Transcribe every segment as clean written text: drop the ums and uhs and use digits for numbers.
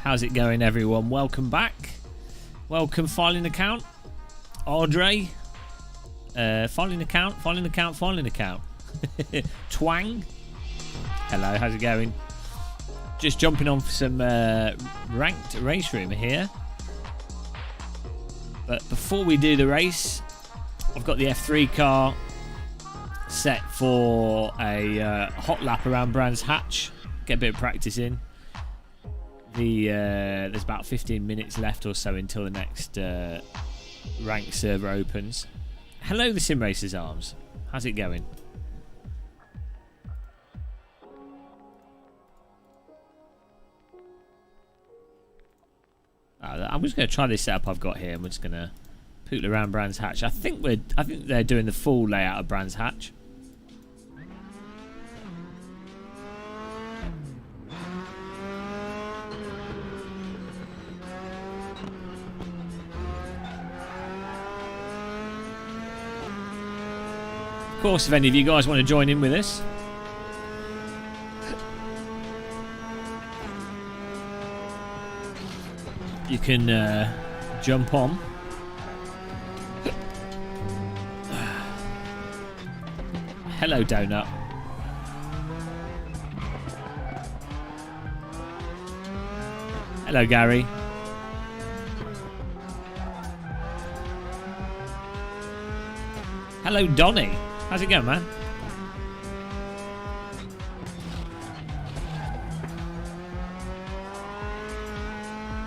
How's it going, everyone? Welcome back. Welcome, filing account. Audrey. Filing account. Twang. Hello, how's it going? Just jumping on for some ranked RaceRoom here. But before we do the race, I've got the F3 car set for a hot lap around Brands Hatch. Get a bit of practice in. There's about 15 minutes left or so until the next ranked server opens. Hello, the Sim Racers Arms. How's it going? I'm just going to try this setup I've got here. I'm just going to poodle around Brands Hatch. I think they're doing the full layout of Brands Hatch. Of course, if any of you guys want to join in with us, you can jump on. Hello, Donut. Hello, Gary. Hello, Donny. How's it going, man?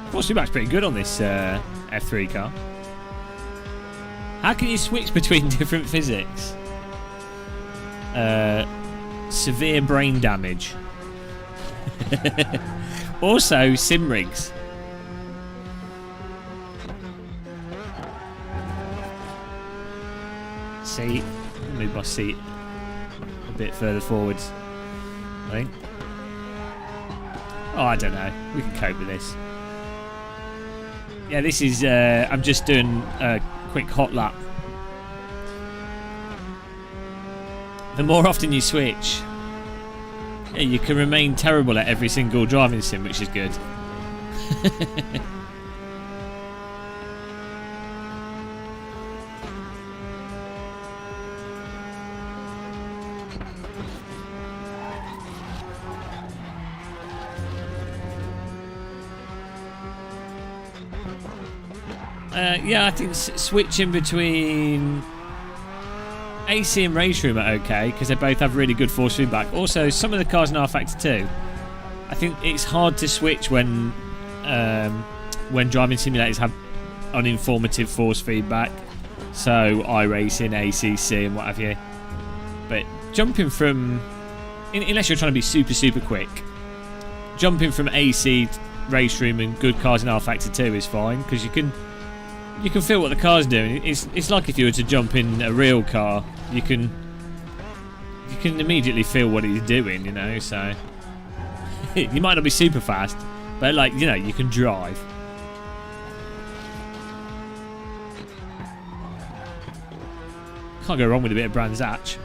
Force feedback's pretty good on this F3 car. How can you switch between different physics? Severe brain damage. Also, sim rigs. Seat. Move my seat a bit further forwards, I think. Oh, I don't know. We can cope with this. Yeah, this is... I'm just doing a quick hot lap. The more often you switch, yeah, you can remain terrible at every single driving sim, which is good. Yeah, I think switching between AC and RaceRoom are okay because they both have really good force feedback. Also, some of the cars in R Factor 2, I think it's hard to switch when driving simulators have uninformative force feedback. So iRacing, ACC, and what have you. But jumping from, unless you're trying to be super quick, jumping from AC, RaceRoom, and good cars in R Factor 2 is fine because you can feel what the car's doing. It's like if you were to jump in a real car, you can immediately feel what he's doing, you know. So you might not be super fast, but like, you know, you can drive. Can't go wrong with a bit of Brands Hatch.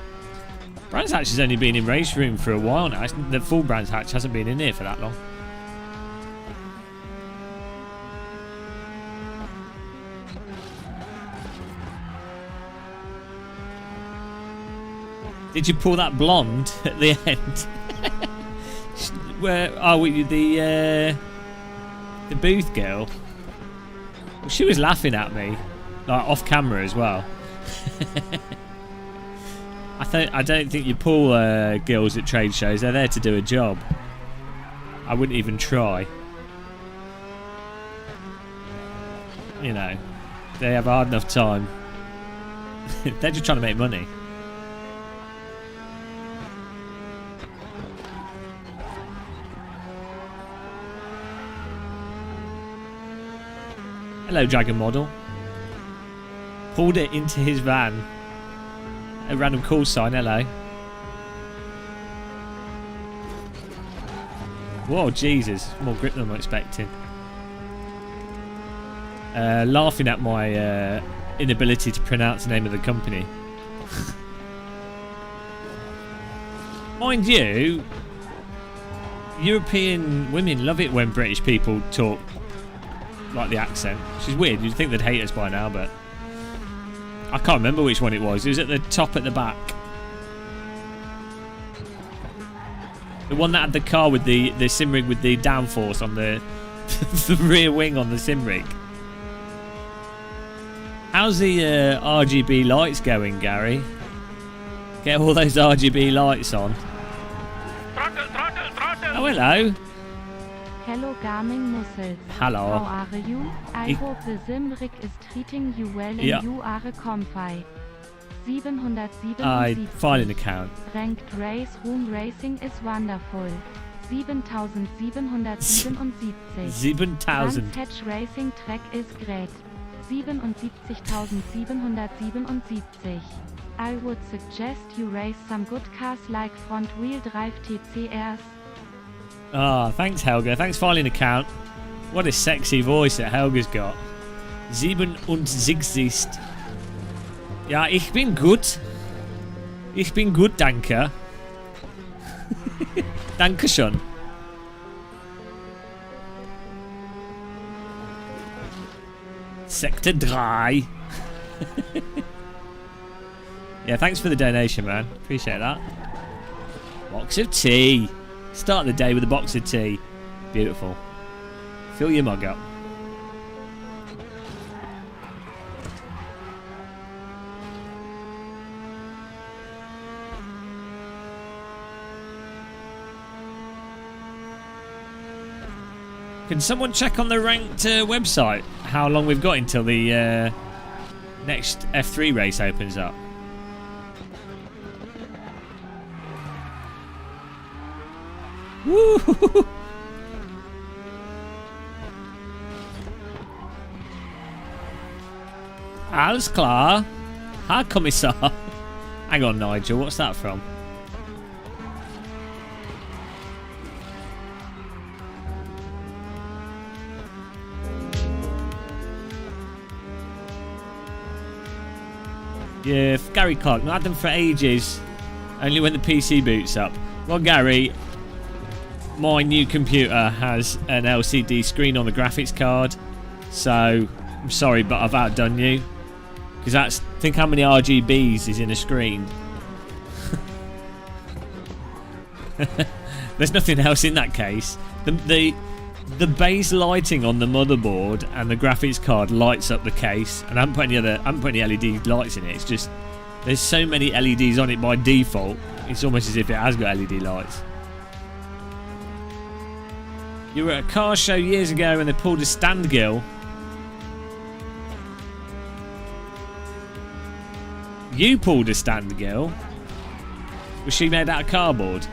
Brands Hatch has only been in RaceRoom for a while now. The full Brands Hatch hasn't been in here for that long. Did you pull that blonde at the end? Where are we? The booth girl. Well, she was laughing at me, like off camera as well. I don't think you pull girls at trade shows. They're there to do a job. I wouldn't even try. You know, they have a hard enough time. They're just trying to make money. Hello, Dragon Model. Pulled it into his van. A random call sign, hello. Whoa, Jesus. More grip than I'm expecting. Laughing at my inability to pronounce the name of the company. Mind you, European women love it when British people talk like the accent, which is weird. You'd think they'd hate us by now, but I can't remember which one it was. It was at the top at the back. The one that had the car with the sim rig with the downforce on the the rear wing on the sim rig. How's the RGB lights going, Gary? Get all those RGB lights on. Oh, hello. Hello, Garmin Muscles. Hello. How are you? I hope the sim rig is treating you well and you are comfy. 777. File an account. Ranked RaceRoom Racing is wonderful. 7777. 7000. Hatch Racing Track is great. 7777. I would suggest you race some good cars like front-wheel drive TCRs. Ah, thanks Helga. Thanks for filing an account. What a sexy voice that Helga's got. 67. Ja, ich bin gut. Ich bin gut, danke. Dankeschön. Sector 3. Yeah, thanks for the donation, man. Appreciate that. Box of tea. Start the day with a box of tea. Beautiful. Fill your mug up. Can someone check on the ranked website how long we've got until the next F3 race opens up? Woo! Alles klar. Herr Kommissar. Hang on, Nigel. What's that from? Yeah, Gary Clark. Not had them for ages. Only when the PC boots up. Well, Gary, my new computer has an LCD screen on the graphics card, so I'm sorry, but I've outdone you. Because think how many RGBs is in a screen. There's nothing else in that case. The base lighting on the motherboard and the graphics card lights up the case, and I haven't put any LED lights in it. It's just there's so many LEDs on it by default. It's almost as if it has got LED lights. You were at a car show years ago and they pulled a stand girl. You pulled a stand girl? Was she made out of cardboard?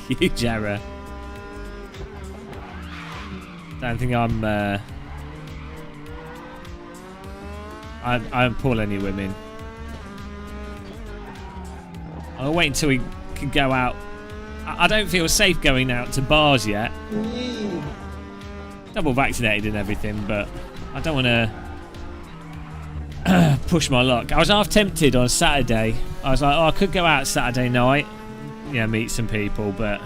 You, Jarrah. Don't think I don't pull any women. I'll wait until we can go out. I don't feel safe going out to bars yet. Double vaccinated and everything, but I don't want to push my luck. I was half tempted on Saturday. I was like, oh, I could go out Saturday night, meet some people, but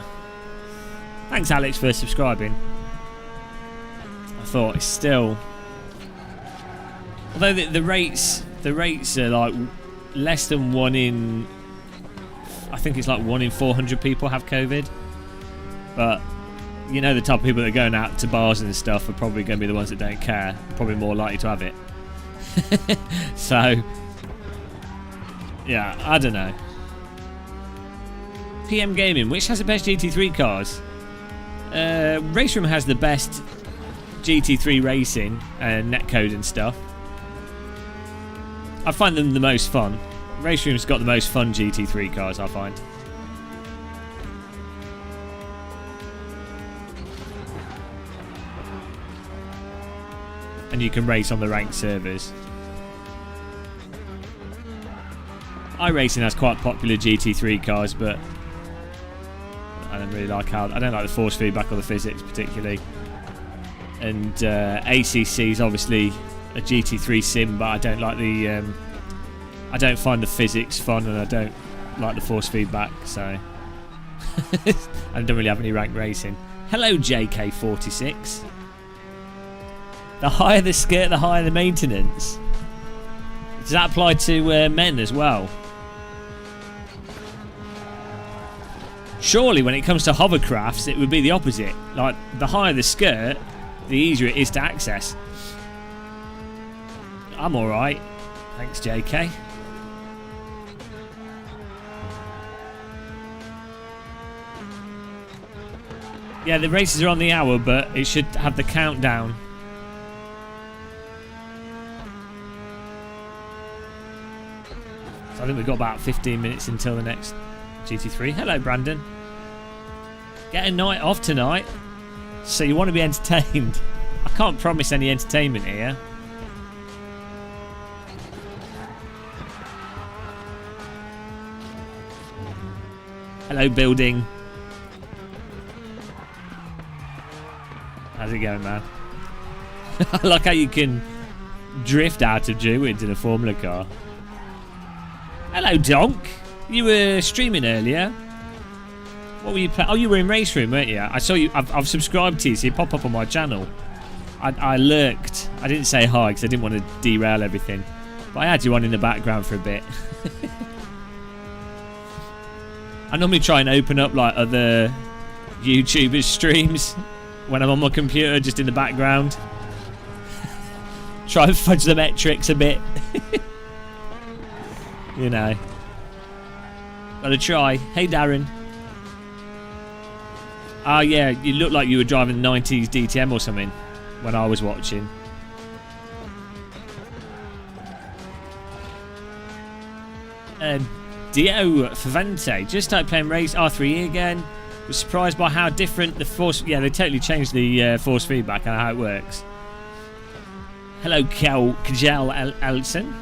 thanks Alex for subscribing. I thought it's still, although the rates are like less than 1 in, I think it's like 1 in 400 people have COVID, but the type of people that are going out to bars and stuff are probably going to be the ones that don't care, probably more likely to have it. So yeah, I don't know. PM Gaming, which has the best GT3 cars? RaceRoom has the best GT3 racing and netcode and stuff. I find them the most fun. RaceRoom's got the most fun GT3 cars, I find. And you can race on the ranked servers. iRacing has quite popular GT3 cars, but I don't really like I don't like the force feedback or the physics particularly. And ACC is obviously a GT3 sim, but I don't like the I don't find the physics fun, and I don't like the force feedback. So I don't really have any rank racing. Hello, JK46. The higher the skirt, the higher the maintenance. Does that apply to men as well? Surely when it comes to hovercrafts, it would be the opposite. Like, the higher the skirt, the easier it is to access. I'm alright. Thanks, JK. Yeah, the races are on the hour, but it should have the countdown. So I think we've got about 15 minutes until the next GT3. Hello, Brandon. Get a night off tonight. So you want to be entertained. I can't promise any entertainment here. Hello, building. How's it going, man? I like how you can drift out of Druids in a Formula car. Hello, Donk. You were streaming earlier. What were you playing? Oh, you were in RaceRoom, weren't you? I saw you. I've subscribed to you, so you pop up on my channel. I lurked. I didn't say hi because I didn't want to derail everything. But I had you on in the background for a bit. I normally try and open up like other YouTubers' streams when I'm on my computer, just in the background. Try and fudge the metrics a bit. You know. Gotta try. Hey, Darren. Oh, yeah, you looked like you were driving the 90s DTM or something when I was watching. Dio Favente just started playing Race R3E again. Was surprised by how different the force. Yeah, they totally changed the force feedback and how it works. Hello, Kajal Elson.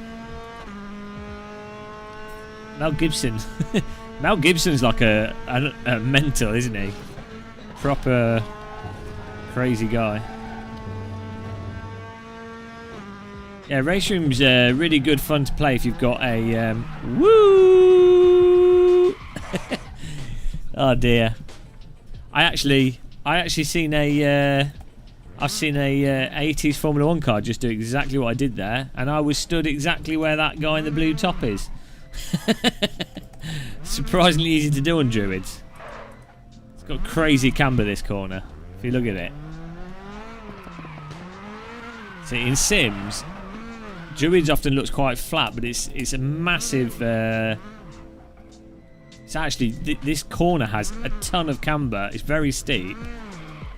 Mel Gibson. Mel Gibson's like a mental, isn't he? Proper crazy guy. Yeah, RaceRoom's really good fun to play if you've got a woo. Oh dear. I've seen a 80s Formula 1 car just do exactly what I did there, and I was stood exactly where that guy in the blue top is. Surprisingly easy to do on Druids. It's got crazy camber, this corner, if you look at it. See, in Sims, Druids often looks quite flat, but it's a massive. It's actually this corner has a ton of camber. It's very steep,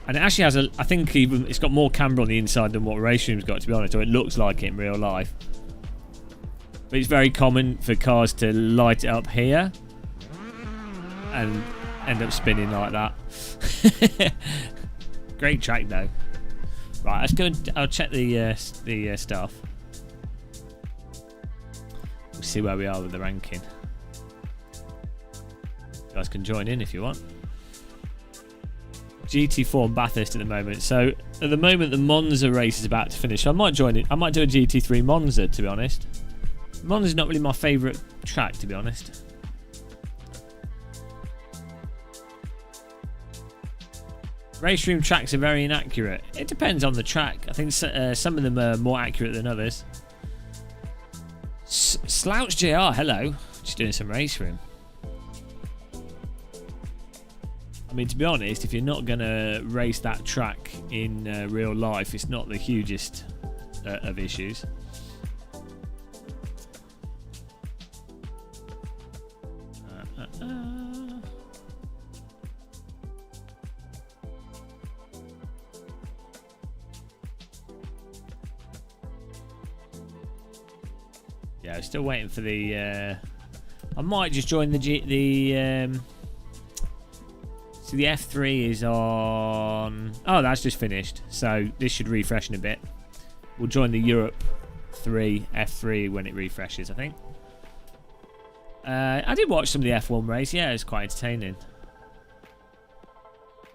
and it actually has I think even it's got more camber on the inside than what RaceRoom's got, to be honest. Or it looks like it in real life. But it's very common for cars to light it up here and end up spinning like that. Great track though. Right, let's go and I'll check the stuff. We'll see where we are with the ranking. You guys can join in if you want. GT4 and Bathurst at the moment. So at the moment the Monza race is about to finish. I might join it. I might do a GT3 Monza, to be honest. Monza's not really my favourite track, to be honest. RaceRoom tracks are very inaccurate. It depends on the track. I think some of them are more accurate than others. Slouch JR, hello. Just doing some RaceRoom. I mean, to be honest, if you're not going to race that track in real life, it's not the hugest of issues. Yeah, I'm still waiting for the. I might just join the so the F3 is on. Oh, that's just finished. So this should refresh in a bit. We'll join the Europe 3 F3 when it refreshes, I think. I did watch some of the F1 race. Yeah, it's quite entertaining.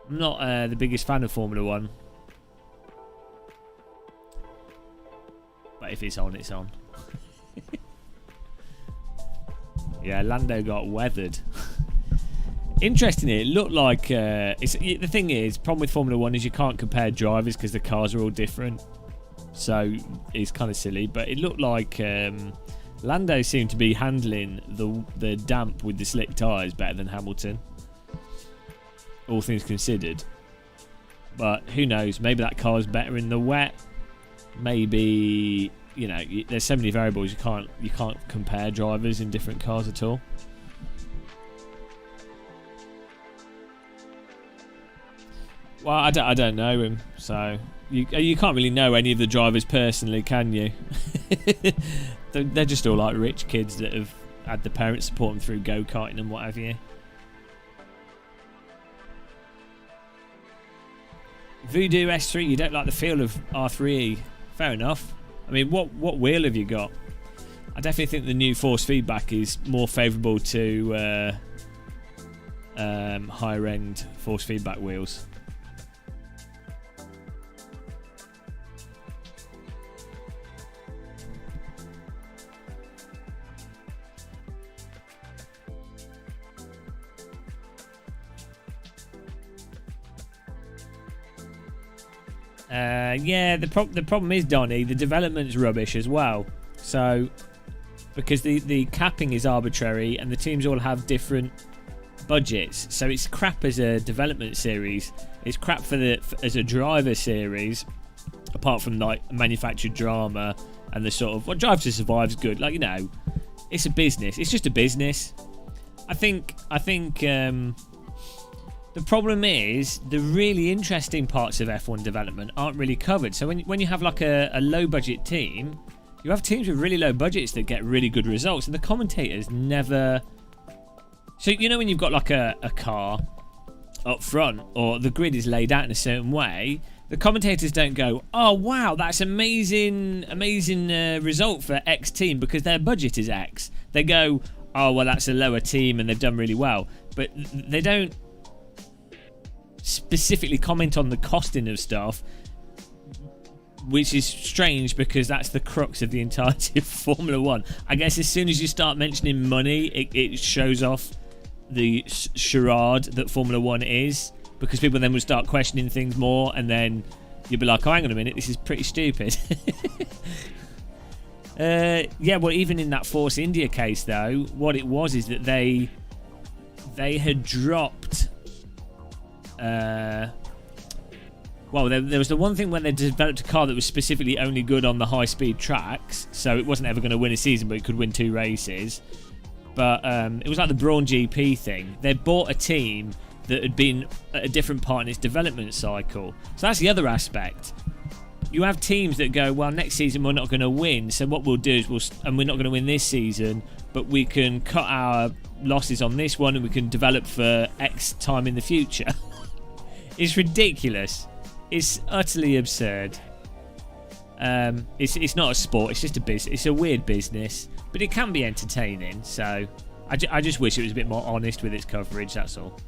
I'm not the biggest fan of Formula 1. But if it's on, it's on. Yeah, Lando got weathered. Interestingly, it looked like the thing is, problem with Formula 1 is you can't compare drivers because the cars are all different. So it's kind of silly, but it looked like Lando seemed to be handling the damp with the slick tyres better than Hamilton, all things considered. But who knows? Maybe that car's better in the wet. Maybe, you know, there's so many variables you can't compare drivers in different cars at all. Well, I don't know him, so you can't really know any of the drivers personally, can you? They're just all like rich kids that have had the parents support them through go-karting and what have you. Voodoo S3, you don't like the feel of R3E. Fair enough. I mean, what wheel have you got? I definitely think the new force feedback is more favourable to higher end force feedback wheels. Yeah, the problem is, Donny, the development's rubbish as well. So, because the capping is arbitrary and the teams all have different budgets, so it's crap as a development series. It's crap as a driver series, apart from like manufactured drama and the sort of Drive to Survive is good. Like, you know, it's a business. It's just a business. I think. The problem is the really interesting parts of F1 development aren't really covered. So when you have like a low budget team, you have teams with really low budgets that get really good results, and the commentators never. So you know when you've got like a car up front, or the grid is laid out in a certain way, the commentators don't go, "Oh wow, that's amazing result for X team because their budget is X." They go, "Oh well, that's a lower team and they've done really well," but they don't specifically comment on the costing of stuff, which is strange because that's the crux of the entirety of Formula 1. I guess as soon as you start mentioning money, it shows off the charade that Formula 1 is, because people then would start questioning things more, and then you'll be like, oh, hang on a minute, this is pretty stupid. Yeah, well, even in that Force India case, though, what it was is that they had dropped... well, there was the one thing when they developed a car that was specifically only good on the high-speed tracks, so it wasn't ever going to win a season, but it could win 2 races. But it was like the Brawn GP thing. They bought a team that had been at a different part in its development cycle. So that's the other aspect. You have teams that go, well, next season we're not going to win, so what we'll do is and we're not going to win this season, but we can cut our losses on this one and we can develop for X time in the future. It's ridiculous. It's utterly absurd. It's not a sport. It's just a business. It's a weird business, but it can be entertaining. So I just wish it was a bit more honest with its coverage. That's all.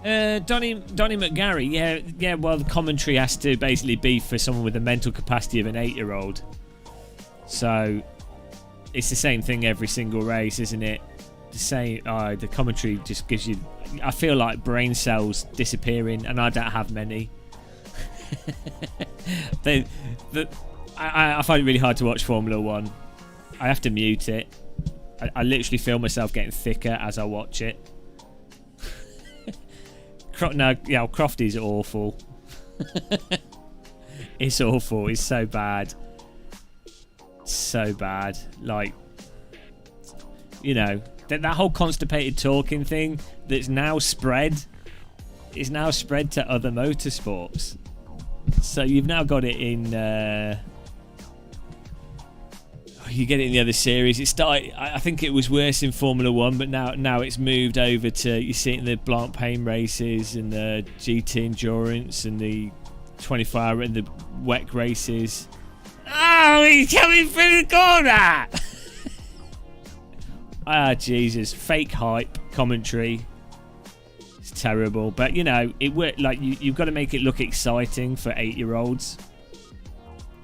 Donny McGarry. Yeah. Well, the commentary has to basically be for someone with the mental capacity of an 8-year-old. So it's the same thing every single race, isn't it? The commentary just gives you... I feel like brain cells disappearing, and I don't have many. I find it really hard to watch Formula 1. I have to mute it. I literally feel myself getting thicker as I watch it. Crofty's awful. It's awful. It's so bad. So bad. Like, you know... That whole constipated talking thing that's now spread is now spread to other motorsports. So you've now got it in... you get it in the other series. It started... I think it was worse in Formula 1, but now it's moved over to... You see it in the Blancpain races and the GT Endurance and the 24-hour and the WEC races. Oh, he's coming through the corner! Ah, Jesus. Fake hype commentary. It's terrible. But, you know, it worked. Like, you've got to make it look exciting for 8-year-olds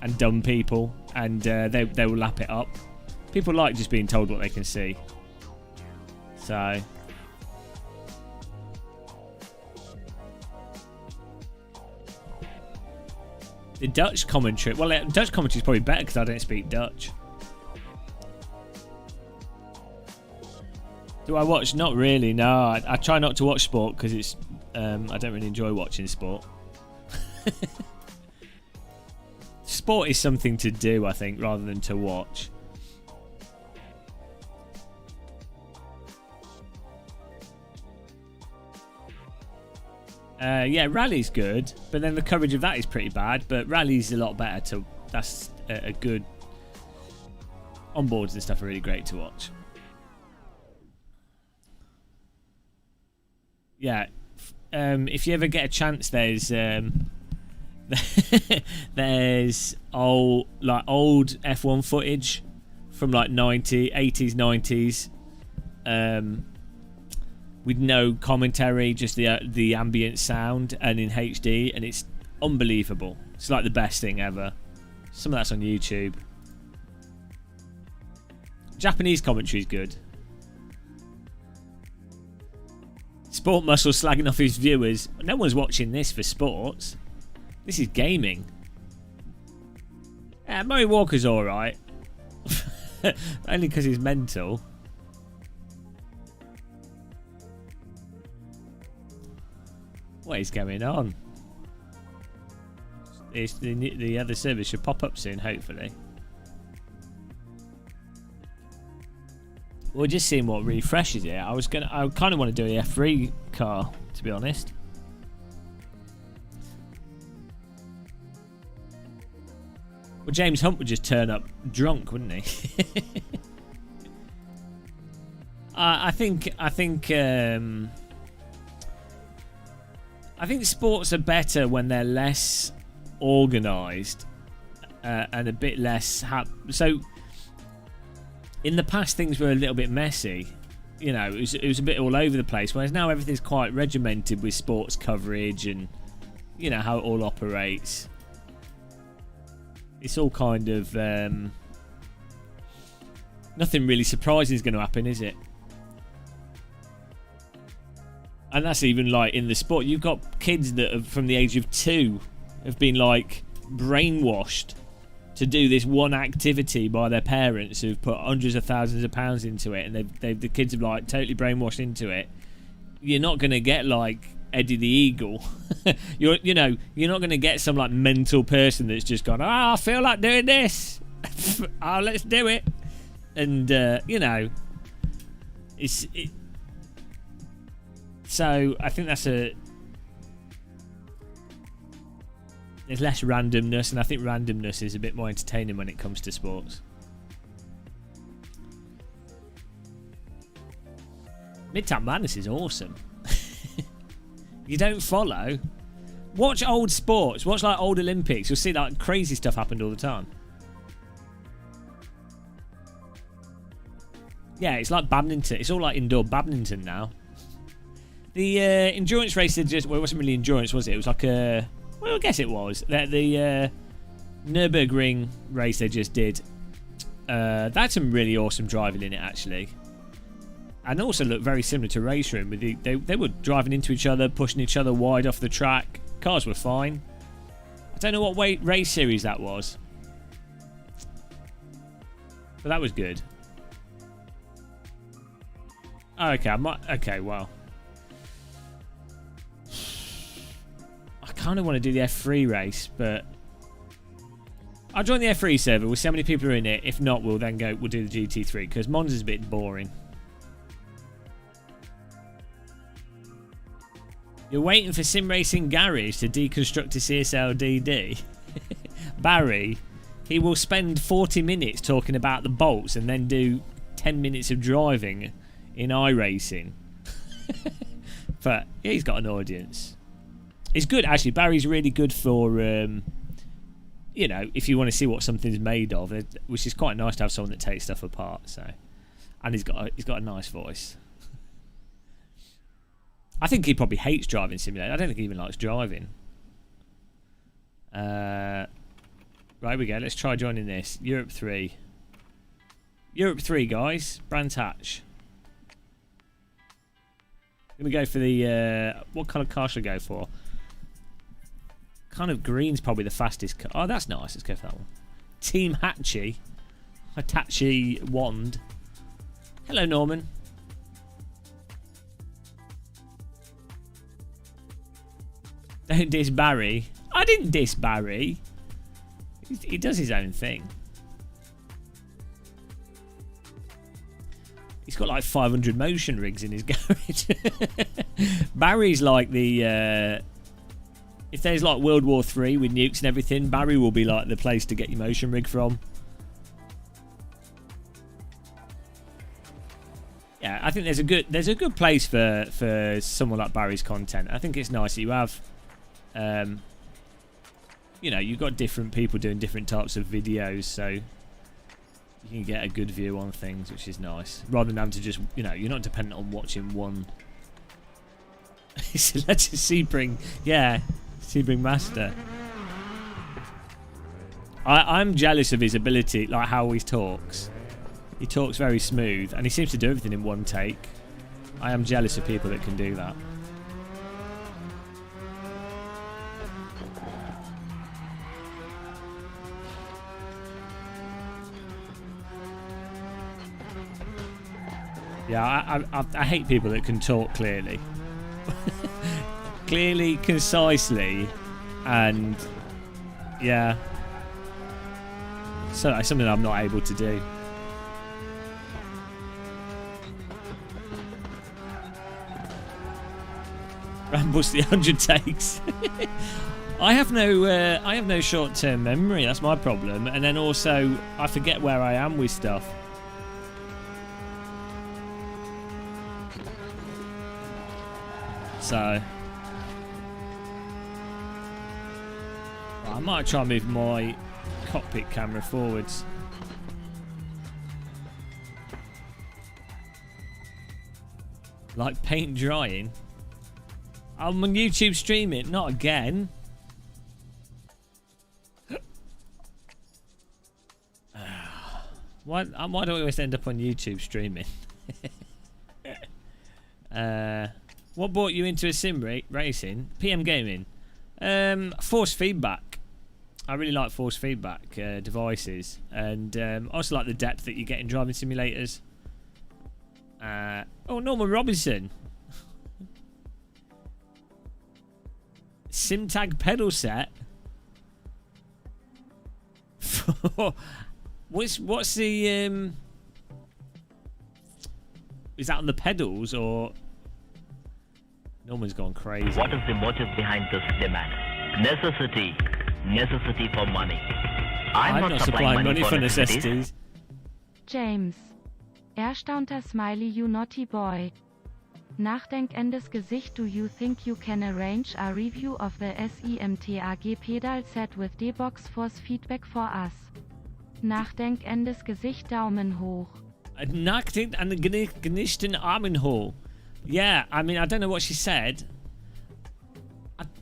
and dumb people. And they will lap it up. People like just being told what they can see. So the Dutch commentary, well, Dutch commentary is probably better because I don't speak Dutch. Do I watch? Not really, no. I try not to watch sport because it's I don't really enjoy watching sport. Sport is something to do, I think, rather than to watch. Yeah, rally's good, but then the coverage of that is pretty bad. But rally's a lot better. That's a good. Onboards and stuff are really great to watch. Yeah, if you ever get a chance, there's there's old F1 footage from like 80s, 90s, with no commentary, just the ambient sound and in HD, and it's unbelievable. It's like the best thing ever. Some of that's on YouTube. Japanese commentary is good. Sport Muscle slagging off his viewers. No one's watching this for sports. This is gaming. Yeah, Murray Walker's alright. Only because he's mental. What is going on? It's the other service should pop up soon, hopefully. We're just seeing what refreshes it. I kind of want to do a F3 car, to be honest. Well, James Hunt would just turn up drunk, wouldn't he? I think sports are better when they're less organised and a bit less. So in the past, things were a little bit messy. You know, it was a bit all over the place. Whereas now everything's quite regimented with sports coverage and you know how it all operates. It's all kind of nothing really surprising is going to happen, is it? And that's even like in the sport. You've got kids that have, from the age of 2 have been like brainwashed to do this one activity by their parents who've put hundreds of thousands of pounds into it, and the kids have like totally brainwashed into it. You're not going to get like Eddie the Eagle. you're not going to get some like mental person that's just gone, I feel like doing this. Let's do it. And so I think there's less randomness, and I think randomness is a bit more entertaining when it comes to sports. Midtown Madness is awesome. You don't follow? Watch old sports. Watch like old Olympics. You'll see like crazy stuff happened all the time. Yeah, it's like badminton. It's all like indoor badminton now. The endurance race, it wasn't really endurance, was it? It was like a... Well, I guess it was. The Nürburgring race they just did. That had some really awesome driving in it, actually. And also looked very similar to RaceRoom. With they were driving into each other, pushing each other wide off the track. Cars were fine. I don't know what race series that was. But that was good. Oh, okay, well. I kind of want to do the F3 race, but I'll join the F3 server. We'll see how many people are in it. If not, we'll do the GT3 because Monza's a bit boring. You're waiting for Sim Racing Garage to deconstruct a CSL DD. Barry, he will spend 40 minutes talking about the bolts and then do 10 minutes of driving in iRacing. But yeah, he's got an audience. It's good, actually. Barry's really good for, if you want to see what something's made of, which is quite nice to have someone that takes stuff apart. So, and he's got a nice voice. I think he probably hates driving simulator. I don't think he even likes driving. Right, here we go. Let's try joining this. Europe 3. Europe 3, guys. Brands Hatch. Gonna go for the what kind of car should I go for? Kind of green's probably the fastest car. Oh, that's nice. Let's go for that one. Team Hitachi wand. Hello, Norman. Don't diss Barry. I didn't diss Barry. He does his own thing. He's got like 500 motion rigs in his garage. Barry's like the... if there's like World War III with nukes and everything, Barry will be like the place to get your motion rig from. Yeah, I think there's a good place for someone like Barry's content. I think it's nice that you have, you know, you've got different people doing different types of videos, so you can get a good view on things, which is nice. Rather than having to just, you know, you're not dependent on watching one. It's a legend Sebring, yeah, Sebring Master. I'm jealous of his ability, like how he talks. He talks very smooth, and he seems to do everything in one take. I am jealous of people that can do that. Yeah, I hate people that can talk clearly. Clearly, concisely, and yeah. So that's something I'm not able to do. Rambles the 100 takes. I have no short-term memory. That's my problem. And then also, I forget where I am with stuff. So, I might try and move my cockpit camera forwards. Like paint drying. I'm on YouTube streaming, not again. Why do I always end up on YouTube streaming? What brought you into a sim racing? PM gaming. Force feedback. I really like force feedback devices, and I also like the depth that you get in driving simulators. Oh, Norman Robinson. Simtag pedal set. What's the is that on the pedals or? Norman's gone crazy. What is the motive behind this demand? Necessity for money. I'm not supplying money for necessities. James. Erstaunter Smiley, you naughty boy. Nachdenkendes Gesicht. Do you think you can arrange a review of the SIMTAG pedal set with D-Box force feedback for us? Nachdenkendes Gesicht. Daumen hoch. Nachdenkt an den genischten Armen hoch. Yeah, I mean, I don't know what she said.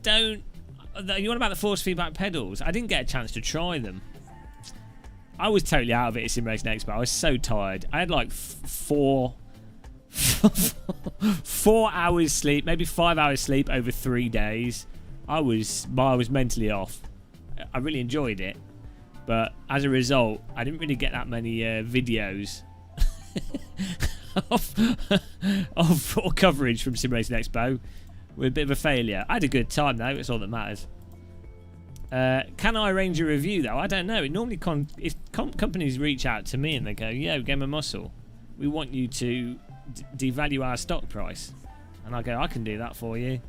You want about the force feedback pedals? I didn't get a chance to try them. I was totally out of it at Sim Racing Expo. I was so tired. I had like 4 hours sleep, maybe 5 hours sleep over 3 days. I was mentally off. I really enjoyed it, but as a result, I didn't really get that many videos of coverage from Sim Racing Expo. With a bit of a failure. I had a good time though. It's all that matters. Can I arrange a review though? I don't know. It normally if companies reach out to me and they go, "Yo, Game of Muscle, we want you to devalue our stock price," and I go, "I can do that for you."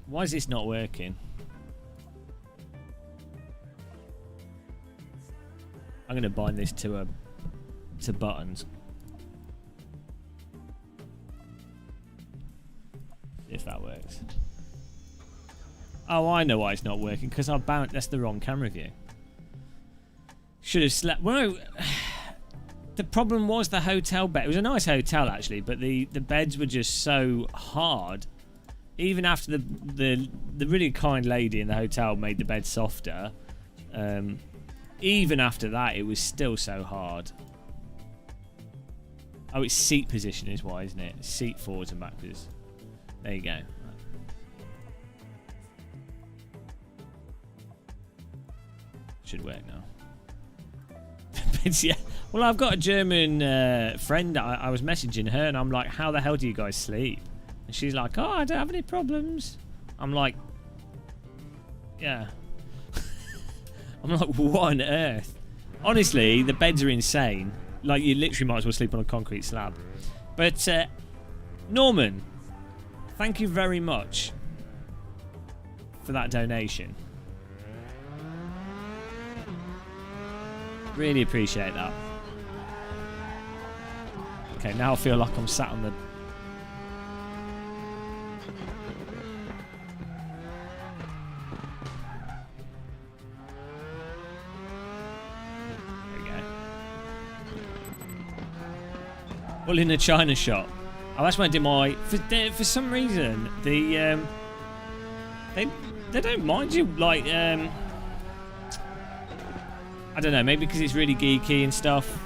Why is this not working? I'm going to bind this to buttons. If that works. Oh, I know why it's not working, because I've bound. That's the wrong camera view. Should have slept. Well, the problem was the hotel bed. It was a nice hotel actually, but the beds were just so hard. Even after the really kind lady in the hotel made the bed softer, even after that, it was still so hard. Oh, it's seat position is why, isn't it? Seat forwards and backwards. There you go. Should work now. But yeah. Well, I've got a German friend. I was messaging her and I'm like, how the hell do you guys sleep? And she's like, oh, I don't have any problems. I'm like, yeah. I'm like, what on earth? Honestly, the beds are insane. Like, you literally might as well sleep on a concrete slab. But, Norman, thank you very much for that donation. Really appreciate that. Okay, now I feel like I'm sat on the... Well, in a China shop. Oh, that's when I did my... For some reason, they don't mind you, like... I don't know, maybe because it's really geeky and stuff.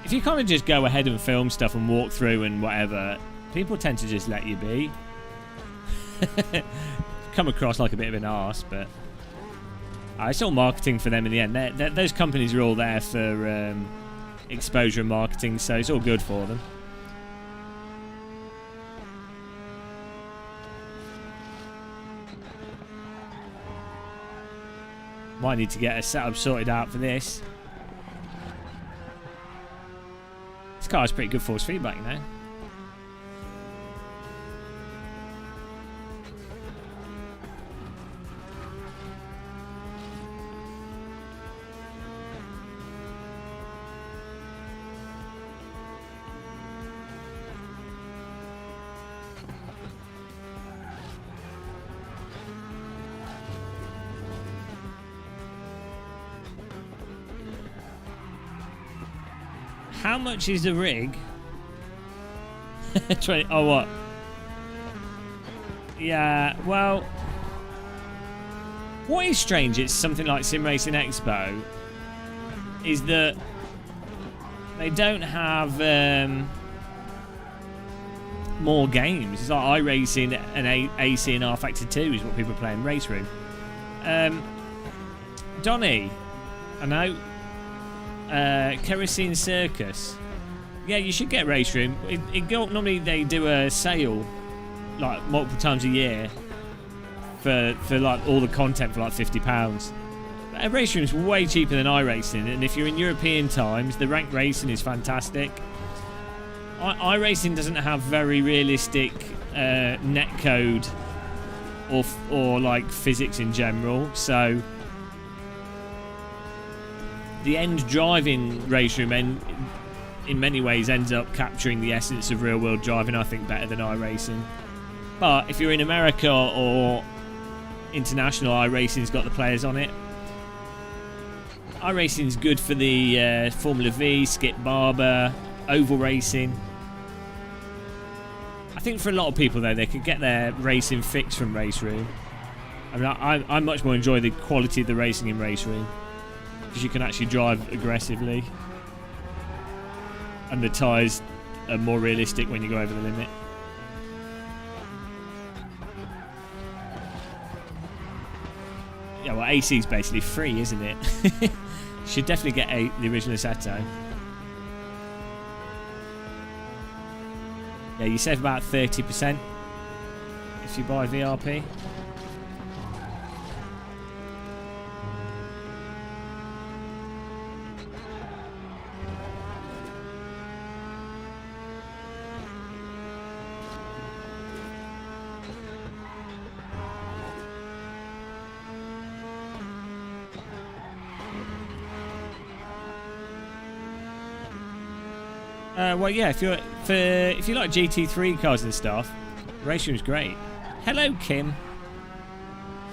If you kind of just go ahead and film stuff and walk through and whatever, people tend to just let you be. Come across like a bit of an arse, but... it's all marketing for them in the end. Those companies are all there for... exposure and marketing, so it's all good for them. Might need to get a setup sorted out for this. This car has pretty good force feedback, you know. How much is the rig? 20. Oh, what? Yeah, well... What is strange, it's something like Sim Racing Expo, is that they don't have more games. It's like iRacing and AC and R Factor 2 is what people play in RaceRoom. Donny, I know. Kerosene Circus. Yeah, you should get RaceRoom. Normally they do a sale like multiple times a year for like all the content for like £50. RaceRoom's way cheaper than iRacing, and if you're in European times, the ranked racing is fantastic. iRacing doesn't have very realistic netcode or like physics in general, so the end driving RaceRoom in many ways ends up capturing the essence of real world driving, I think, better than iRacing. But if you're in America or international, iRacing's got the players on it. iRacing's good for the Formula V, Skip Barber, oval racing. I think for a lot of people though, they could get their racing fix from RaceRoom. I mean, I much more enjoy the quality of the racing in RaceRoom, because you can actually drive aggressively and the tyres are more realistic when you go over the limit. Yeah, well, AC is basically free, isn't it? You should definitely get the original Assetto. Yeah, you save about 30% if you buy VRP. Well, yeah, if you like GT3 cars and stuff, RaceRoom's great. Hello, Kim.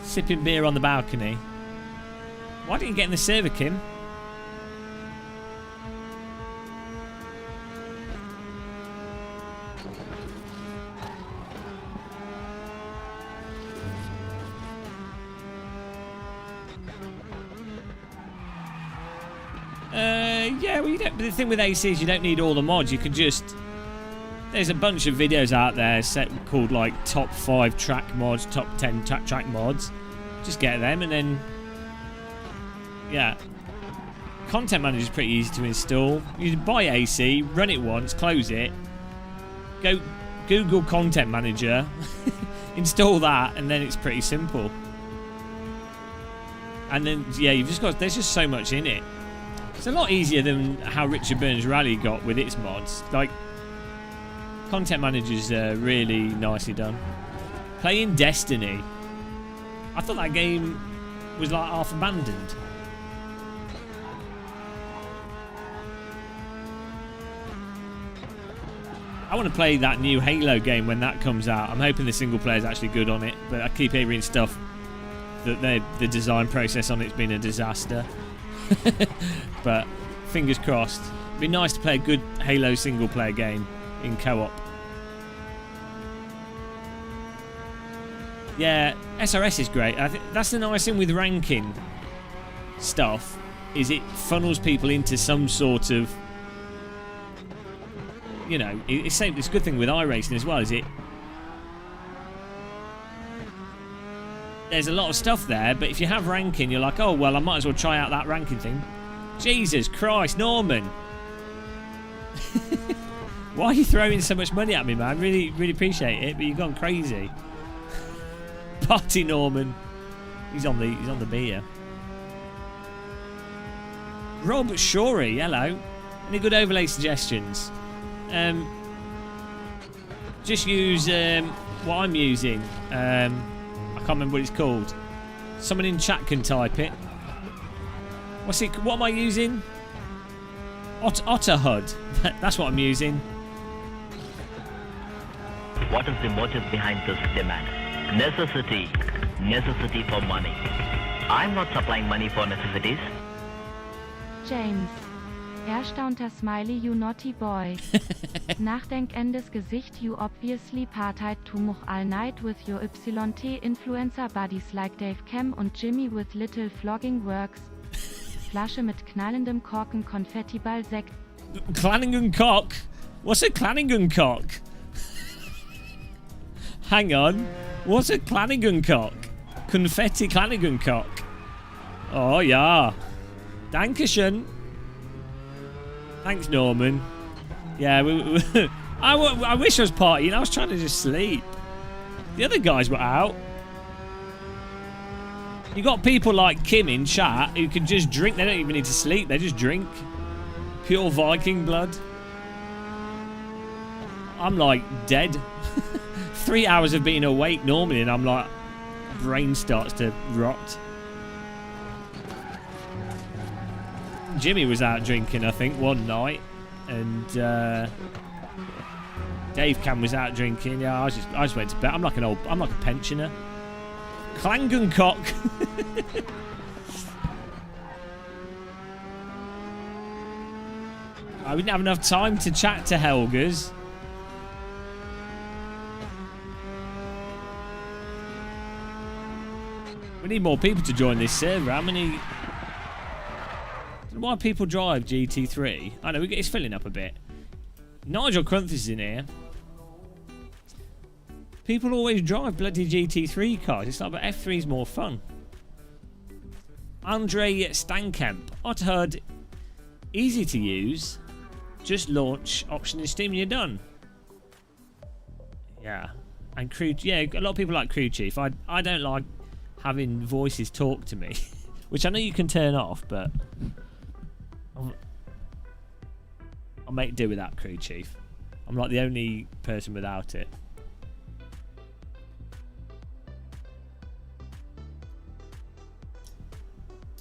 Sipping beer on the balcony. Why didn't you get in the server, Kim? Yeah, well, you don't, but the thing with AC is you don't need all the mods. You can just... There's a bunch of videos out there called like top 5 track mods, top 10 track mods. Just get them and then... Yeah. Content Manager is pretty easy to install. You buy AC, run it once, close it. Go Google Content Manager, install that, and then it's pretty simple. And then, yeah, you've just got... There's just so much in it. It's a lot easier than how Richard Burns Rally got with its mods. Like, Content Manager's really nicely done. Playing Destiny. I thought that game was like half abandoned. I want to play that new Halo game when that comes out. I'm hoping the single player is actually good on it, but I keep hearing stuff that the design process on it's been a disaster. But fingers crossed. It'd be nice to play a good Halo single player game in co-op. Yeah, SRS is great. I think that's the nice thing with ranking stuff, is it funnels people into some sort of, you know, it's a good thing with iRacing as well, is it? There's a lot of stuff there, but if you have ranking, you're like, oh, well, I might as well try out that ranking thing. Jesus Christ, Norman. Why are you throwing so much money at me, man? Really, really appreciate it, but you've gone crazy. Party Norman. He's on the beer. Rob Shorey, hello. Any good overlay suggestions? Just use what I'm using. I can't remember what it's called. Someone in chat can type it. What's it? What am I using? Otterhud. That's what I'm using. What is the motive behind this demand? Necessity. Necessity for money. I'm not supplying money for necessities. James. Erstaunter Smiley, you naughty boy. Nachdenkendes Gesicht, you obviously partied to much all night with your YT influencer buddies like Dave Cam und Jimmy with little flogging works. Flasche mit knallendem Korken Konfettiball Sekt. Clanningham cock? What's a Clanningham cock? Hang on. What's a Clanningham cock? Confetti Clanningham cock. Oh, yeah. Dankeschön. Thanks, Norman. Yeah, I wish I was partying. I was trying to just sleep. The other guys were out. You got people like Kim in chat who can just drink. They don't even need to sleep. They just drink. Pure Viking blood. I'm like dead. 3 hours of being awake normally, and I'm like, brain starts to rot. Jimmy was out drinking, I think, one night, and Dave Cam was out drinking. Yeah, I just went to bed. I'm like a pensioner. Clangencock. I didn't have enough time to chat to Helgas. We need more people to join this server. How many? Why people drive GT3? I know it's filling up a bit. Nigel Crunthers is in here. People always drive bloody GT3 cars. It's like, but F3 is more fun. Andre Stankamp. I'd heard easy to use. Just launch option in Steam and you're done. Yeah. And crew. Yeah, a lot of people like Crew Chief. I don't like having voices talk to me, which I know you can turn off, but I'll make do with that, Crew Chief. I'm like the only person without it.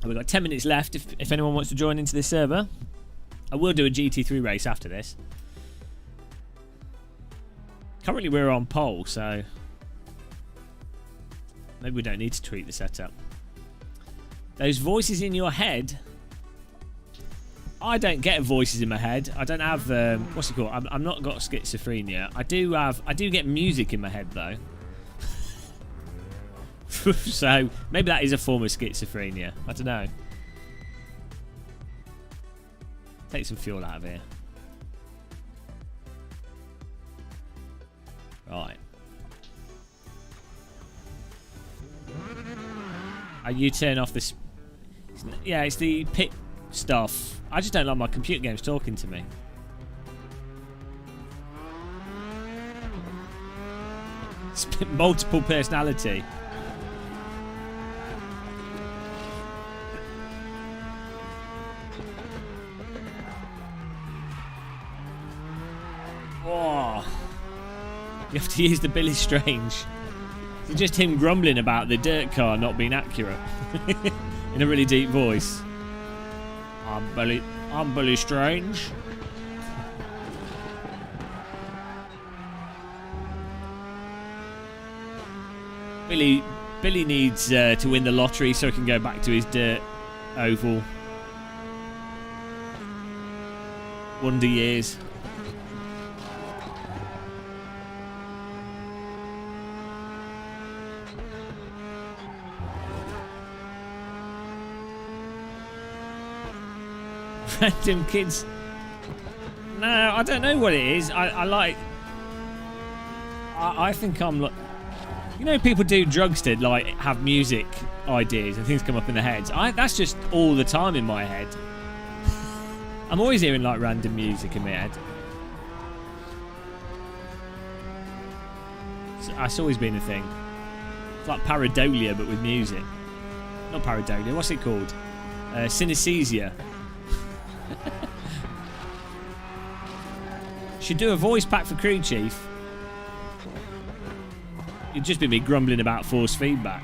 We've got 10 minutes left if anyone wants to join into this server. I will do a GT3 race after this. Currently we're on pole, so maybe we don't need to tweak the setup. Those voices in your head. I don't get voices in my head. I don't have what's it called? I'm not got schizophrenia. I do get music in my head though. So maybe that is a form of schizophrenia. I don't know. Take some fuel out of here. Right. You turn off this. Yeah, it's the pit stuff. I just don't like my computer games talking to me. It's multiple personality. Oh. You have to use the Billy Strange. It's just him grumbling about the dirt car not being accurate in a really deep voice. I'm Billy Strange. Billy needs to win the lottery so he can go back to his dirt oval. Wonder years. Random kids. No, I don't know what it is. I think I'm like, you know, people do drugs to like have music ideas and things come up in their heads. That's just all the time in my head. I'm always hearing like random music in my head. That's always been a thing. It's like pareidolia but with music. Not pareidolia. What's it called? Synesthesia. Should do a voice pack for crew chief. You'd just be me grumbling about force feedback.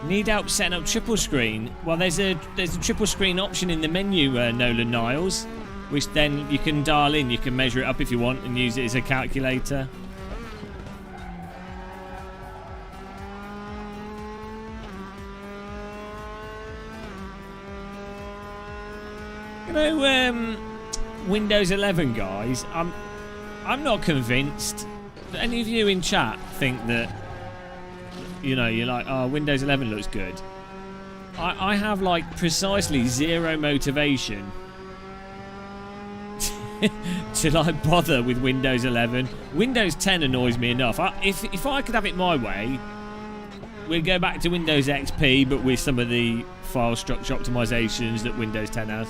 Need help setting up triple screen? Well, there's a triple screen option in the menu, Nolan Niles, which then you can dial in. You can measure it up if you want and use it as a calculator. You know, Windows 11 guys, I'm not convinced. Do any of you in chat think that, you know, you're like, oh, Windows 11 looks good? I have like precisely zero motivation to like bother with Windows 11. Windows 10 annoys me enough. If I could have it my way, we'd go back to Windows XP, but with some of the file structure optimizations that Windows 10 has.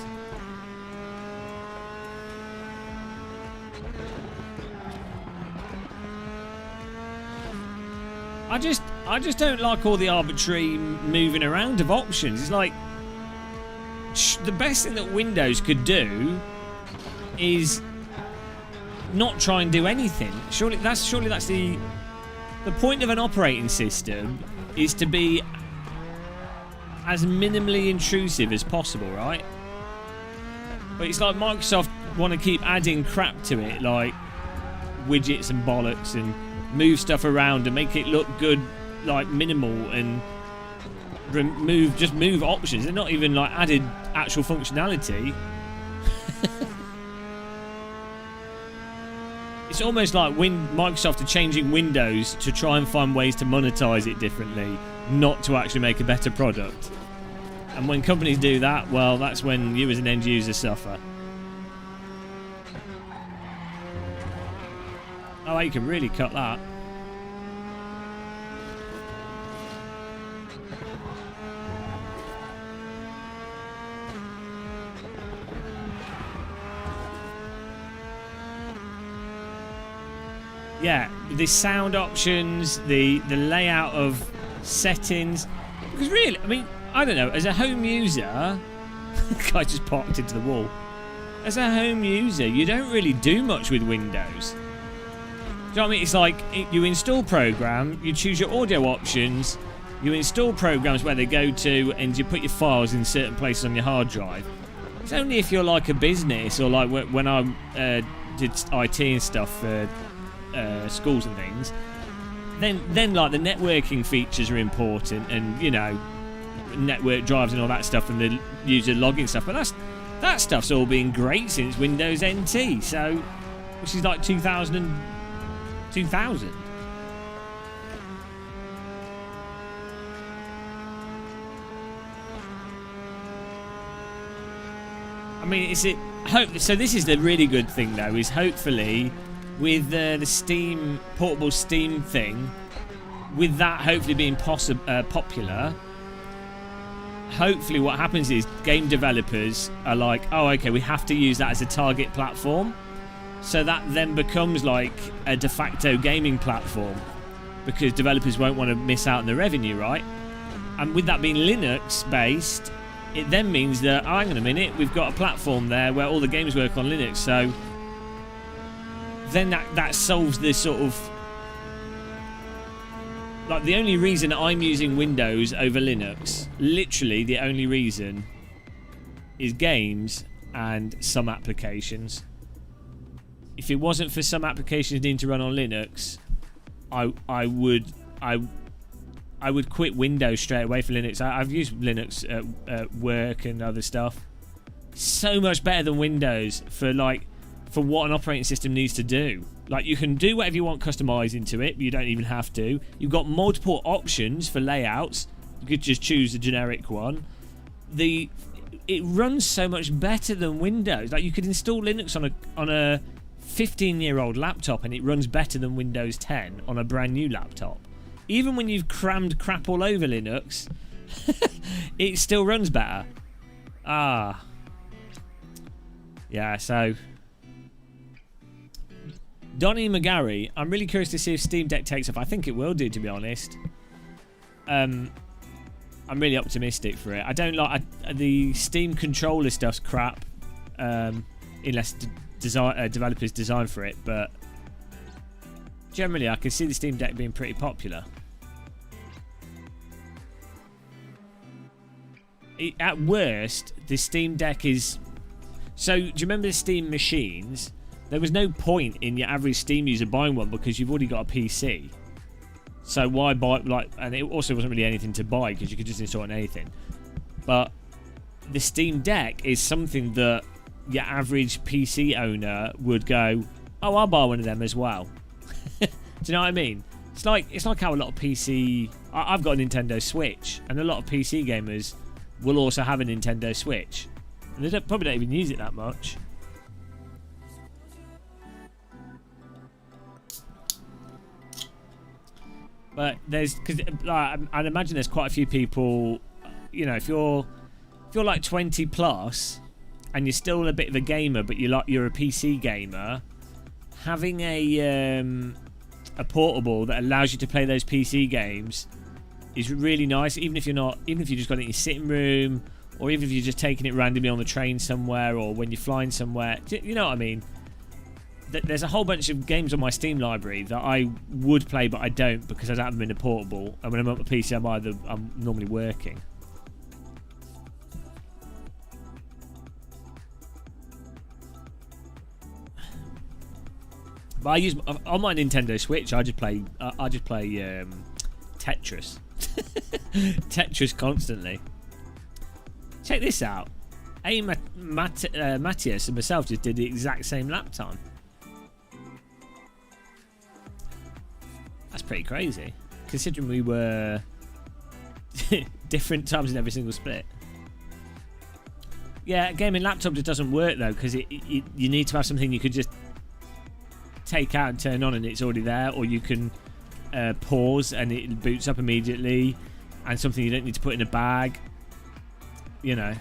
I just don't like all the arbitrary moving around of options. It's like the best thing that Windows could do is not try and do anything. Surely that's the point of an operating system, is to be as minimally intrusive as possible, right? But it's like Microsoft want to keep adding crap to it, like widgets and bollocks, and move stuff around and make it look good, like minimal, and move options. They're not even like added actual functionality. It's almost like Microsoft are changing Windows to try and find ways to monetize it differently, not to actually make a better product. And when companies do that, well, that's when you as an end user suffer. Oh, you can really cut that. Yeah, the sound options, the layout of settings. Because really, I mean, I don't know, as a home user, the guy just popped into the wall. As a home user, you don't really do much with Windows. Do you know what I mean? It's like you install program, you choose your audio options, you install programs where they go to, and you put your files in certain places on your hard drive. It's only if you're like a business, or like when I did IT and stuff for schools and things, then like the networking features are important, and you know, network drives and all that stuff, and the user login stuff. But that stuff's all been great since Windows NT, so which is like 2000. I mean, so this is the really good thing though, is hopefully with the Steam portable Steam thing, with that hopefully being popular, hopefully what happens is game developers are like, oh, okay, we have to use that as a target platform. So that then becomes like a de facto gaming platform, because developers won't want to miss out on the revenue, right? And with that being Linux based, it then means that, oh, hang on a minute, we've got a platform there where all the games work on Linux. So then that solves this sort of, like, the only reason I'm using Windows over Linux, literally the only reason, is games and some applications. If it wasn't for some applications needing to run on Linux, I would quit Windows straight away for Linux. I've used Linux at work and other stuff. So much better than Windows for what an operating system needs to do. Like, you can do whatever you want customizing to it, but you don't even have to. You've got multiple options for layouts. You could just choose a generic one. It runs so much better than Windows. Like, you could install Linux on a 15-year-old laptop and it runs better than Windows 10 on a brand new laptop. Even when you've crammed crap all over Linux, it still runs better. Yeah, so Donny McGarry, I'm really curious to see if Steam Deck takes off. I think it will do, to be honest. I'm really optimistic for it. I don't like the Steam controller stuff's crap, unless developers design for it, but generally I can see the Steam Deck being pretty popular. At worst, the Steam Deck is... So, do you remember the Steam machines? There was no point in your average Steam user buying one because you've already got a PC. So why buy, and it also wasn't really anything to buy because you could just install it on anything. But the Steam Deck is something that your average PC owner would go, oh, I'll buy one of them as well. Do you know what I mean? It's like how a lot of PC... I've got a Nintendo Switch, and a lot of PC gamers will also have a Nintendo Switch. And they probably don't even use it that much. But because I'd imagine there's quite a few people, you know, if you're like 20 plus and you're still a bit of a gamer, but you're a PC gamer, having a portable that allows you to play those PC games is really nice. Even if you've just got it in your sitting room, or even if you're just taking it randomly on the train somewhere, or when you're flying somewhere, you know what I mean? There's a whole bunch of games on my Steam library that I would play, but I don't because I don't have them in a portable. And when I'm on the PC, I'm normally working. But I use on my Nintendo Switch. I just play Tetris, Tetris constantly. Check this out. Matthias and myself just did the exact same lap time. That's pretty crazy, considering we were different times in every single split. Yeah, gaming laptop just doesn't work though, because you need to have something you could just take out and turn on and it's already there, or you can pause and it boots up immediately, and something you don't need to put in a bag, you know.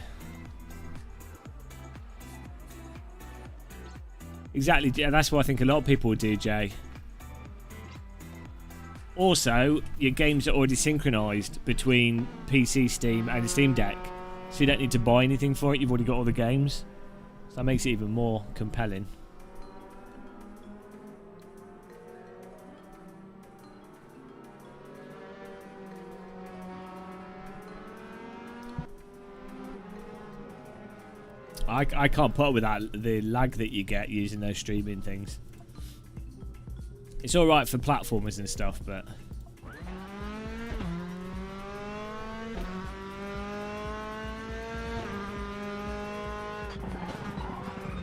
Exactly, yeah, that's what I think a lot of people would do, Jay. Also, your games are already synchronized between PC, Steam and Steam Deck, so you don't need to buy anything for it. You've already got all the games, so that makes it even more compelling. I can't put up with that, the lag that you get using those streaming things. It's alright for platformers and stuff, but...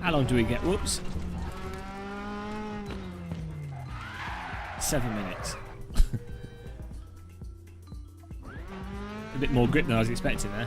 How long do we get? Whoops. 7 minutes. A bit more grip than I was expecting there.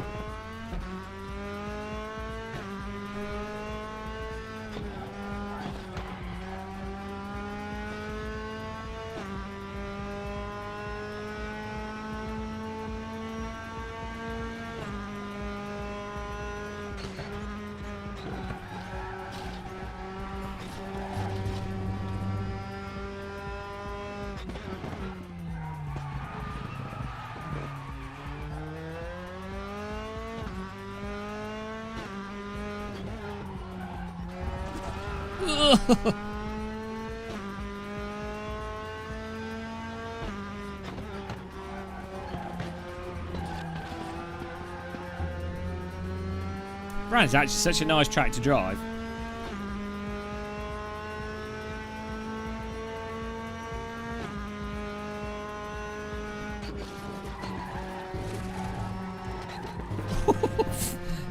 Brand's actually such a nice track to drive.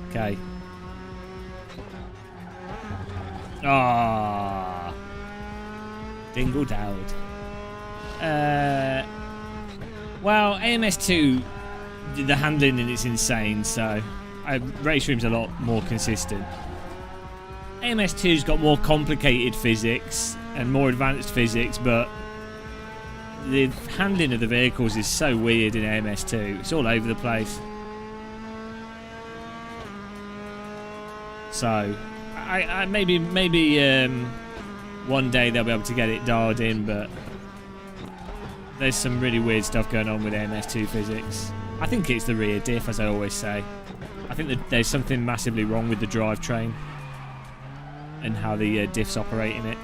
Okay. Ah, dingled out. Well, AMS2, the handling in it's insane. So, RaceRoom's a lot more consistent. AMS2's got more complicated physics and more advanced physics, but the handling of the vehicles is so weird in AMS2. It's all over the place. So, I maybe one day they'll be able to get it dialed in, but there's some really weird stuff going on with AMS2 physics. I think it's the rear diff, as I always say. I think that there's something massively wrong with the drivetrain and how the diffs operate in it.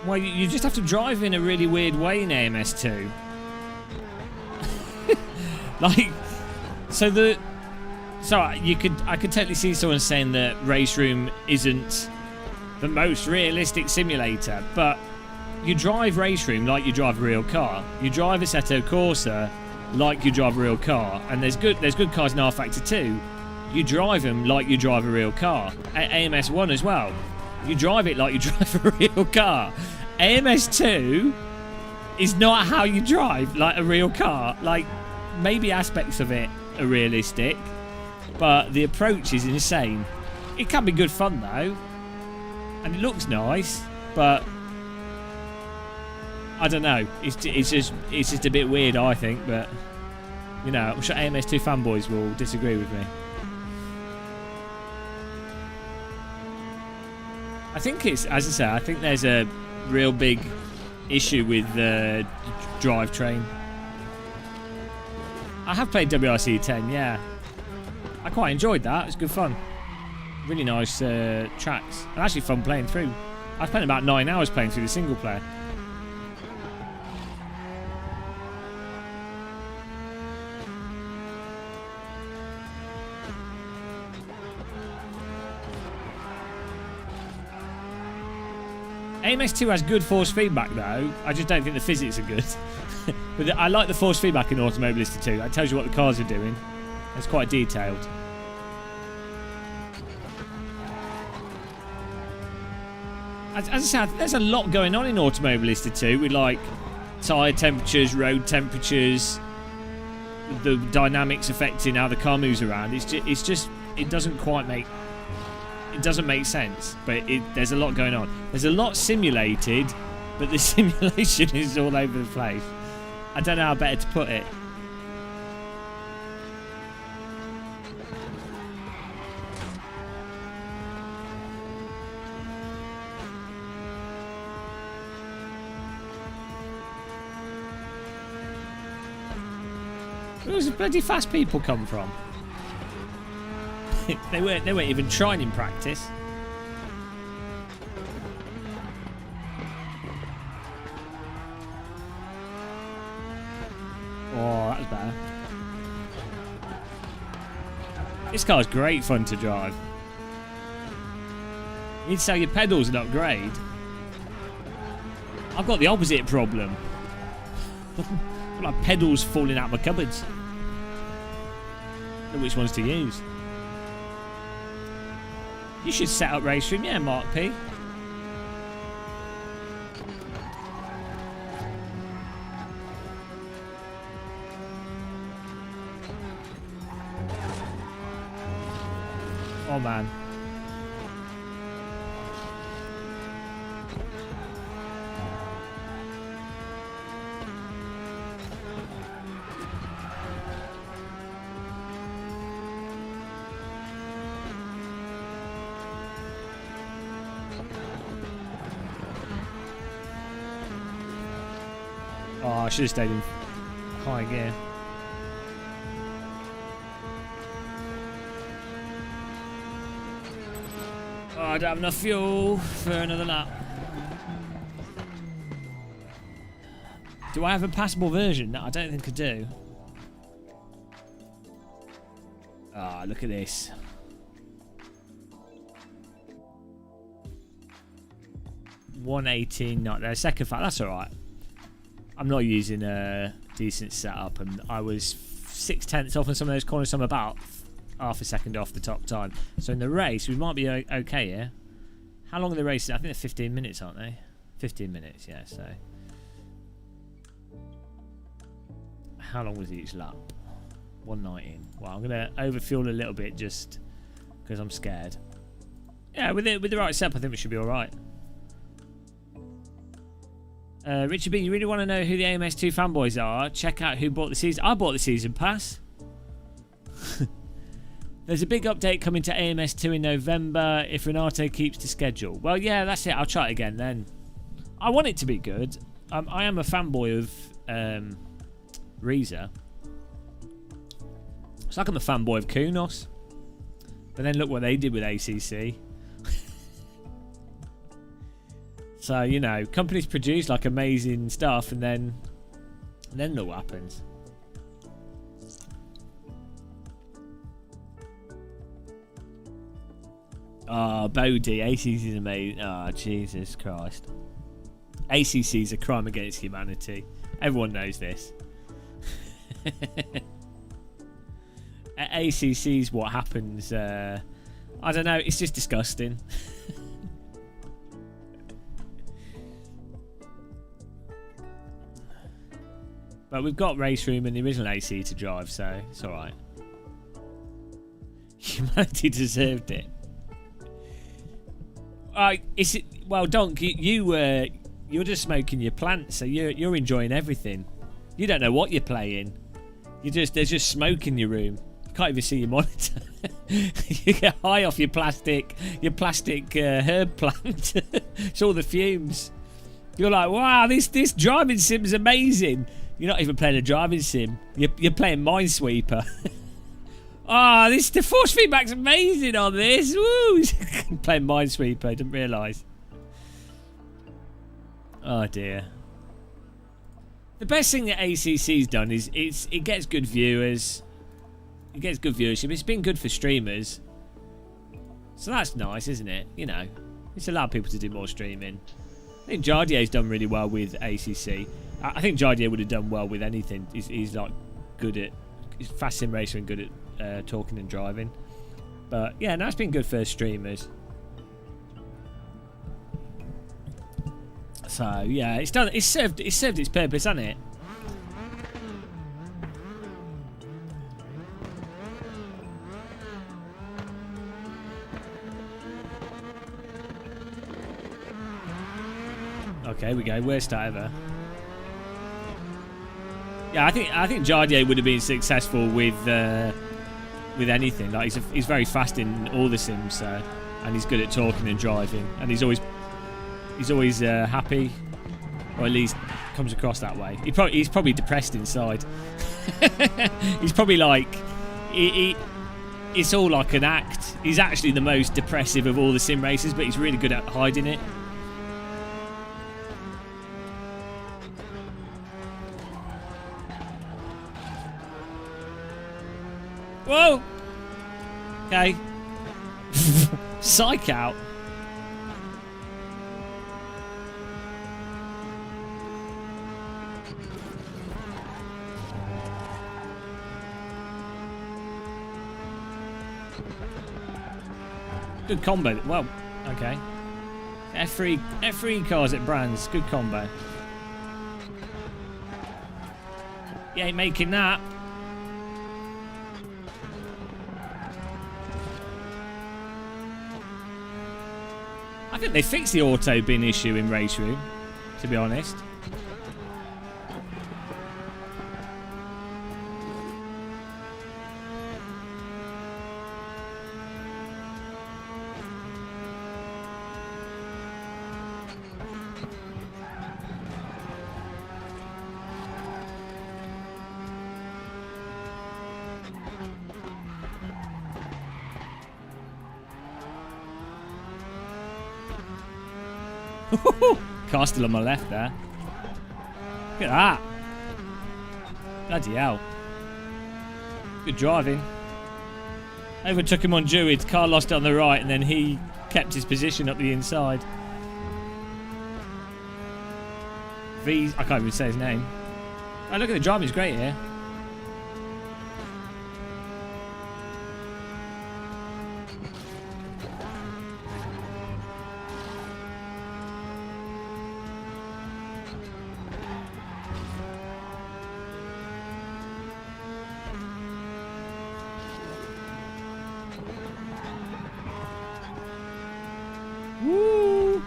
Well, you just have to drive in a really weird way in AMS2. Like, I could totally see someone saying that RaceRoom isn't the most realistic simulator, but you drive RaceRoom like you drive a real car. You drive Assetto Corsa like you drive a real car, and there's good cars in R Factor 2. You drive them like you drive a real car. AMS1 as well. You drive it like you drive a real car. AMS2 is not how you drive like a real car. Like, maybe aspects of it are realistic, but the approach is insane. It can be good fun though, and it looks nice, but I don't know. It's just a bit weird, I think. But you know, I'm sure AMS2 fanboys will disagree with me. I think it's, as I say, I think there's a real big issue with the drivetrain. I have played WRC 10, yeah. I quite enjoyed that. It was good fun. Really nice tracks. And actually fun playing through. I spent about 9 hours playing through the single player. AMS2 has good force feedback though. I just don't think the physics are good. But I like the force feedback in Automobilista 2. That tells you what the cars are doing. It's quite detailed. As I said, there's a lot going on in Automobilista 2 with like tyre temperatures, road temperatures, the dynamics affecting how the car moves around. It's just it doesn't quite make. It doesn't make sense, but there's a lot going on. There's a lot simulated, but the simulation is all over the place. I don't know how better to put it. Where does the bloody fast people come from? They weren't even trying in practice. Oh, that was better. This car's great fun to drive. You need to sell your pedals and upgrade. I've got the opposite problem. I've got like pedals falling out my cupboards. I don't know which ones to use. You should set up RaceRoom, yeah, Mark P. Oh man. Oh, I should have stayed in high gear. I don't have enough fuel for another lap. Do I have a passable version? No, I don't think I do. Ah, look at this. $118, not their second fact. That's all right. I'm not using a decent setup, and I was 0.6 off in some of those corners. So I'm about half a second off the top time. So in the race, we might be okay here. How long are the races? I think they're 15 minutes, aren't they? 15 minutes, yeah. So how long was each lap? 119. Well, I'm gonna overfuel a little bit just because I'm scared. Yeah, with the right setup, I think we should be all right. Richard B, you really want to know who the AMS2 fanboys are? Check out who bought the season. I bought the season pass. There's a big update coming to AMS2 in November if Renato keeps to schedule. Well, yeah, that's it. I'll try it again then. I want it to be good. I am a fanboy of Reza. It's like I'm a fanboy of Kunos. But then look what they did with ACC. So, you know, companies produce like amazing stuff and then look what happens. Oh, Bodie, ACC is amazing. Oh, Jesus Christ. ACC is a crime against humanity. Everyone knows this. At ACC is what happens. I don't know, it's just disgusting. But we've got RaceRoom and the original AC to drive, so it's alright. Humanity deserved it. Well, Donk, you're just smoking your plants, so you're enjoying everything. You don't know what you're playing. There's just smoke in your room. You can't even see your monitor. You get high off your plastic herb plant. It's all the fumes. You're like, wow, this driving sim's amazing. You're not even playing a driving sim. You're playing Minesweeper. Ah, the force feedback's amazing on this. Woo! Playing Minesweeper, I didn't realise. Oh dear. The best thing that ACC's done is it gets good viewers. It gets good viewership. It's been good for streamers. So that's nice, isn't it? You know, it's allowed people to do more streaming. I think Jardier's done really well with ACC. I think Jardier would have done well with anything. He's like good at... He's fast sim racer and good at talking and driving. But yeah, no, it's been good for streamers. So yeah, it's done. It's served its purpose, hasn't it? Okay, we go. Worst start ever. Yeah, I think Jardier would have been successful with anything. Like he's very fast in all the sims, and he's good at talking and driving, and he's always happy, or at least comes across that way. He's probably depressed inside. He's probably like it's all like an act. He's actually the most depressive of all the sim racers, but he's really good at hiding it. Whoa! Okay. Psych out. Good combo. Well, okay. F3 cars at Brands. Good combo. You ain't making that. I think they fixed the auto bin issue in RaceRoom, to be honest. Car still on my left there. Look at that. Bloody hell. Good driving. Overtook him on Druids. Car lost it on the right, and then he kept his position up the inside. I can't even say his name. Oh, look at the driving. It's great here. Woo!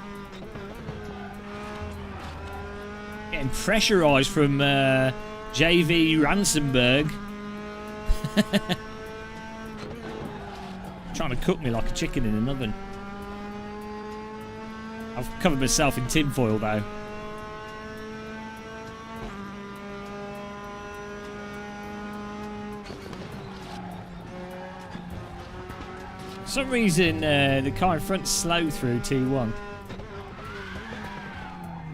Getting pressurised from JV Ransenberg. Trying to cook me like a chicken in an oven. I've covered myself in tinfoil though. For some reason, the car in front slowed through T1.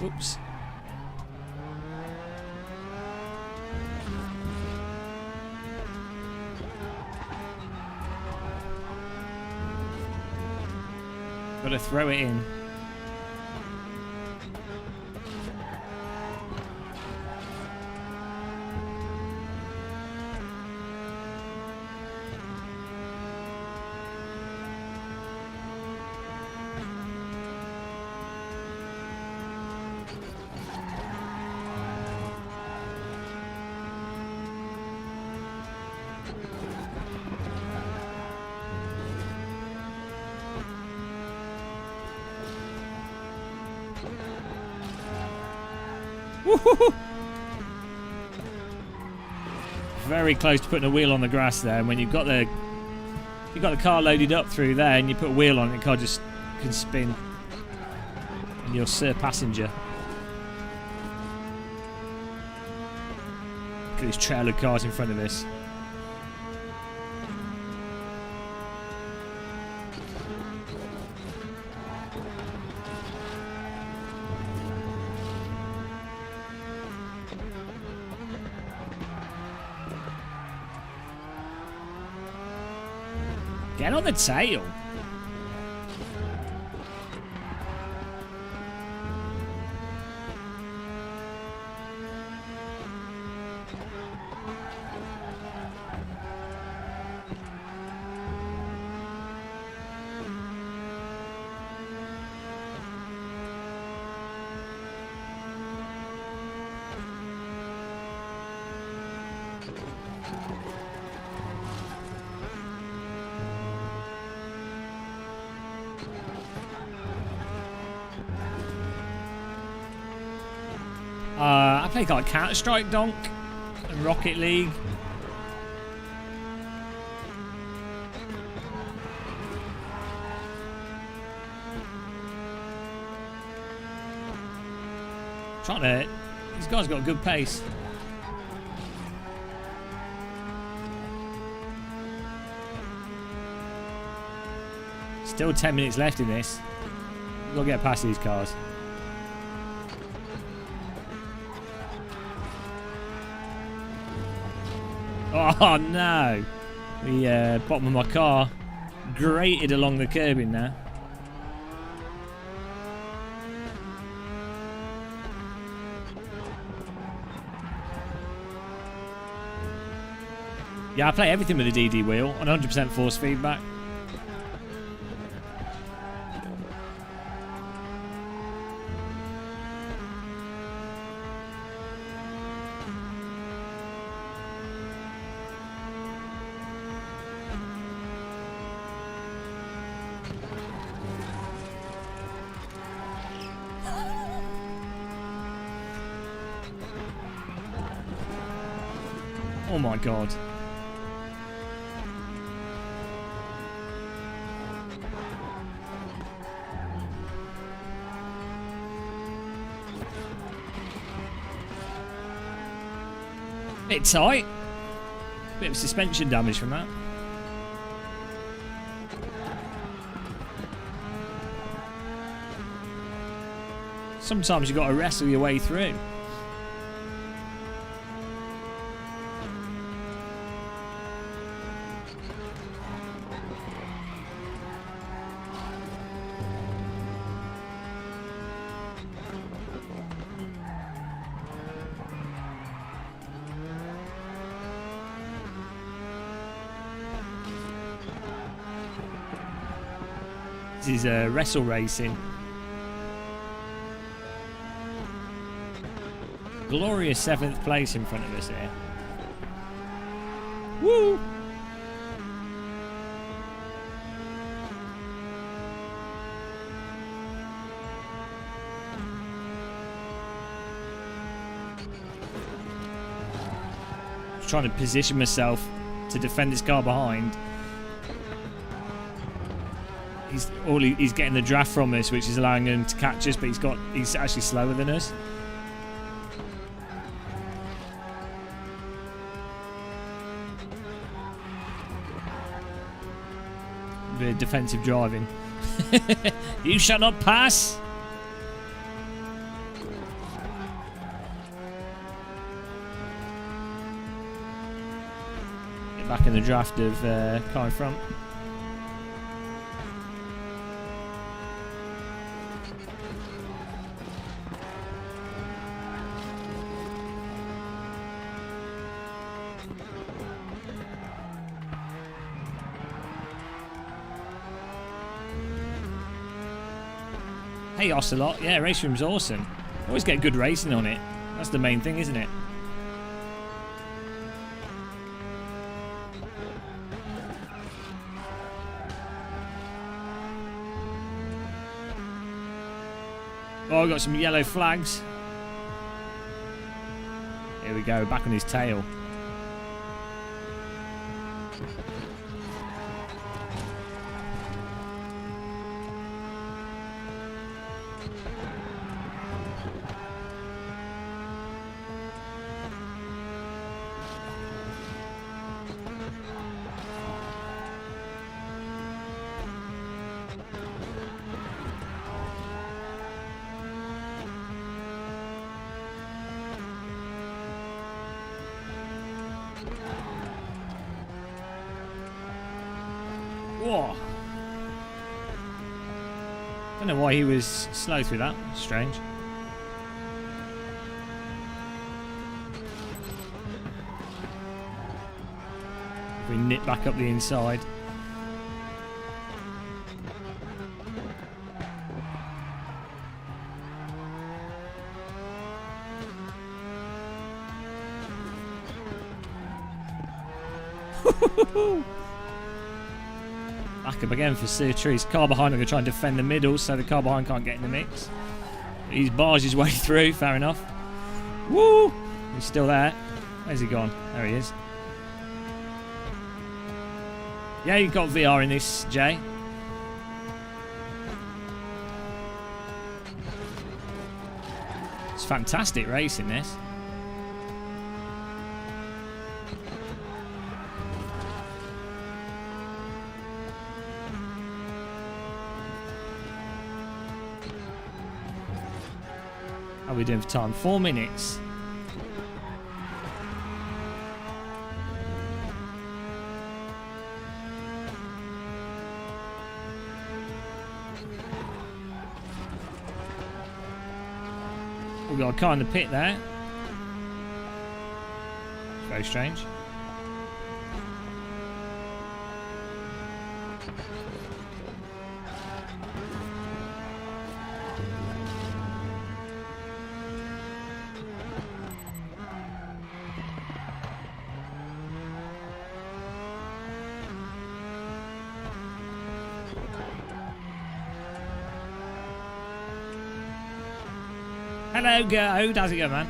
Oops. Gotta throw it in. Very close to putting a wheel on the grass there. And when you've got the car loaded up through there, and you put a wheel on it, the car just can spin. And you're Sir Passenger. Look at this trail of cars in front of us. Get on the tail. I play like Counter-Strike Donk and Rocket League. Trying to. This guy's got a good pace. Still 10 minutes left in this. We've got to get past these cars. Oh no! The bottom of my car grated along the curbing there. Yeah, I play everything with the DD wheel on 100% force feedback. Oh my god. Bit tight. Bit of suspension damage from that. Sometimes you've got to wrestle your way through. This is wrestle racing. Glorious 7th place in front of us here. Woo! Just trying to position myself to defend this car behind. He's getting the draft from us, which is allowing him to catch us, but he's actually slower than us. Bit of defensive driving. You shall not pass. Get back in the draft of car in front. Hey Ocelot, yeah, RaceRoom's awesome. Always get good racing on it. That's the main thing, isn't it? Oh, I've got some yellow flags. Here we go, back on his tail. Whoa. Don't know why he was slow through that. Strange. We nip back up the inside. Back up again for Cetrice. Car behind, I'm going to try and defend the middle so the car behind can't get in the mix. He's barged his way through, fair enough. Woo! He's still there. Where's he gone? There he is. Yeah, you've got VR in this, Jay. It's fantastic racing, this. How are we doing for time? 4 minutes. We've got a car in the pit there. Very strange. Hello, Go. How's it going, man?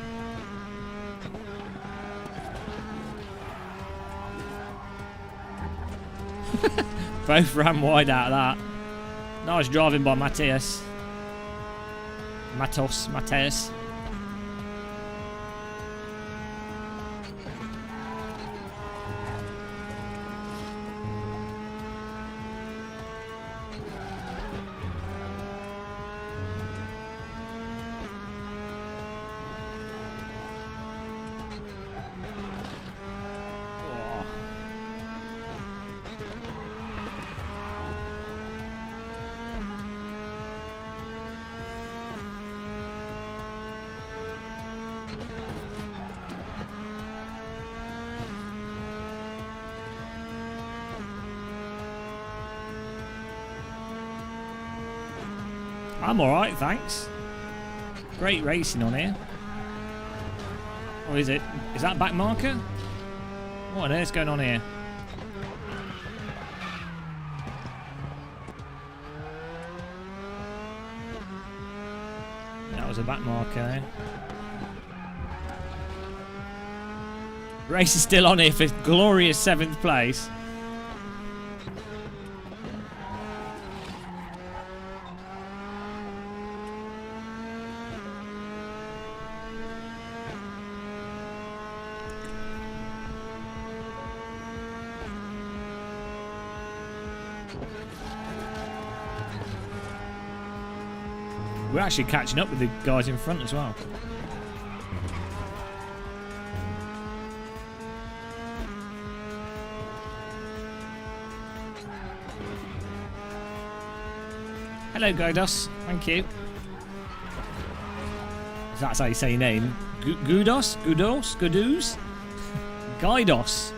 Both ran wide out of that. Nice driving by Mateus. Mateus. I'm alright, thanks. Great racing on here. Or is it? Is that back marker? What on earth's going on here? That was a back marker. Race is still on here for glorious 7th place. We're actually catching up with the guys in front as well. Hello, Godos. Thank you. If that's how you say your name. Gudos? Gudos? Gudus? Guidos?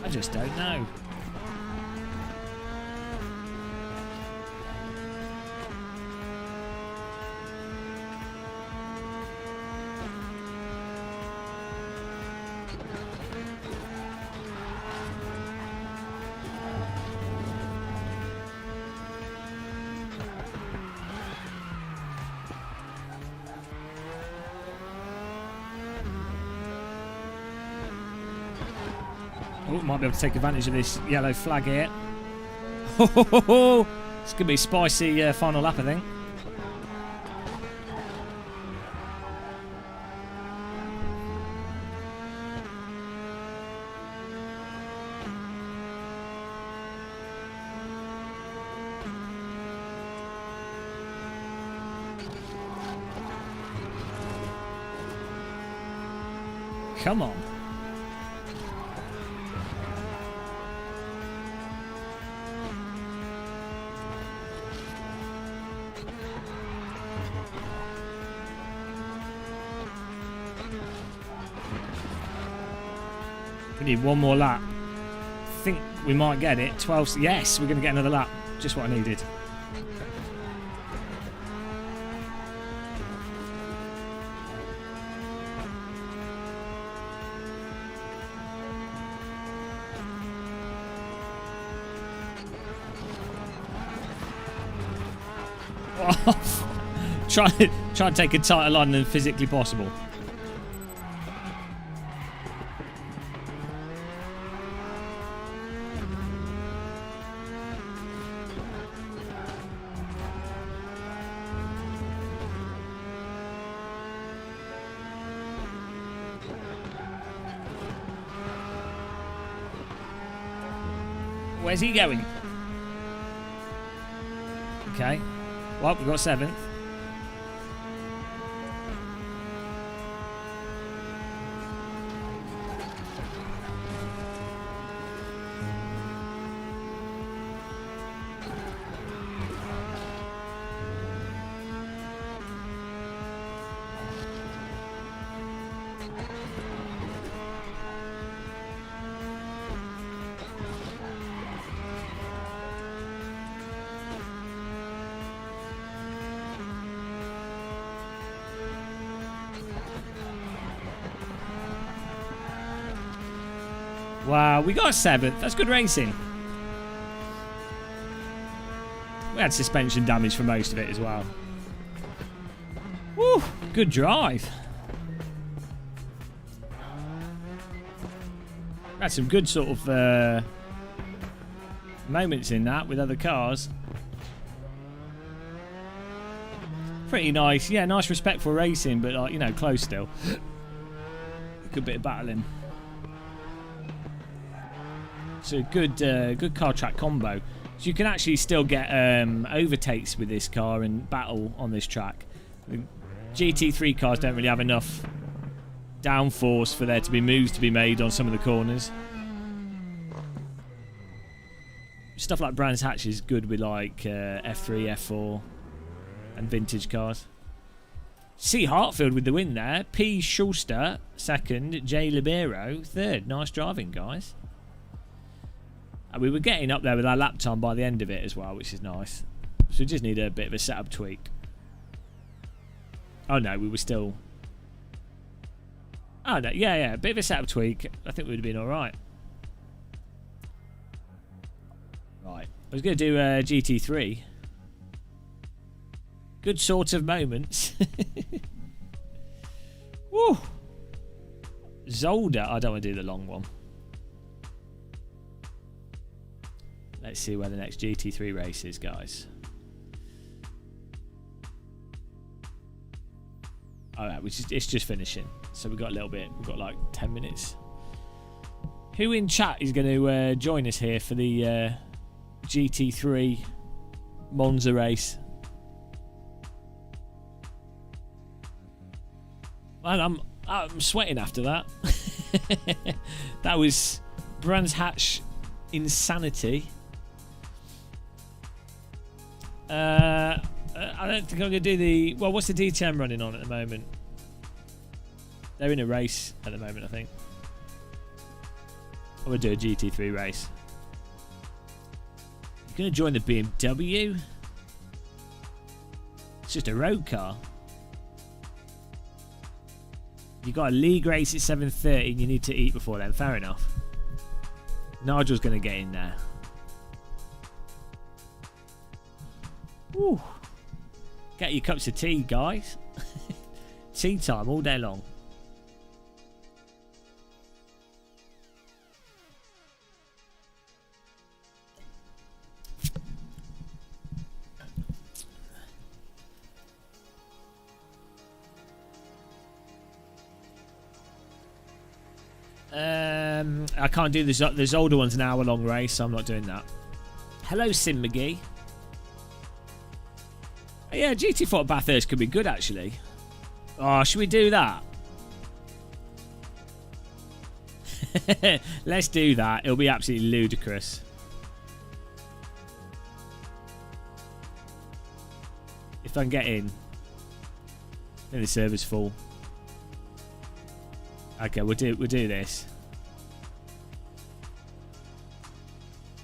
I just don't know. Oh, might be able to take advantage of this yellow flag here. It's going to be a spicy final lap, I think. Come on. We need one more lap. I think we might get it. 12. Yes, we're going to get another lap. Just what I needed. Try and take a tighter line than physically possible. Where's he going? Okay. Well, we've got 7th. Wow, we got a 7th. That's good racing. We had suspension damage for most of it as well. Woo, good drive. Had some good sort of moments in that with other cars. Pretty nice. Yeah, nice respectful racing, but like, you know, close still. Good bit of battling. It's a good car track combo. So you can actually still get overtakes with this car and battle on this track. The GT3 cars don't really have enough downforce for there to be moves to be made on some of the corners. Stuff like Brands Hatch is good with like F3, F4 and vintage cars. C. Hartfield with the win there. P. Schuster, second. J. Libero, third. Nice driving, guys. And we were getting up there with our lap time by the end of it as well, which is nice. So we just need a bit of a setup tweak. Oh, no, we were still... Oh, no, yeah, a bit of a setup tweak. I think we would have been all right. Right. I was going to do GT3. Good sort of moments. Woo! Zolder. I don't want to do the long one. Let's see where the next GT3 race is, guys. Alright, it's just finishing. So we've got a little bit. We've got like 10 minutes. Who in chat is going to join us here for the GT3 Monza race? Man, I'm sweating after that. That was Brands Hatch insanity. I don't think I'm going to do the... Well, what's the DTM running on at the moment? They're in a race at the moment, I think. I'm going to do a GT3 race. You're going to join the BMW? It's just a road car. You got a league race at 7:30 and you need to eat before then. Fair enough. Nigel's going to get in there. Woo. Get your cups of tea, guys. Tea time all day long. I can't do this. There's older ones an hour long race, so I'm not doing that. Hello, Sim McGee. Yeah, GT4 Bathurst could be good actually. Oh, should we do that? Let's do that. It'll be absolutely ludicrous. If I can get in. I think the server's full. Okay, we'll do this.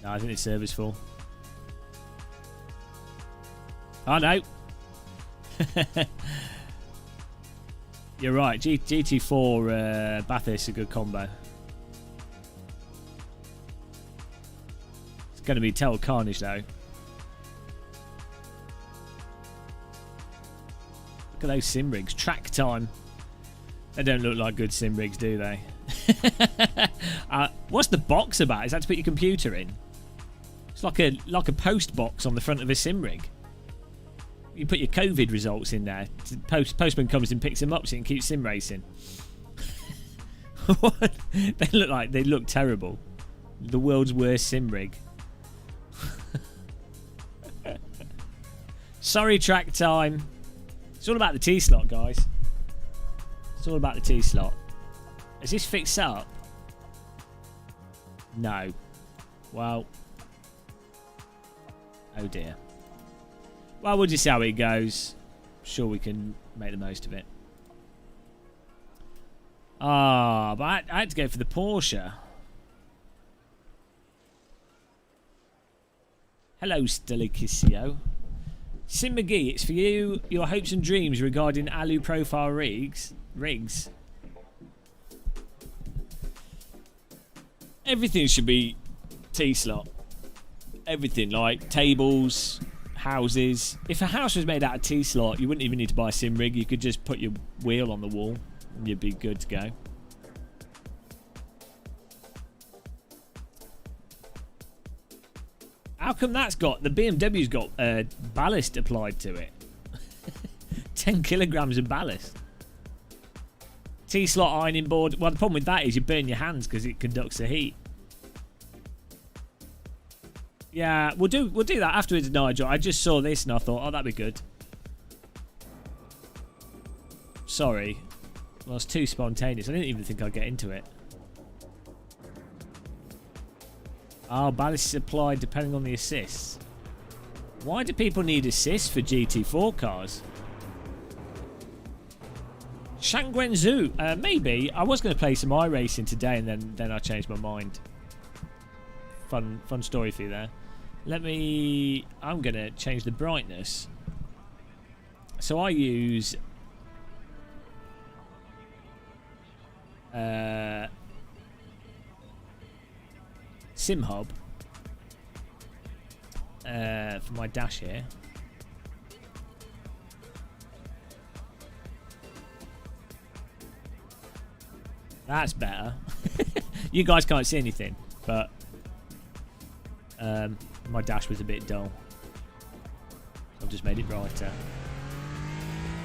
No, I think the server's full. Oh no. You're right. GT4 Bathurst is a good combo. It's going to be total carnage though. Look at those sim rigs. Track time. They don't look like good sim rigs, do they? What's the box about? Is that to put your computer in? It's like a post box on the front of a sim rig. You put your COVID results in there. Postman comes and picks them up so you can keep sim racing. What? They look terrible. The world's worst sim rig. Sorry, track time. It's all about the T slot, guys. It's all about the T slot. Is this fixed up? No. Well. Oh dear. Well, we'll just see how it goes. Sure, we can make the most of it. Ah, but I had to go for the Porsche. Hello, Stelicisio. Sim McGee, it's for you. Your hopes and dreams regarding alu profile rigs. Everything should be T-slot. Everything, like tables, houses. If a house was made out of T-slot, you wouldn't even need to buy a sim rig. You could just put your wheel on the wall and you'd be good to go. How come that's got... The BMW's got ballast applied to it. 10 kilograms of ballast. T-slot ironing board. Well, the problem with that is you burn your hands because it conducts the heat. Yeah, we'll do that afterwards, Nigel. I just saw this and I thought, oh, that'd be good. Sorry. Well, it's too spontaneous. I didn't even think I'd get into it. Oh, ballast is applied depending on the assists. Why do people need assists for GT4 cars? Shangguanzhou. Maybe. I was going to play some iRacing today, and then I changed my mind. Fun story for you there. I'm going to change the brightness. So I use SimHub for my dash here. That's better. You guys can't see anything, but my dash was a bit dull. I've just made it brighter.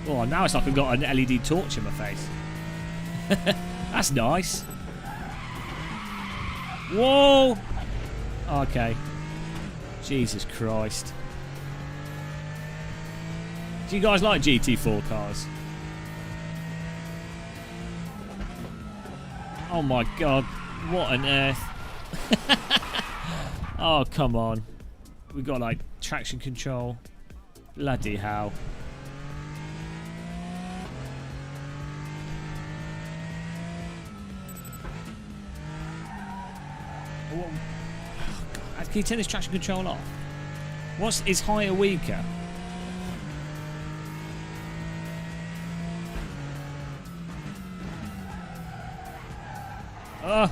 Oh, now it's like I've got an LED torch in my face. That's nice. Whoa! Okay. Jesus Christ. Do you guys like GT4 cars? Oh my god. What on earth? Oh, come on. We've got like traction control. Bloody hell. Oh, God. Can you turn this traction control off? Is higher weaker? Oh.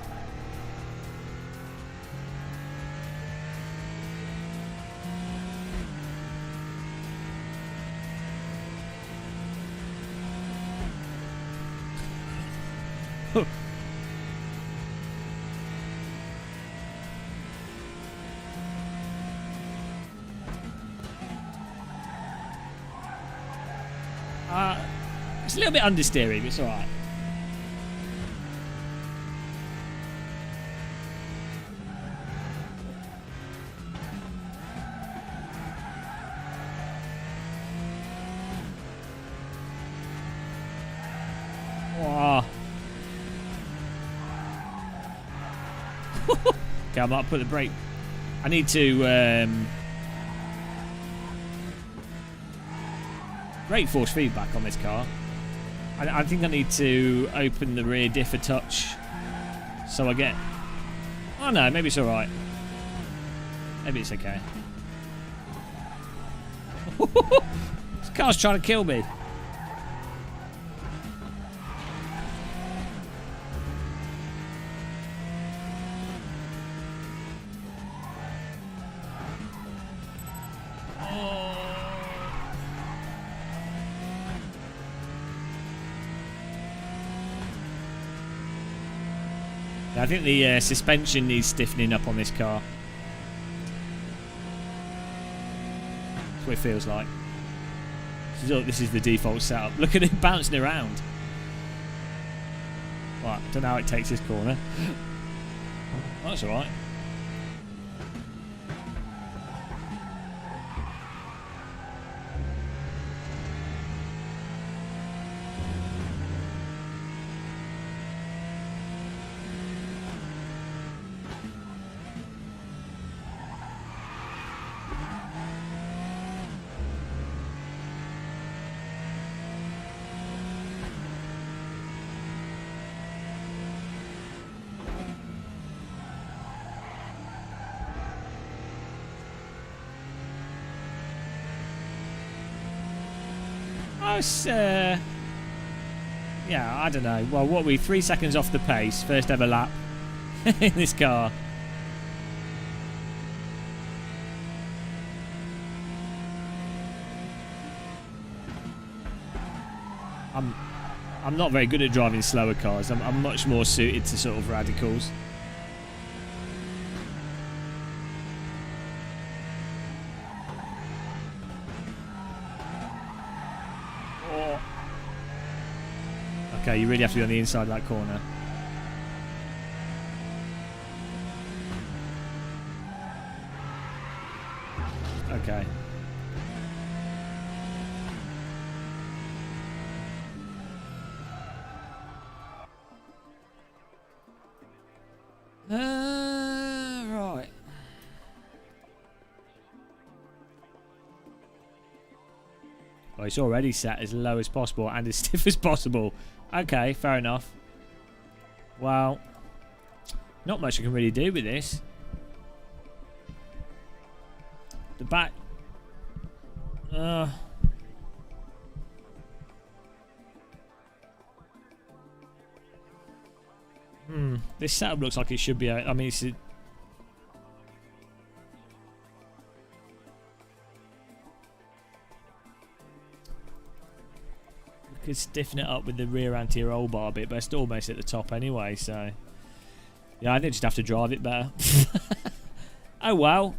It's a little bit understeering, it's alright. Wow. Okay, I might put the brake. I need to brake force feedback on this car. I think I need to open the rear diff a touch so I get... Oh no, maybe it's alright. Maybe it's okay. This car's trying to kill me. I think the suspension needs stiffening up on this car. That's what it feels like. This is the default setup. Look at it bouncing around. Right, I don't know how it takes this corner. Oh, that's alright. Yeah, I don't know. Well, what are we? 3 seconds off the pace. First ever lap in this car. I'm not very good at driving slower cars. I'm much more suited to sort of radicals. Okay, you really have to be on the inside of that corner. Okay. Right. it's already set as low as possible and as stiff as possible. Okay, fair enough. Well, not much I can really do with this. The back... This setup looks like it should be... I mean, it's... We could stiffen it up with the rear anti-roll bar bit, but it's almost at the top anyway, so... Yeah, I think I just have to drive it better. Oh, well.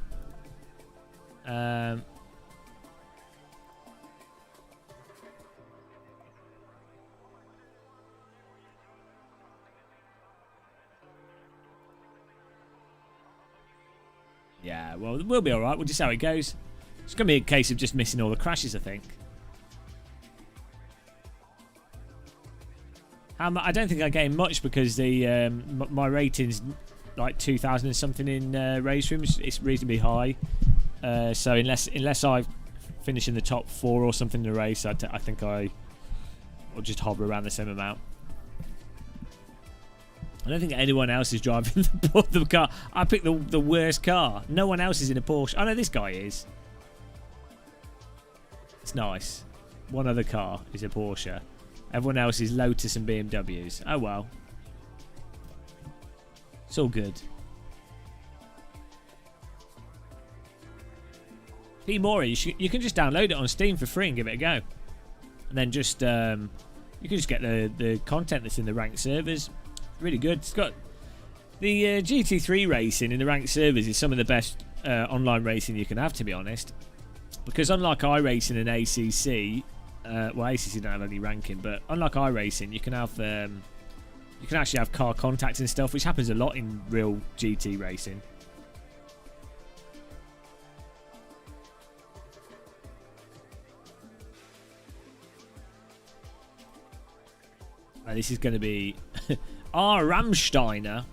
Yeah, well, we'll be alright. We'll just see how it goes. It's going to be a case of just missing all the crashes, I think. I don't think I gained much because the my rating's like 2,000 and something in RaceRoom. It's reasonably high. So unless I finish in the top 4 or something in the race, I think I will just hover around the same amount. I don't think anyone else is driving the car. I picked the worst car. No one else is in a Porsche. I know this guy is. It's nice. One other car is a Porsche. Everyone else is Lotus and BMWs. Oh well. It's all good. P-Mori, you can just download it on Steam for free and give it a go. And then just you can just get the content that's in the ranked servers. Really good. It's got the GT3 racing in the ranked servers is some of the best online racing you can have, to be honest. Because unlike iRacing and ACC, well, ACC don't have any ranking, but unlike iRacing, you can have you can actually have car contact and stuff, which happens a lot in real GT racing. This is going to be R. Ramsteiner.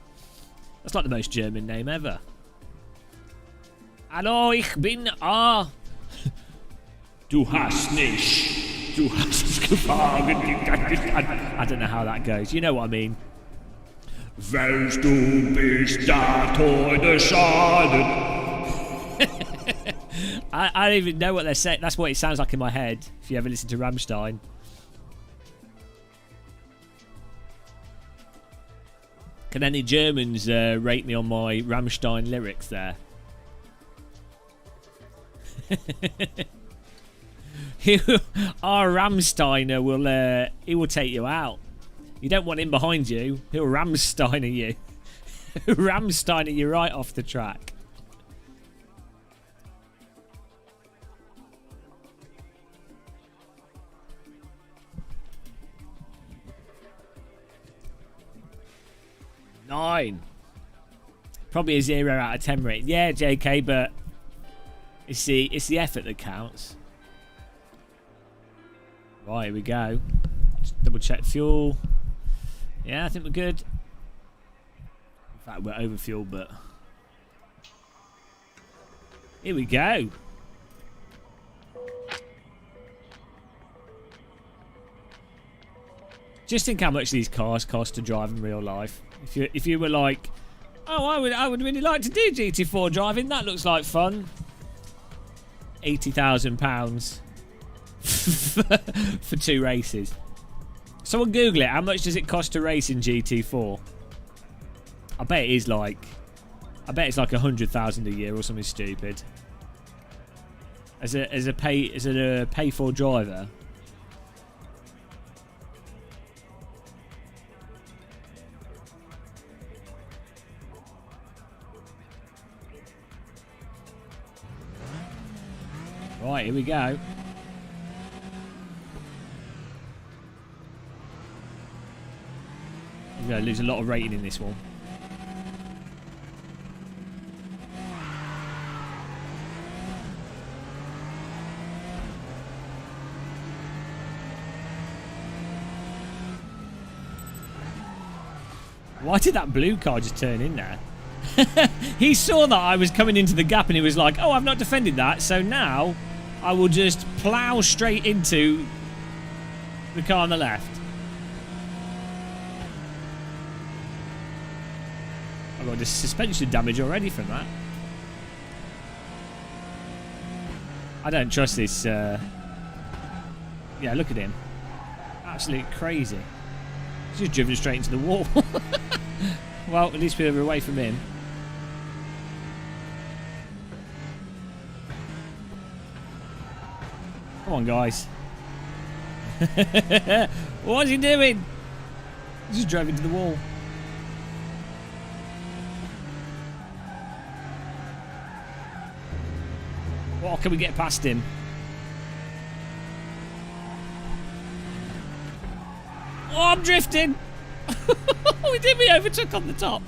That's like the most German name ever. Hallo, ich bin R. Du hast nicht. Du hast es gefahren. I don't know how that goes. You know what I mean. Weilst du bist da Todesschaden. I don't even know what they're saying. That's what it sounds like in my head. If you ever listen to Rammstein. Can any Germans rate me on my Rammstein lyrics there? Our Rammsteiner will he will take you out. You don't want him behind you. He'll Rammsteiner you. Rammsteiner you right off the track. Nine. Probably a 0 out of 10 rating. Yeah, JK, but it's the effort that counts. Right, here we go. Just double check fuel. Yeah, I think we're good. In fact, we're over fuel, but here we go. Just think how much these cars cost to drive in real life. If you were like, oh, I would really like to do GT4 driving. That looks like fun. £80,000 for 2 races. Someone Google it. How much does it cost to race in GT4? I bet it's like 100,000 a year or something stupid. As a pay for driver. Right, here we go. We're going to lose a lot of rating in this one. Why did that blue car just turn in there? He saw that I was coming into the gap and he was like, oh, I've not defended that, so now I will just plough straight into the car on the left. I've got just suspension damage already from that. I don't trust this. Yeah, look at him. Absolutely crazy. He's just driven straight into the wall. Well, at least we're away from him. Come on, guys. What's he doing? He just drove into the wall. Oh, can we get past him? Oh, I'm drifting. We did. We overtook on the top.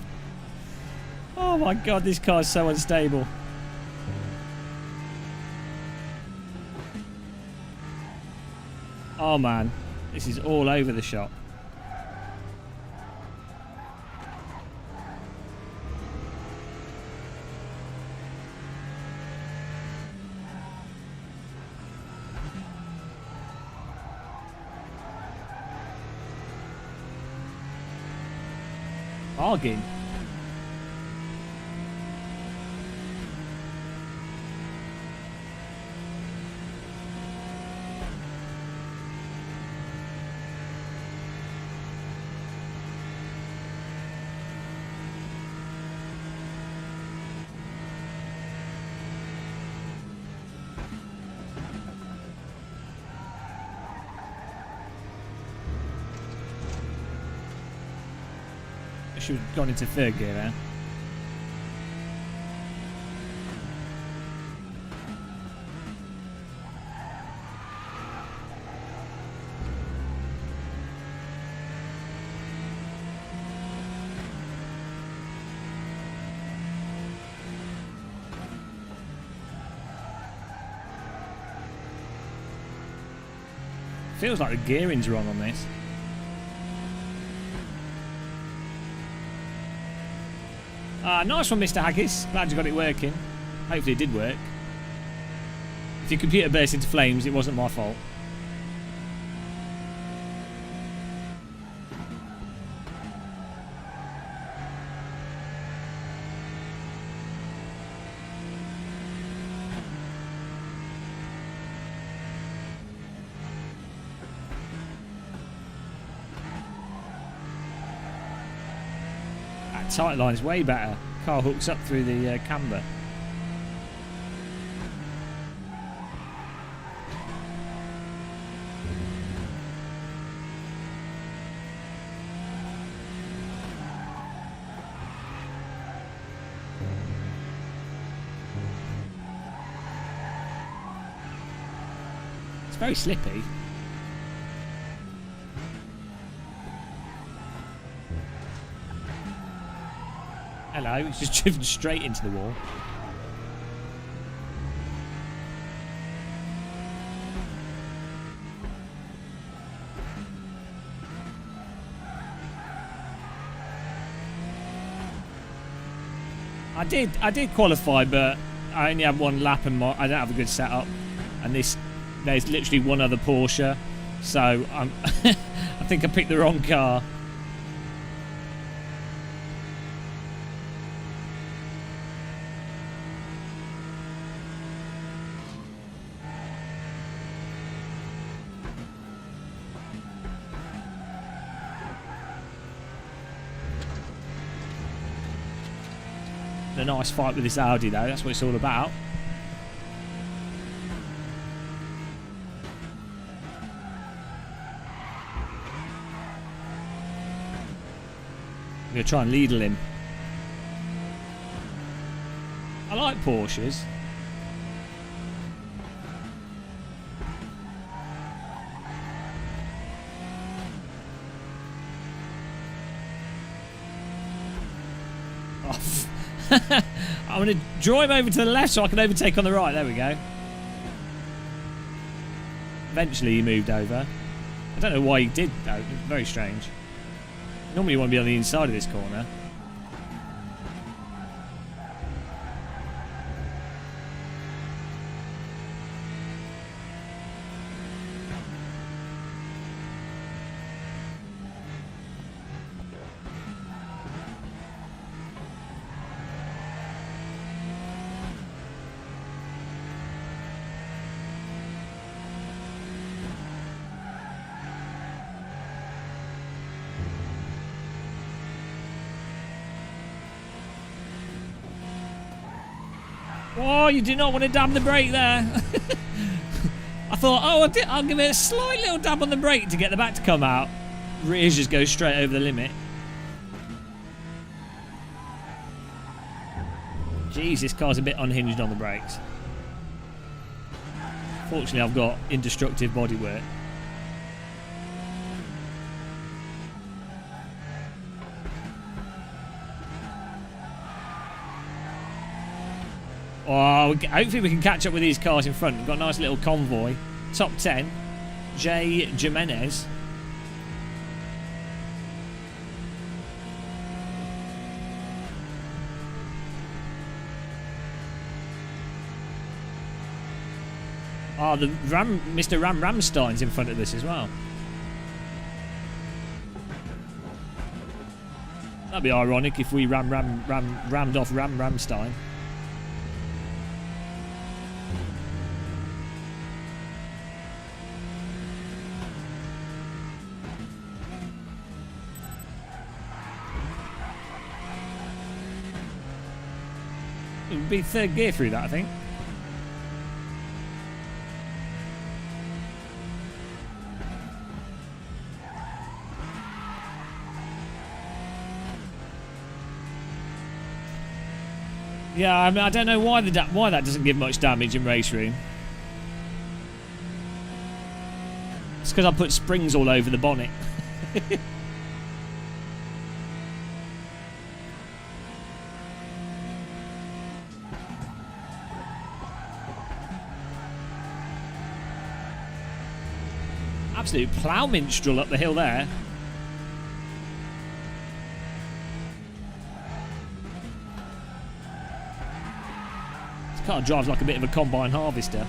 Oh my god, this car is so unstable. Oh man, this is all over the shop. Bargain. I should have gone into third gear there. Feels like the gearing's wrong on this. Nice one, Mr. Haggis. Glad you got it working. Hopefully it did work. If your computer burst into flames, it wasn't my fault. That tight line is way better. Car hooks up through the camber. It's very slippy. Hello, it's just driven straight into the wall. I did qualify, but I only had one lap and I don't have a good setup. And there's literally one other Porsche, so I think I picked the wrong car. A nice fight with this Audi though, that's what it's all about. I'm going to try and leadle him. I like Porsches. I'm going to draw him over to the left so I can overtake on the right. There we go. Eventually he moved over. I don't know why he did though. It was very strange. Normally you want to be on the inside of this corner. Oh, you do not want to dab the brake there. I thought, oh, I'll give it a slight little dab on the brake to get the back to come out. Rears just go straight over the limit. Jeez, this car's a bit unhinged on the brakes. Fortunately, I've got indestructible bodywork. Oh, hopefully we can catch up with these cars in front. We've got a nice little convoy. Top 10. Jay Jimenez. Oh, the Mr. Ramstein's in front of this as well. That'd be ironic if we rammed off Ramstein. It would be third gear through that, I think. Yeah, I mean, I don't know why that doesn't give much damage in RaceRoom. It's because I put springs all over the bonnet. Absolute plough minstrel up the hill there. Car drives like a bit of a combine harvester.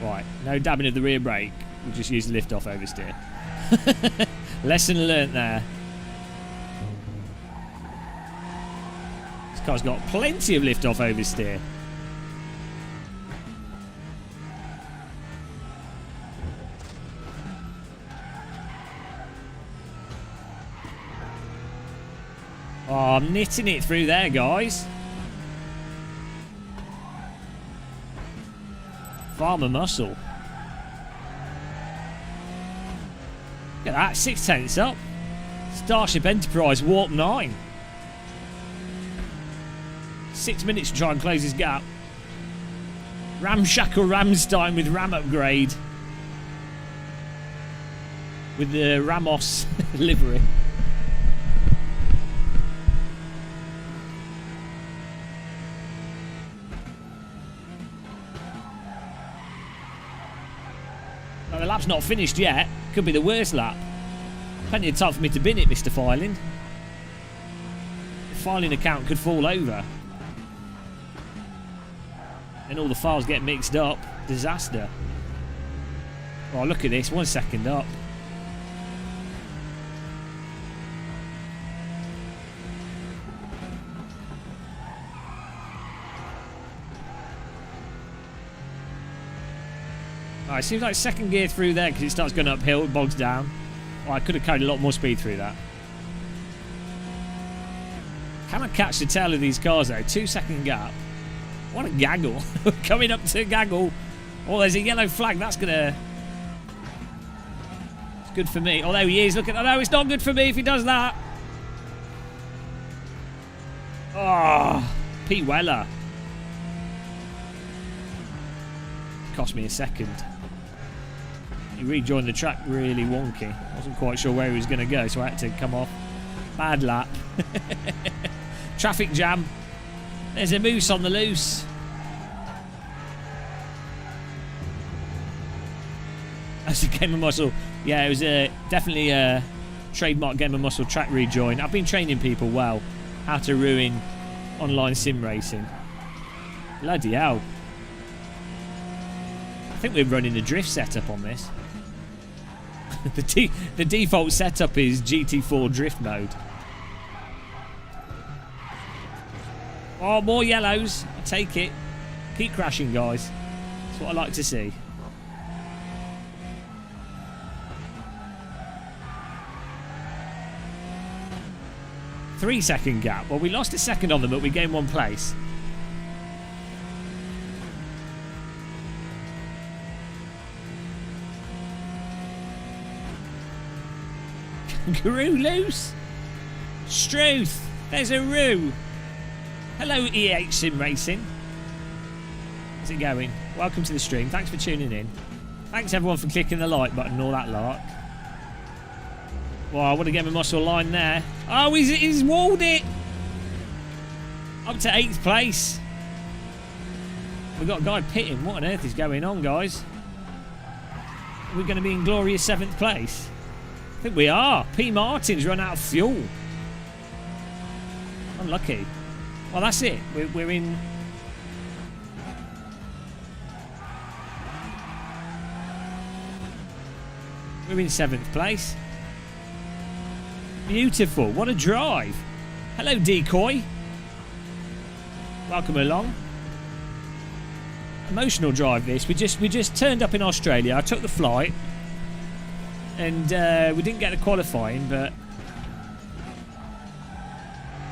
Right, no dabbing of the rear brake. We'll just use the lift off oversteer. Lesson learnt there. This car's got plenty of lift off oversteer. Oh, I'm knitting it through there, guys. Farmer muscle. Look at that, 6/10 up. Starship Enterprise Warp 9. 6 minutes to try and close his gap. Ramshackle Ramstein with Ram upgrade. With the Ramos livery. The lap's not finished yet. Could be the worst lap. Plenty of time for me to bin it, Mr. Filing. The filing account could fall over. And all the files get mixed up. Disaster. Oh, look at this. 1 second up. It seems like second gear through there because it starts going uphill, it bogs down. Oh, I could have carried a lot more speed through that. Can I catch the tail of these cars though? 2 second gap. What a gaggle. Coming up to gaggle. Oh, there's a yellow flag. That's gonna... It's good for me. Oh, there he is. Look at that. No, it's not good for me if he does that. Oh, Pete Weller. Cost me a second. He rejoined the track really wonky. Wasn't quite sure where he was going to go, so I had to come off. Bad lap. Traffic jam. There's a moose on the loose. That's a Game of Muscle. Yeah, it was definitely a trademark Game of Muscle track rejoin. I've been training people well how to ruin online sim racing. Bloody hell. I think we're running a drift setup on this. The default setup is GT4 drift mode. Oh, more yellows. I'll take it. Keep crashing, guys. That's what I like to see. 3-second gap. Well, we lost a second on them, but we gained 1 place. Kangaroo loose. Struth. There's a roo. Hello, EH Sim Racing. How's it going? Welcome to the stream. Thanks for tuning in. Thanks everyone for clicking the like button and all that lark. Well, I want to get my muscle line there. Oh, he's walled it. Up to 8th place. We've got a guy pitting. What on earth is going on, guys? Are we going to be in glorious 7th place? I think we are. P. Martin's run out of fuel. Unlucky. Well, that's it. We're in... We're in 7th place. Beautiful. What a drive. Hello, Decoy. Welcome along. Emotional drive this. We just turned up in Australia. I took the flight. And we didn't get the qualifying, but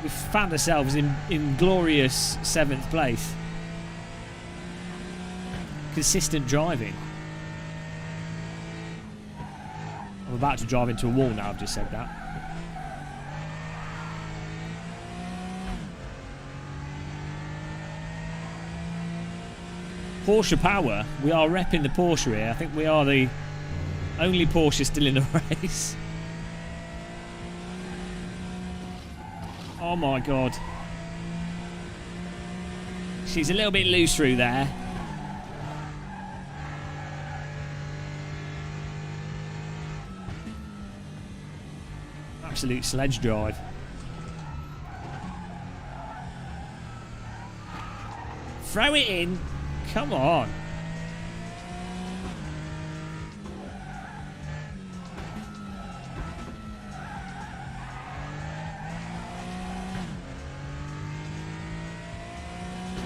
we found ourselves in glorious 7th place. Consistent driving. I'm about to drive into a wall now, I've just said that. Porsche power. We are repping the Porsche here. I think we are the only Porsche still in the race. Oh my god. She's a little bit loose through there. Absolute sledge drive. Throw it in. Come on.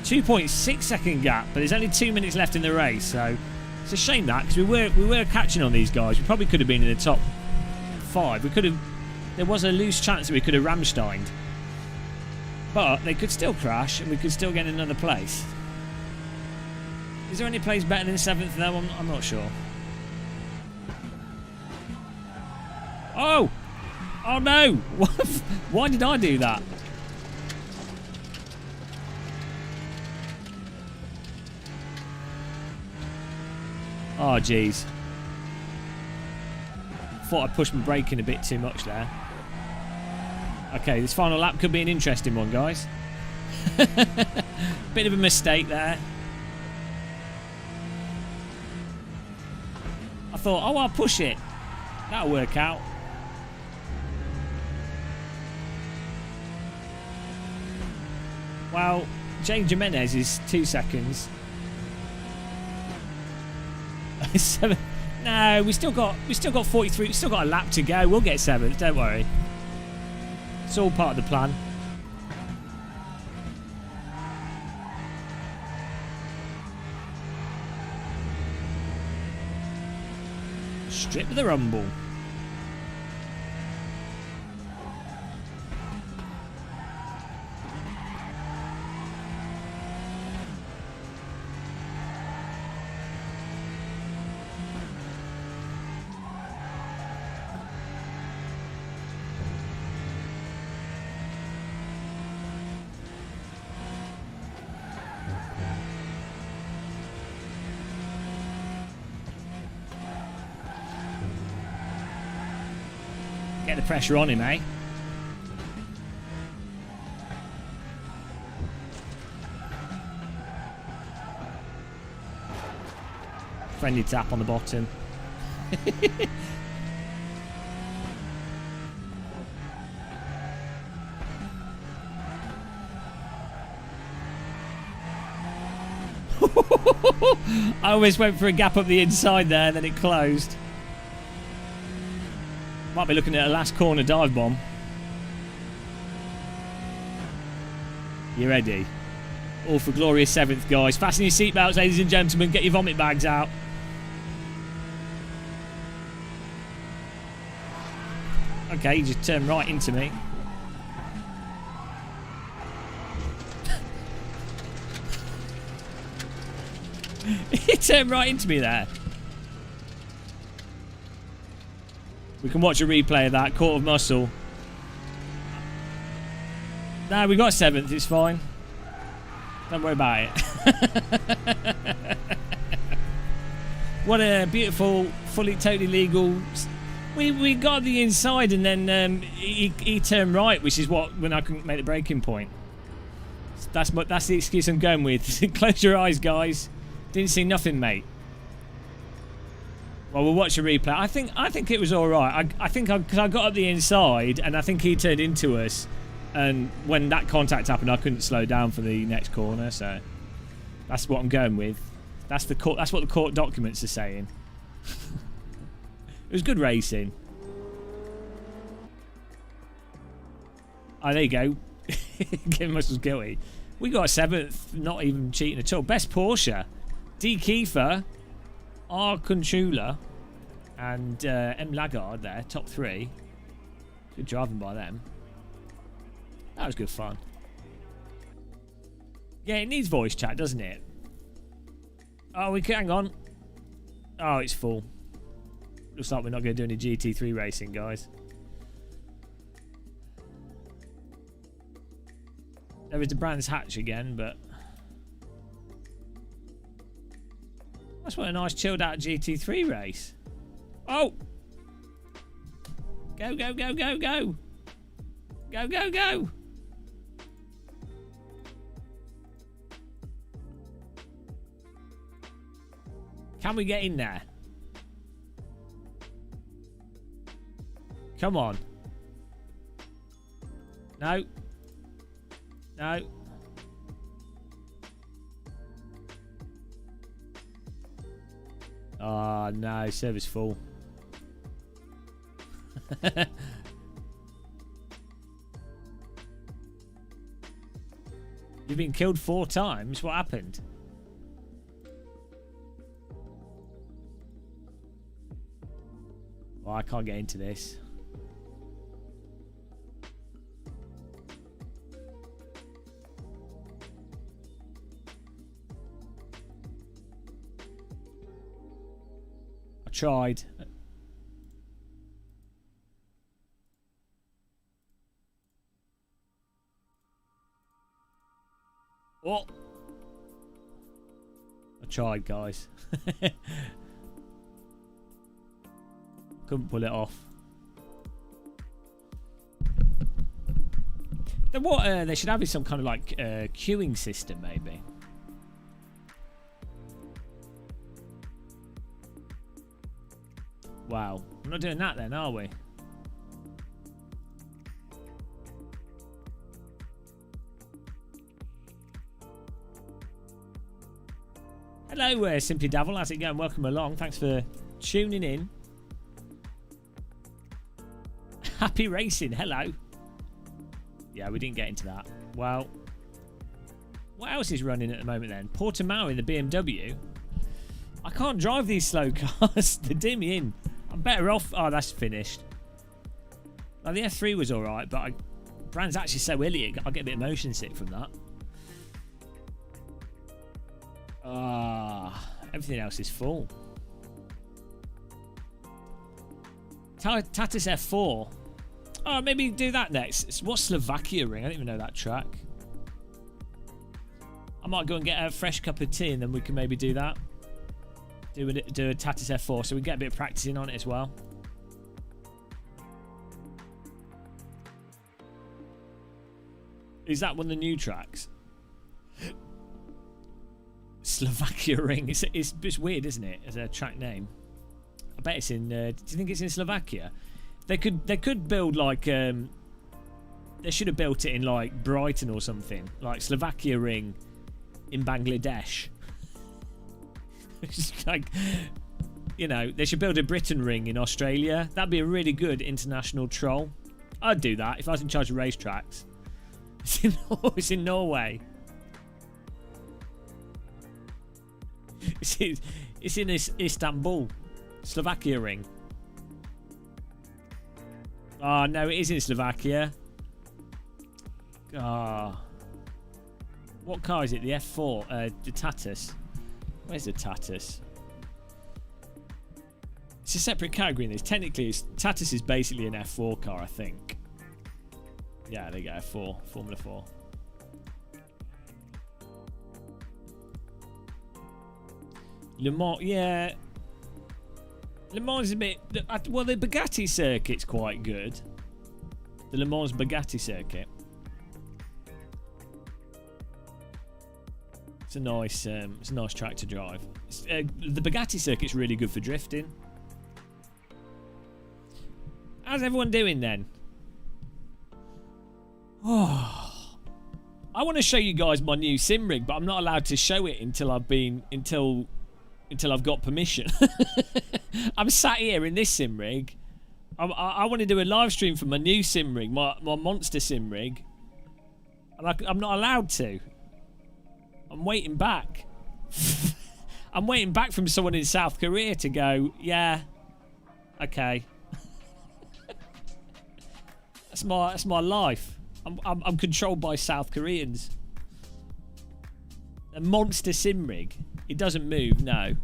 .6-second gap, but there's only 2 minutes left in the race, so it's a shame that, because we were catching on these guys. We probably could have been in the top 5. We could have. There was a loose chance that we could have Ramsteined, but they could still crash, and we could still get another place. Is there any place better than 7th though? I'm not sure. Oh! Oh no! Why did I do that? Oh jeez. Thought I pushed my brake in a bit too much there. Okay, this final lap could be an interesting one, guys. Bit of a mistake there. I thought, oh, I'll push it. That'll work out. Well, James Jimenez is 2 seconds. 7. No, we still got 43. We still got a lap to go. We'll get 7th. Don't worry. It's all part of the plan. Strip of the rumble. Get the pressure on him, eh? Friendly tap on the bottom. I almost went for a gap up the inside there, and then it closed. Might be looking at a last corner dive bomb. You ready? All for glorious 7th, guys. Fasten your seatbelts, ladies and gentlemen. Get your vomit bags out. Okay, you just turned right into me. He turned right into me there. We can watch a replay of that. Court of muscle. No, we got 7th. It's fine. Don't worry about it. What a beautiful, totally legal. We got the inside, and then he turned right, which is when I couldn't make the breaking point. That's the excuse I'm going with. Close your eyes, guys. Didn't see nothing, mate. Well, we'll watch a replay. I think it was all right. I think because I got up the inside, and I think he turned into us, and when that contact happened, I couldn't slow down for the next corner. So that's what I'm going with. That's what the court documents are saying. It was good racing. Oh, there you go. Getting muscles guilty. We got 7th, not even cheating at all. Best Porsche. D. Kiefer, R. Conchula, and M. Lagarde there, top 3. Good driving by them. That was good fun. Yeah, it needs voice chat, doesn't it? Oh, we can hang on. Oh, it's full. Looks like we're not going to do any GT3 racing, guys. There is the Brands Hatch again, but that's what a nice chilled out GT3 race. Oh! Go, go, go, go, go! Go, go, go! Can we get in there? Come on. No. No. Oh, no. Service full. You've been killed 4 times? What happened? Oh, I can't get into this. I tried. Oh! I tried, guys. Couldn't pull it off. Then what they should have is some kind of like queuing system, maybe. Wow, we're not doing that then, are we? Hello, Simply Davil. How's it going? Welcome along. Thanks for tuning in. Happy racing. Hello. Yeah, we didn't get into that. Well, what else is running at the moment then? Portimao in the BMW. I can't drive these slow cars. They do me in. I'm better off. Oh, that's finished. Like, the F3 was alright, but Brand's actually so hilly, I'll get a bit of motion sick from that. Everything else is full. Tatis F4. Oh, maybe do that next. What's Slovakia Ring? I don't even know that track. I might go and get a fresh cup of tea, and then we can maybe do that. Do a Tatis F4, so we get a bit of practicing on it as well. Is that one of the new tracks? Slovakia Ring. It's weird, isn't it, as a track name? I bet it's in. Do you think it's in Slovakia? They could build like. They should have built it in like Brighton or something, like Slovakia Ring in Bangladesh. It's like, you know, they should build a Britain Ring in Australia. That'd be a really good international troll. I'd do that if I was in charge of racetracks. It's in Norway. It's in Istanbul. Slovakia Ring. Oh, no, it is in Slovakia. Oh. What car is it? The F4? The Tatus. Where's the Tatus? It's a separate category in this. Technically, Tatus is basically an F4 car, I think. Yeah, there you go, Formula 4. Le Mans, yeah. Le Mans is a bit... Well, the Bugatti circuit's quite good. The Le Mans Bugatti circuit. It's a nice track to drive. The Bugatti circuit's really good for drifting. How's everyone doing then? Oh, I want to show you guys my new sim rig, but I'm not allowed to show it until I've got permission. I'm sat here in this sim rig. I want to do a live stream for my new sim rig, my monster sim rig, and I'm not allowed to. I'm waiting back. I'm waiting back from someone in South Korea to go, yeah, okay. That's my life. I'm controlled by South Koreans. A monster sim rig. It doesn't move, no.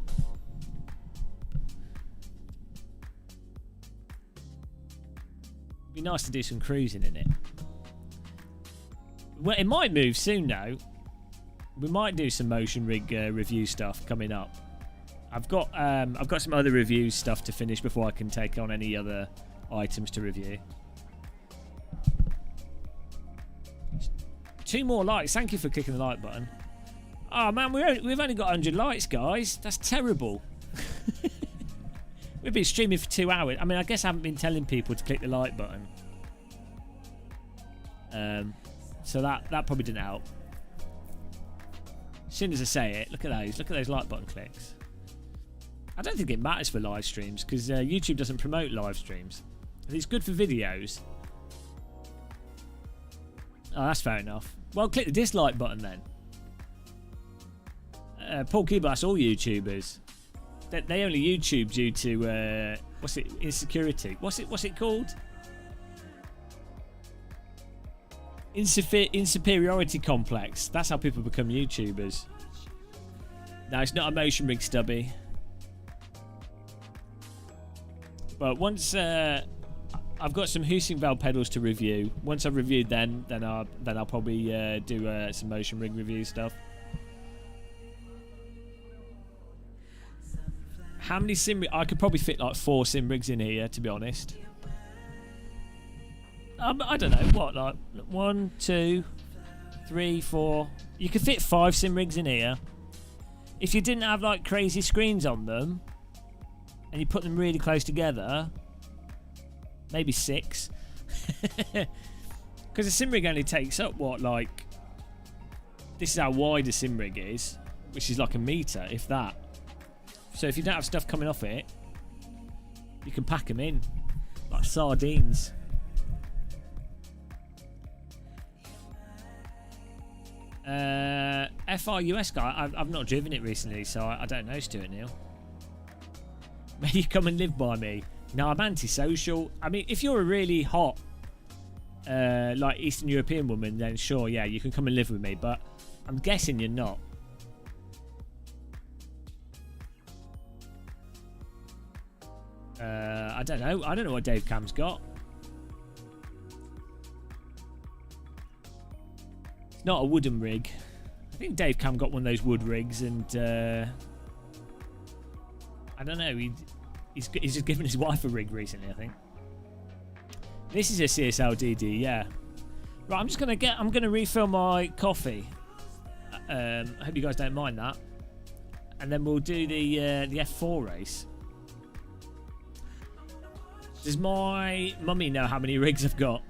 It'd be nice to do some cruising in it. Well, it might move soon though. We might do some motion rig review stuff coming up. I've got some other review stuff to finish before I can take on any other items to review. 2 more likes. Thank you for clicking the like button. Oh man, we've only got 100 likes, guys. That's terrible. We've been streaming for 2 hours. I mean, I guess I haven't been telling people to click the like button. So that probably didn't help. As soon as I say it, look at those like button clicks. I don't think it matters for live streams because YouTube doesn't promote live streams. It's good for videos. Oh, that's fair enough. Well, click the dislike button then. Paul Keeble, that's all YouTubers. They only YouTube due to insecurity. What's it called? Insuperiority complex. That's how people become YouTubers. No, it's not a motion rig, Stubby. But once I've got some Husing valve pedals to review. Once I've reviewed then I'll probably do some motion rig review stuff. How many sim rigs? I could probably fit like 4 sim rigs in here, to be honest. I don't know, what, like 1, 2, 3, 4. You could fit 5 sim rigs in here. If you didn't have like crazy screens on them, and you put them really close together, maybe 6. Because a sim rig only takes up what, like, this is how wide a sim rig is, which is like a metre, if that. So if you don't have stuff coming off it, you can pack them in like sardines. FR US guy, I've not driven it recently, so I don't know, Stuart Neal. May you come and live by me? No, I'm antisocial. I mean, if you're a really hot like Eastern European woman, then sure, yeah, you can come and live with me, but I'm guessing you're not. I don't know. I don't know what Dave Cam's got. It's not a wooden rig. I think Dave Cam got one of those wood rigs, and I don't know. He's just given his wife a rig recently, I think. This is a CSL DD, yeah. Right, I'm gonna refill my coffee. I hope you guys don't mind that. And then we'll do the F4 race. Does my mummy know how many rigs I've got?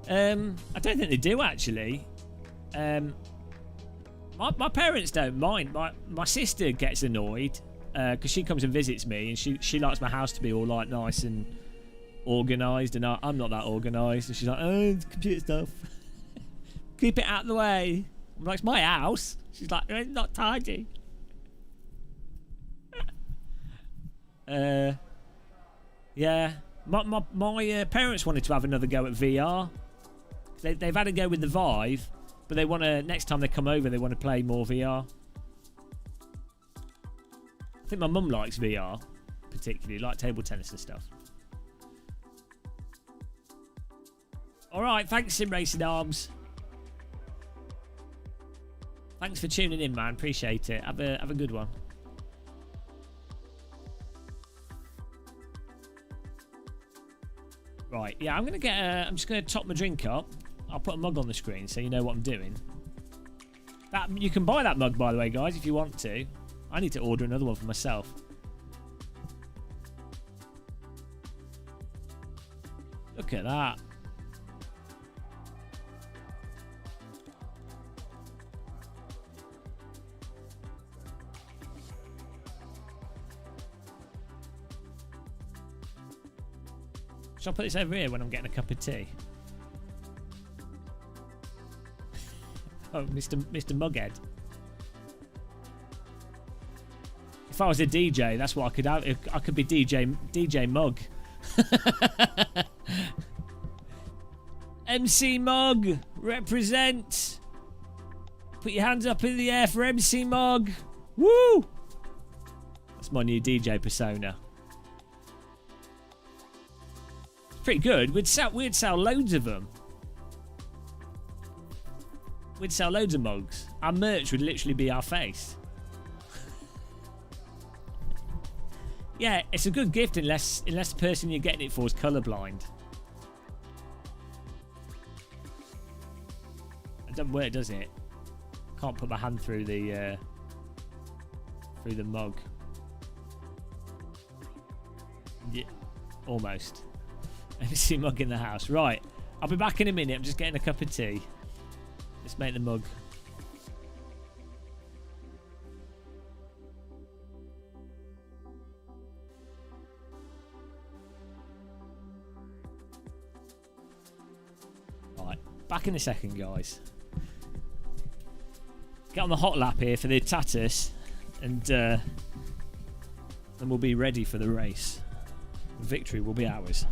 I don't think they do, actually. My parents don't mind. My sister gets annoyed because she comes and visits me, and she likes my house to be all like nice and organised, and I'm not that organised. And she's like, oh, it's computer stuff. Keep it out of the way. I'm like, it's my house. She's like, it's not tidy. Yeah, my parents wanted to have another go at VR. They've had a go with the Vive, but they want to, next time they come over, they want to play more VR. think my mum likes VR, particularly, like table tennis and stuff. Alright, thanks, Sim Racing Arms. Thanks for tuning in, man. Appreciate it. Have a good one. Right, yeah, I'm just gonna top my drink up. I'll put a mug on the screen so you know what I'm doing. You can buy that mug, by the way, guys, if you want to. I need to order another one for myself. Look at that. Shall I put this over here when I'm getting a cup of tea? Oh, Mr. Mughead. If I was a DJ, that's what I could have. I could be DJ Mug. MC Mug, represent. Put your hands up in the air for MC Mug. Woo! That's my new DJ persona. It's pretty good. We'd sell loads of them. We'd sell loads of mugs. Our merch would literally be our face. Yeah, it's a good gift unless the person you're getting it for is colourblind. It doesn't work, does it? Can't put my hand through the mug. Yeah, almost. MC Mug in the house. Right, I'll be back in a minute. I'm just getting a cup of tea. Let's make the mug. Right, back in a second, guys. Get on the hot lap here for the Tatus, and then we'll be ready for the race. Victory will be ours.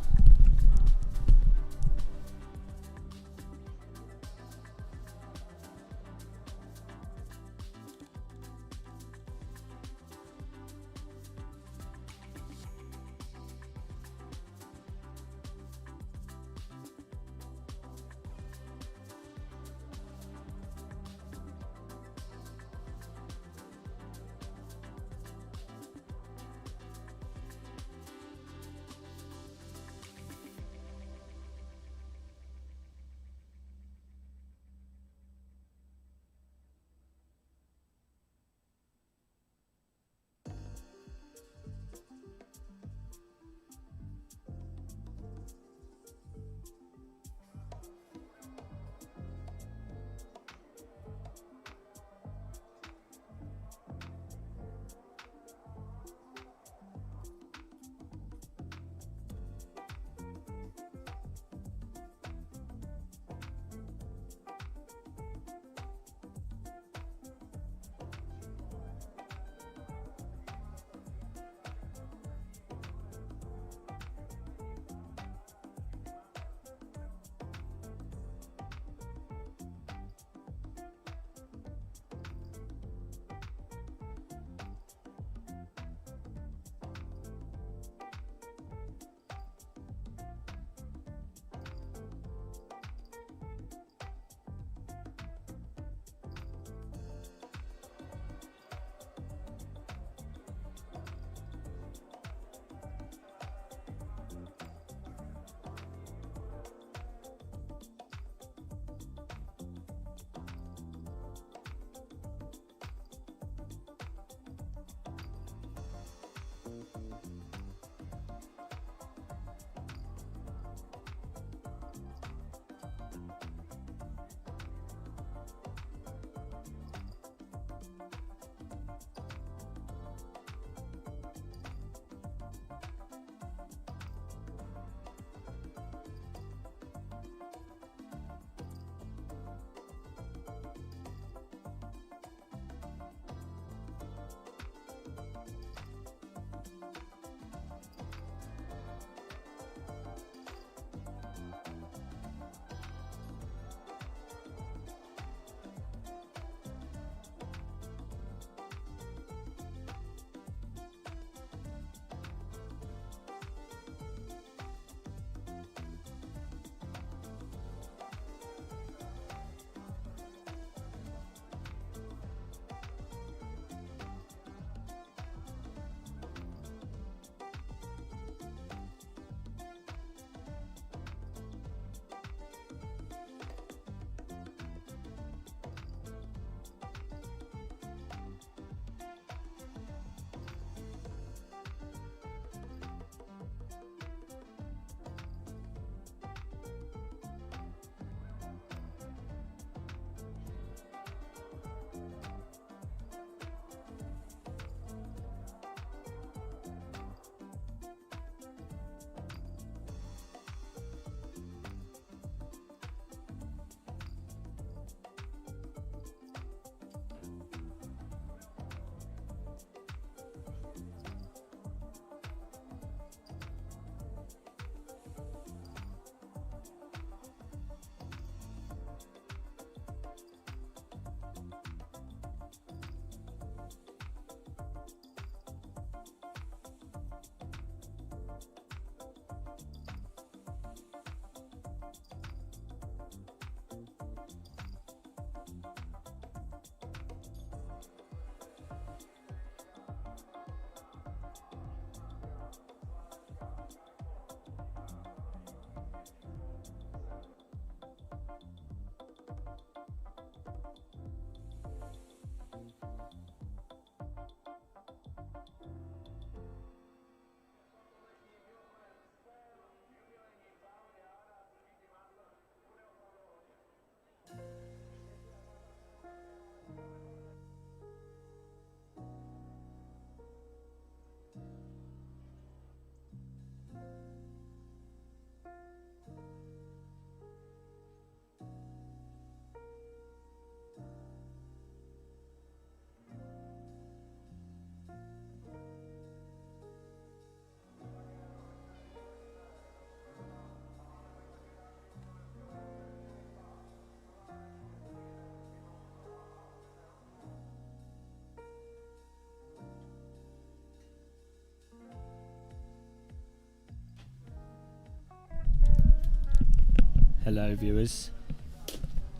Hello, viewers.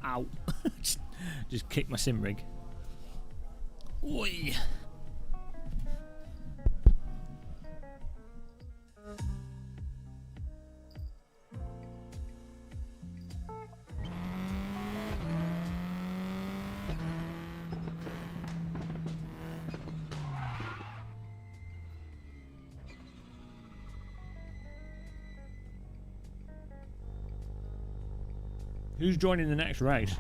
Ow. just kicked my sim rig. Oi. Who's joining the next race?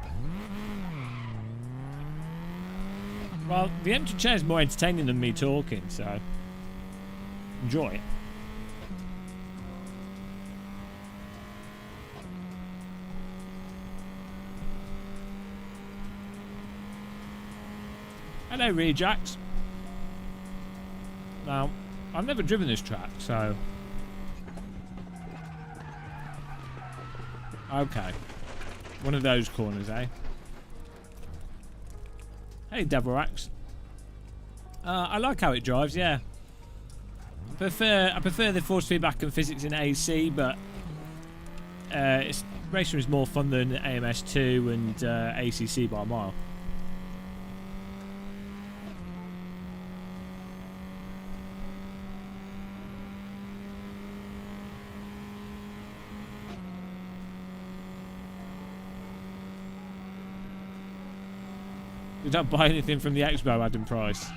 Well, the empty chair is more entertaining than me talking, so enjoy it. Hello, Rejax. Now, I've never driven this track, so... Okay. One of those corners, eh? Hey, Devorax. I like how it drives, yeah. I prefer the force feedback and physics in AC, but RaceRoom is more fun than AMS2 and ACC by a mile. You don't buy anything from the Expo, Adam Price.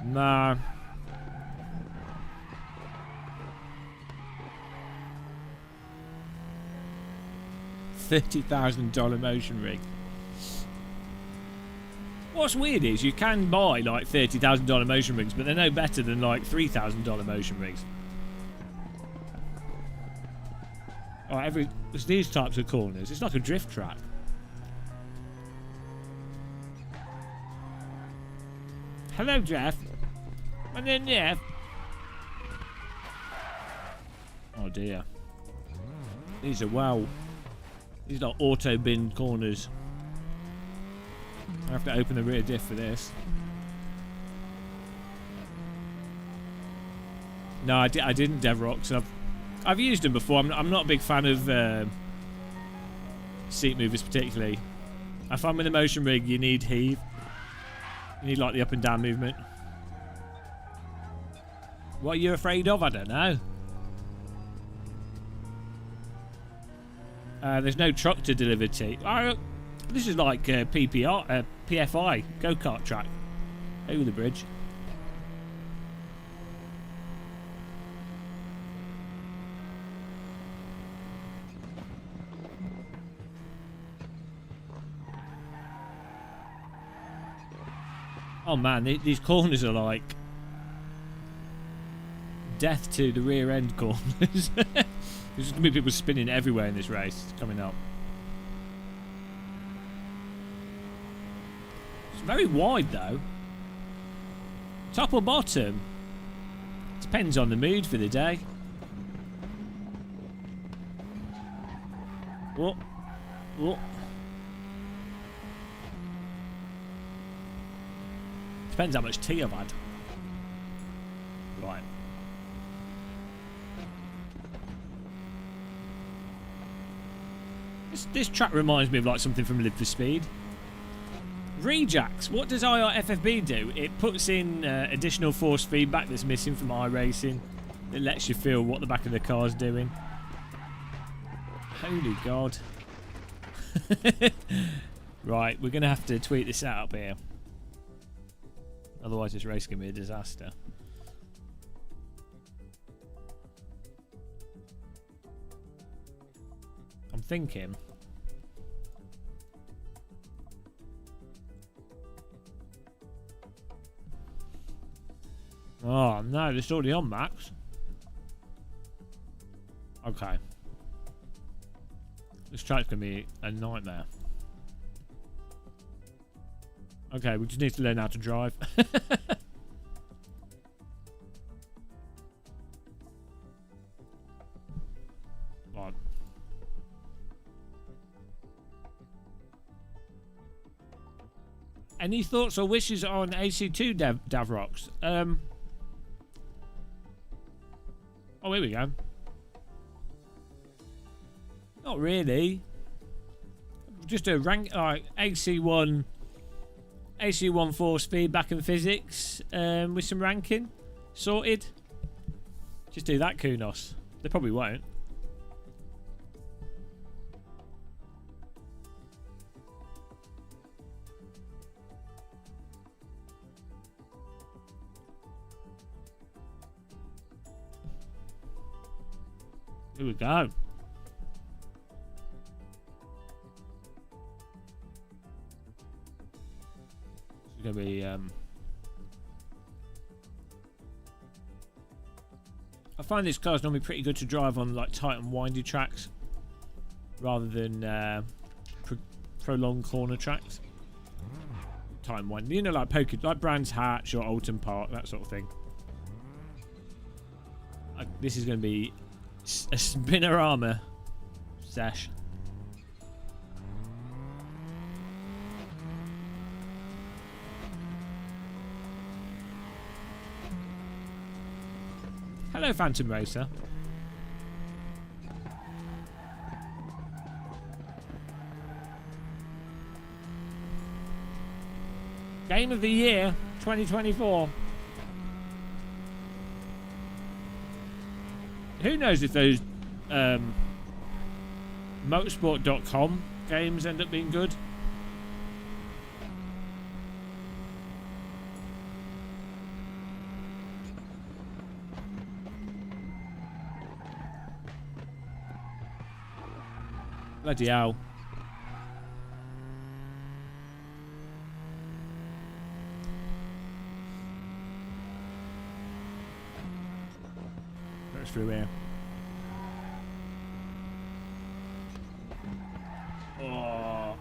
Nah. $30,000 motion rig. What's weird is you can buy like $30,000 motion rigs, but they're no better than like $3,000 motion rigs. Alright, it's these types of corners. It's like a drift track. Hello, Jeff. My name's Jeff. Oh dear. These are these are auto bin corners. I have to open the rear diff for this. No, I didn't Devrox. I've used them before. I'm not a big fan of seat movers particularly. I find with a motion rig you need heave. You need like the up and down movement. What are you afraid of? I don't know. There's no truck to deliver to. This is like PFI go-kart track over the bridge. Oh man, these corners are like death to the rear end corners. There's just going to be people spinning everywhere in this race coming up. It's very wide though. Top or bottom? Depends on the mood for the day. Oh. Oh. Depends how much tea I've had. Right. This track reminds me of like something from Live for Speed. Rejax. What does IRFFB do? It puts in additional force feedback that's missing from iRacing. It lets you feel what the back of the car's doing. Holy God. Right, we're going to have to tweet this out up here. Otherwise this race is going to be a disaster. I'm thinking... Oh no, it's already on, Max. Okay. This track's going to be a nightmare. Okay, we just need to learn how to drive. Right. Any thoughts or wishes on AC2 Davrox? Oh, here we go. Not really. Just a rank. Alright, AC1 force feedback and physics with some ranking. Sorted. Just do that, Kunos. They probably won't. Here we go. It's going to be... I find this car's normally pretty good to drive on like tight and windy tracks rather than prolonged corner tracks. Tight and windy, you know, like Brands Hatch or Alton Park, that sort of thing. This is going to be a spinorama sesh. Hello, Phantom Racer. Game of the Year 2024. Who knows if those motorsport.com games end up being good? Bloody hell. That's through here. Oh.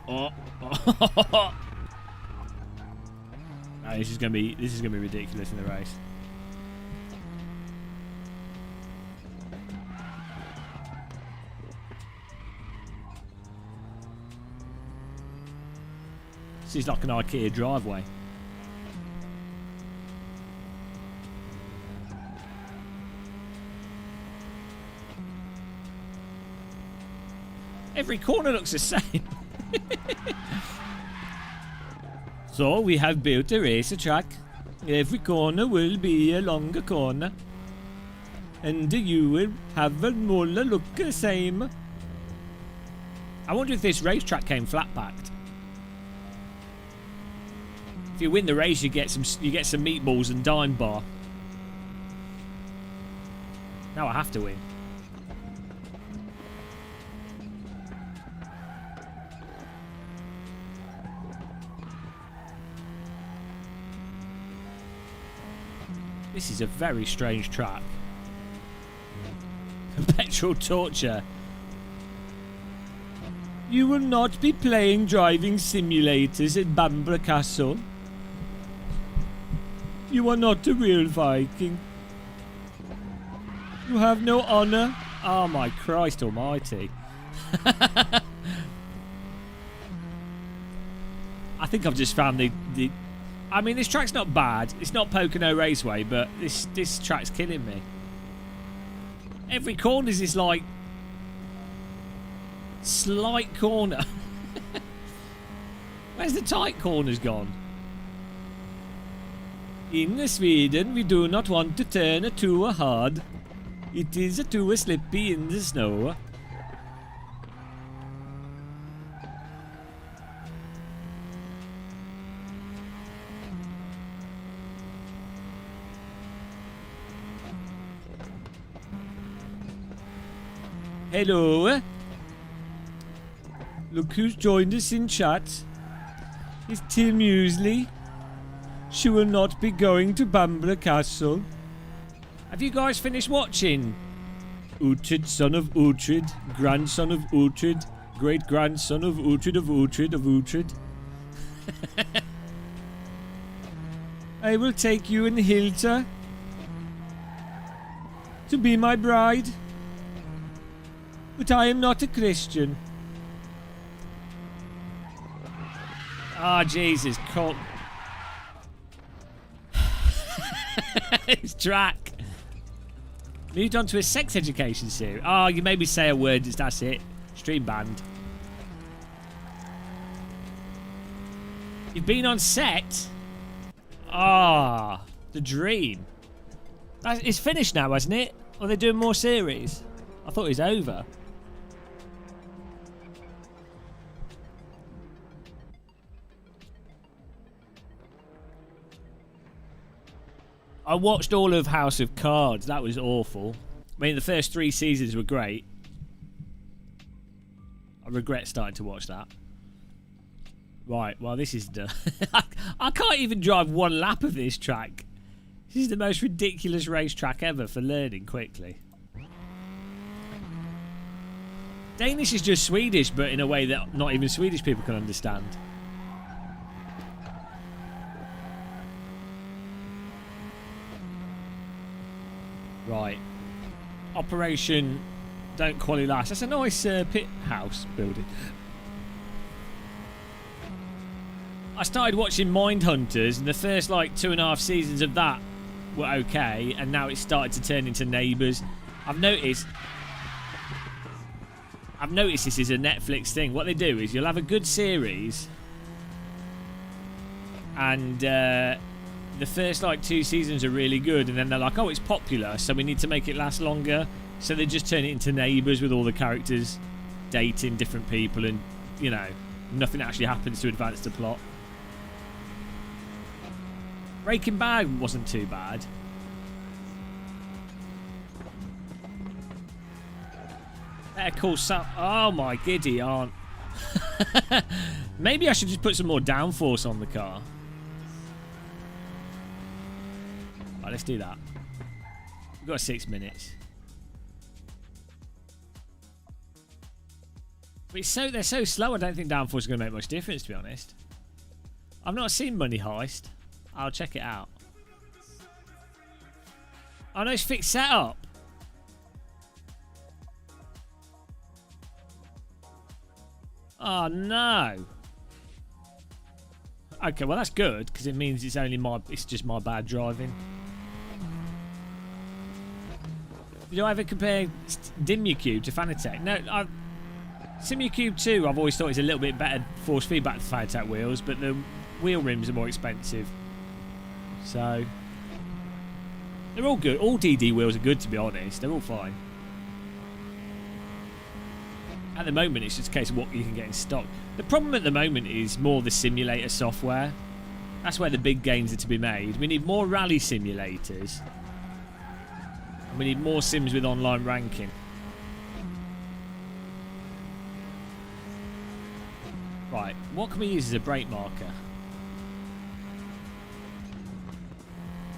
No, this is gonna be ridiculous in the race. This is like an IKEA driveway. Every corner looks the same. So we have built a racer track. Every corner will be a longer corner. And you will have a more look the same. I wonder if this racetrack came flat-packed. If you win the race, you get some meatballs and dime bar. Now I have to win. This is a very strange track. Perpetual torture. You will not be playing driving simulators at Bamborough Castle. You are not a real Viking. You have no honour. Oh my Christ almighty. I think I've just found the I mean, this track's not bad. It's not Pocono Raceway, but this track's killing me. Every corner is this like slight corner. Where's the tight corners gone? In Sweden, we do not want to turn too hard. It is too slippy in the snow. Hello. Look who's joined us in chat. It's Tim Muesli. She will not be going to Bamborough Castle. Have you guys finished watching? Uhtred, son of Uhtred, grandson of Uhtred, great-grandson of Uhtred of Uhtred of Uhtred. I will take you and Hilda to be my bride. But I am not a Christian. Ah, Jesus, Colt. His track. Moved on to a sex education series. Oh, you made me say a word. That's it. Stream banned. You've been on set? Ah, the dream. It's finished now, hasn't it? Or are they doing more series? I thought it was over. I watched all of House of Cards. That was awful. I mean, the first 3 seasons were great. I regret starting to watch that. Right, well, this is done. I can't even drive 1 lap of this track. This is the most ridiculous racetrack ever for learning quickly. Danish is just Swedish, but in a way that not even Swedish people can understand. Right. Operation Don't Quali Last. That's a nice pit house building. I started watching Mindhunters, and the first like 2.5 seasons of that were okay, and now it's started to turn into Neighbours. I've noticed this is a Netflix thing. What they do is you'll have a good series, and the first like 2 seasons are really good, and then they're like, oh, it's popular, so we need to make it last longer. So they just turn it into Neighbours with all the characters dating different people, and you know, nothing actually happens to advance the plot. Breaking Bad wasn't too bad. Better Call Saul. Oh my giddy aunt. Maybe I should just put some more downforce on the car. Right, let's do that. We've got 6 minutes. But they're so slow, I don't think downforce is going to make much difference, to be honest. I've not seen Money Heist. I'll check it out. Oh no, it's fixed setup. Oh no. Okay, well that's good, because it means it's just my bad driving. Did I ever compare Dimmucube to Fanatec? No, Simucube 2 I've always thought is a little bit better force feedback to Fanatec wheels, but the wheel rims are more expensive. So they're all good. All DD wheels are good, to be honest. They're all fine. At the moment, it's just a case of what you can get in stock. The problem at the moment is more the simulator software. That's where the big gains are to be made. We need more rally simulators. And we need more sims with online ranking. Right, what can we use as a brake marker?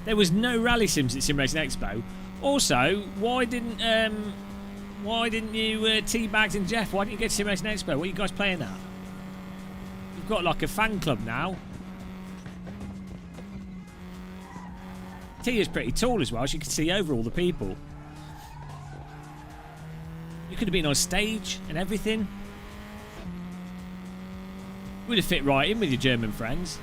There was no rally sims at Sim Racing Expo. Also, why didn't you T-Bags and Jeff? Why didn't you get to Sim Racing Expo? What are you guys playing at? You've got like a fan club now. Tia's pretty tall as well. She can see over all the people. You could have been on stage and everything. Would have fit right in with your German friends.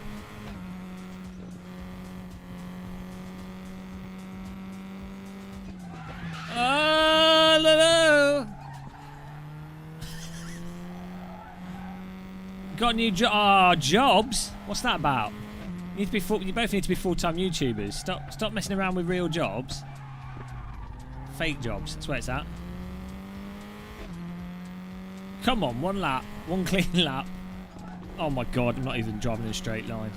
Got new jobs? What's that about? You both need to be full-time YouTubers. Stop messing around with real jobs. Fake jobs. That's where it's at. Come on, 1 lap, 1 clean lap. Oh my god, I'm not even driving in a straight line.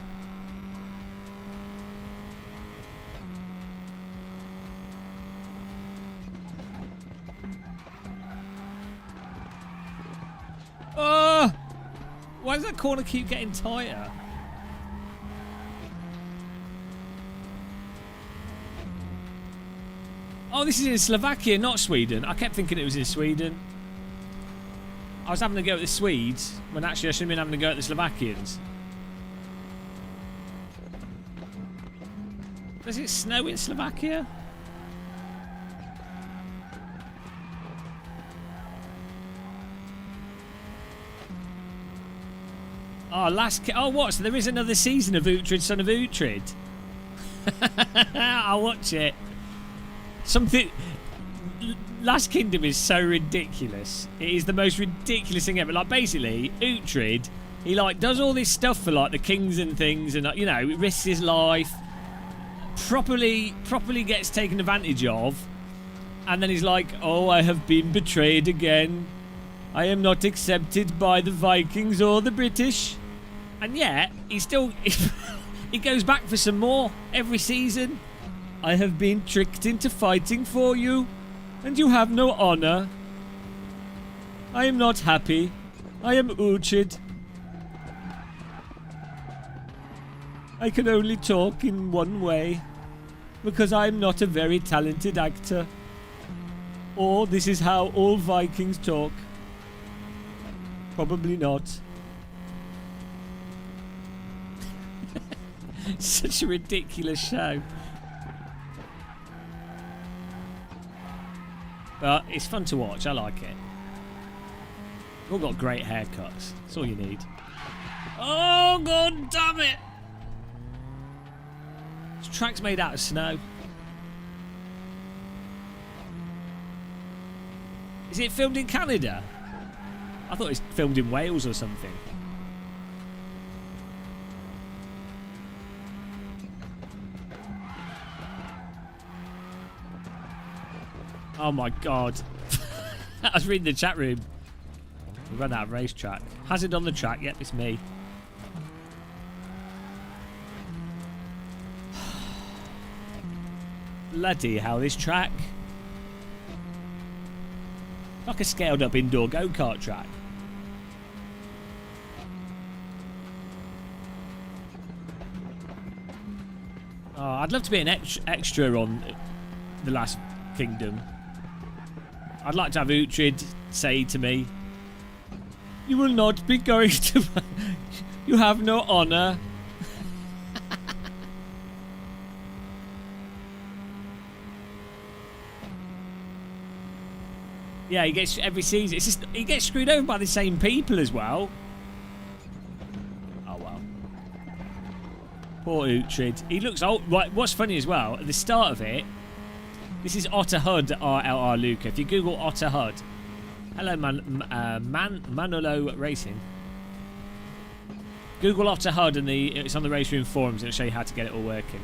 Oh! Why does that corner keep getting tighter? Oh, this is in Slovakia, not Sweden. I kept thinking it was in Sweden. I was having to go at the Swedes, when actually I should have been having to go at the Slovakians. Does it snow in Slovakia? Oh, what? So there is another season of Uhtred, Son of Uhtred. I'll watch it. Last Kingdom is so ridiculous. It is the most ridiculous thing ever. Like, basically, Uhtred He like does all this stuff for like the kings and things, and you know, risks his life, properly gets taken advantage of, and then he's like, oh, I have been betrayed again. I am not accepted by the Vikings or the British. And yet he still he goes back for some more every season. I have been tricked into fighting for you, and you have no honor. I am not happy. I am Uchid. I can only talk in one way, because I am not a very talented actor. Or this is how all Vikings talk. Probably not. Such a ridiculous show. But it's fun to watch, I like it. All got great haircuts. That's all you need. Oh, god damn it! This track's made out of snow. Is it filmed in Canada? I thought it was filmed in Wales or something. Oh my god. I was reading the chat room. We ran out of racetrack. Hazard on the track. Yep, it's me. Bloody hell, this track. Like a scaled up indoor go-kart track. Oh, I'd love to be an extra on The Last Kingdom. I'd like to have Uhtred say to me, you will not be going to... You have no honour. Yeah, he gets every season. It's just he gets screwed over by the same people as well. Oh well. Poor Uhtred. He looks old. What's funny as well, at the start of it, this is Otter Hud RLR Luca. If you Google Otter Hud, hello Manolo Racing. Google Otter Hud and it's on the RaceRoom forums. It'll show you how to get it all working.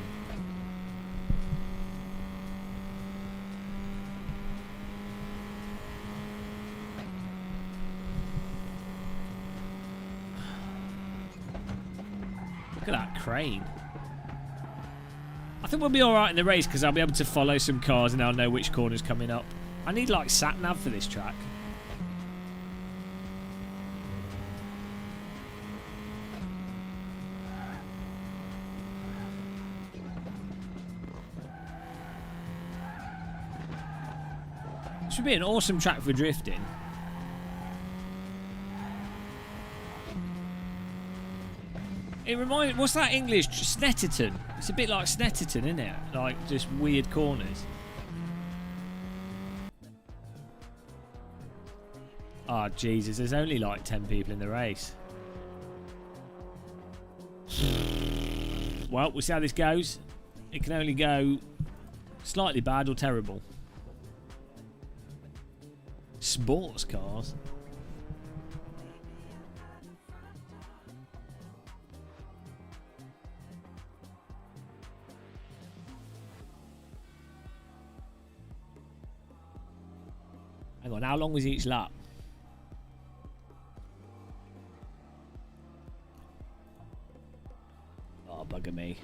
Look at that crane. I think we'll be alright in the race because I'll be able to follow some cars and I'll know which corner's coming up. I need like sat-nav for this track. This would be an awesome track for drifting. It reminds... What's that English? Snetterton. It's a bit like Snetterton, isn't it? Like, just weird corners. Oh, Jesus. There's only like 10 people in the race. Well, we'll see how this goes. It can only go slightly bad or terrible. Sports cars. Hang on, how long was each lap? Oh, bugger me.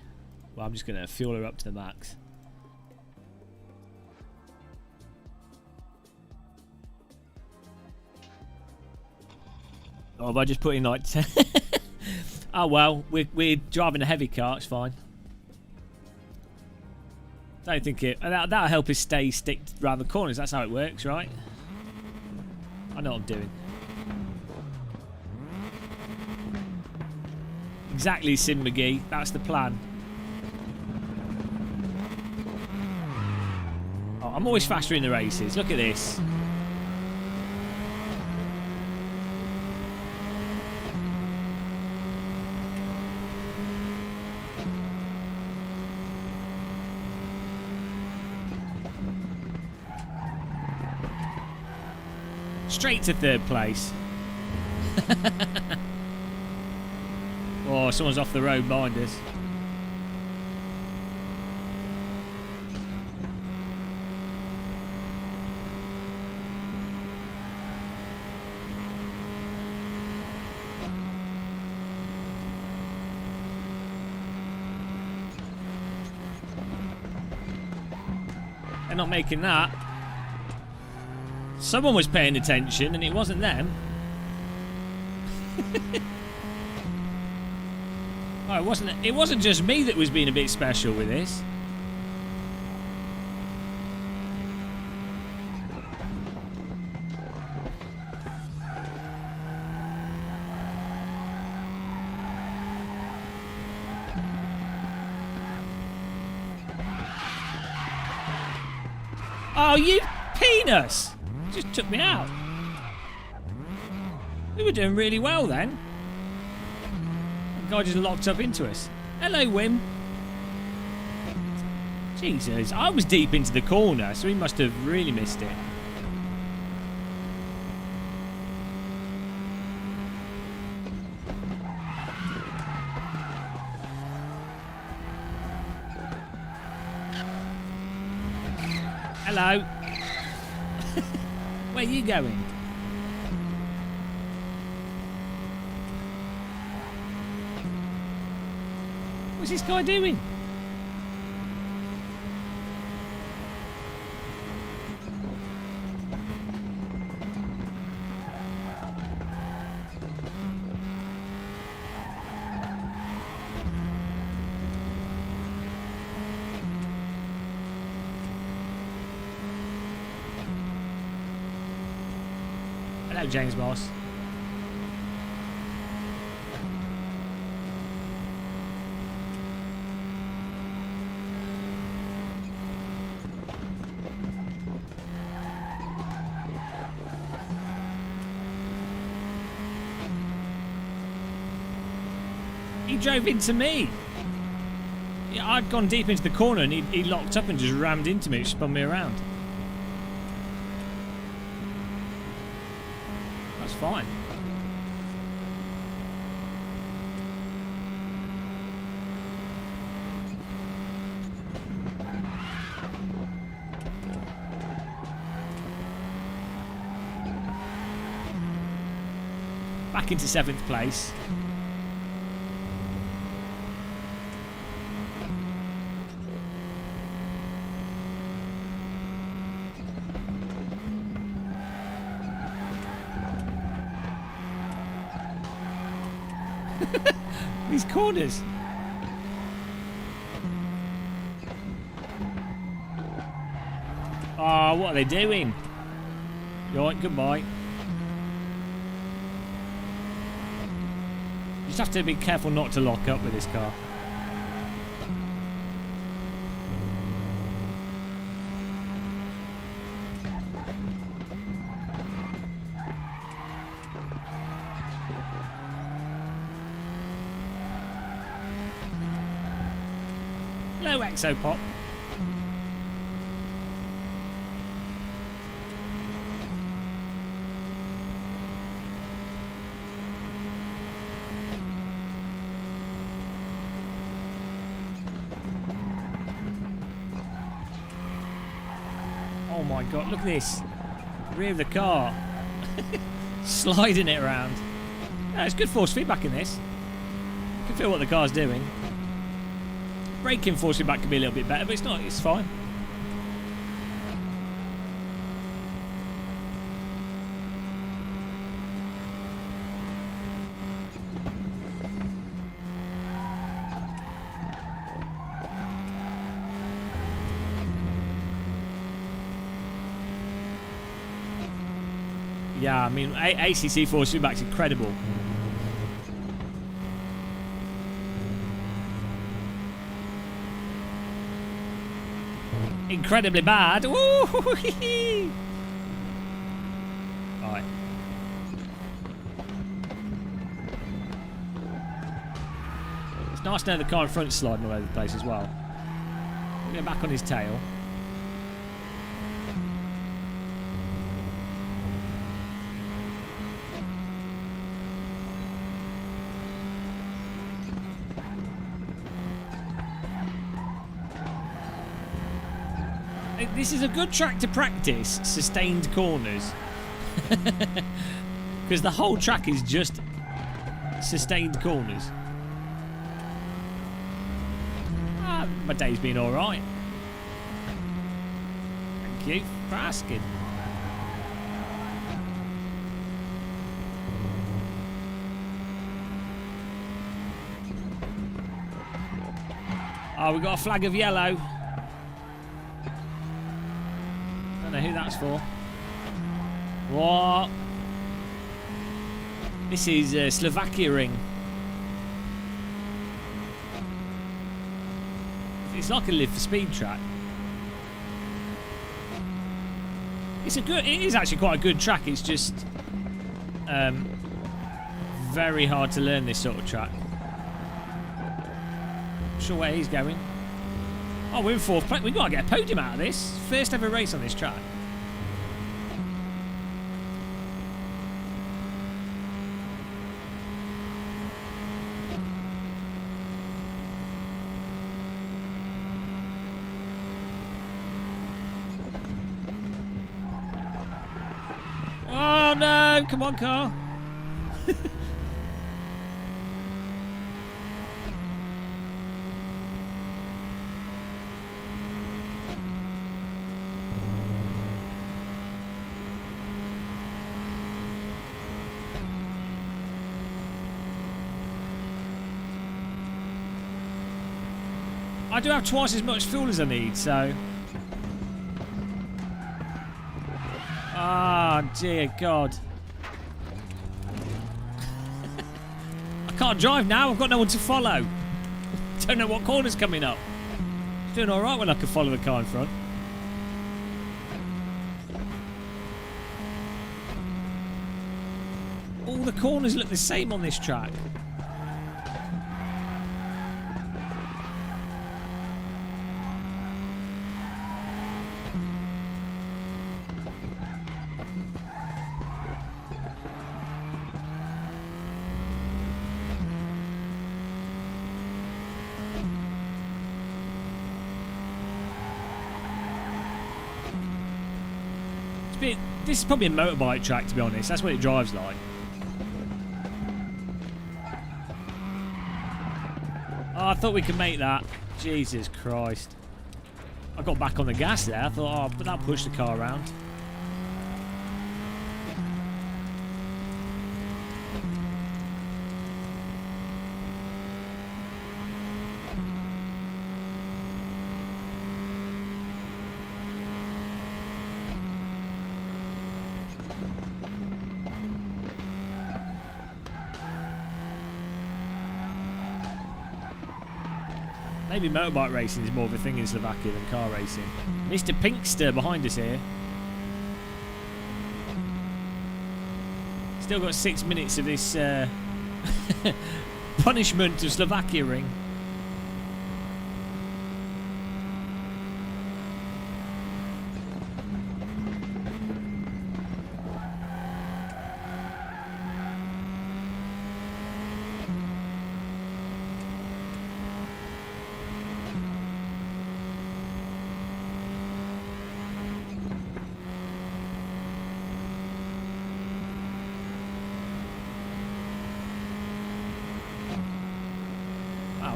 Well, I'm just going to fuel her up to the max. Oh, have I just put in like 10? Oh, well, we're driving a heavy car, it's fine. Don't think it... That'll help us stick around the corners, that's how it works, right? I know what I'm doing. Exactly, Sim McGee. That's the plan. Oh, I'm always faster in the races. Look at this. Straight to third place. someone's off the road behind us. They're not making that. Someone was paying attention and it wasn't them. Oh, it wasn't just me that was being a bit special with this. Oh, you penis! Just took me out. We were doing really well then. The guy just locked up into us. Hello, Wim. Jesus, I was deep into the corner, so he must have really missed it. Hello. Where are you going? What's this guy doing? Hello, James Moss. He drove into me. Yeah, I'd gone deep into the corner and he locked up and just rammed into me, spun me around. That's fine. Back into 7th place. These corners. Oh, what are they doing? Right, goodbye. You just have to be careful not to lock up with this car. Hello, Exopop. Oh my god, look at this. Rear of the car. Sliding it around. Yeah, it's good force feedback in this. You can feel what the car's doing. Braking force feedback could be a little bit better, but it's not, it's fine. Yeah, I mean, ACC force feedback's incredible. Incredibly bad. Woo-hoo-hee-hee. Alright. It's nice to know the car in front sliding all over the place as well. We'll get back on his tail. This is a good track to practice sustained corners. Because the whole track is just sustained corners. My day's been alright. Thank you for asking. Oh, we got a flag of yellow. Don't know who that's for. What? This is Slovakia Ring. It's like a live for speed track. It is actually quite a good track. It's just very hard to learn this sort of track. Not sure where he's going. Oh, we're in 4th place. We've got to get a podium out of this. First ever race on this track. Oh no! Come on, car. I do have twice as much fuel as I need, so... Ah, dear God. I can't drive now, I've got no one to follow. Don't know what corner's coming up. It's doing alright when I can follow the car in front. All the corners look the same on this track. This is probably a motorbike track, to be honest. That's what it drives like. Oh, I thought we could make that. Jesus Christ. I got back on the gas there. I thought, oh, but that'll push the car around. Maybe motorbike racing is more of a thing in Slovakia than car racing. Mr. Pinkster behind us here. Still got 6 minutes of this punishment of Slovakia Ring.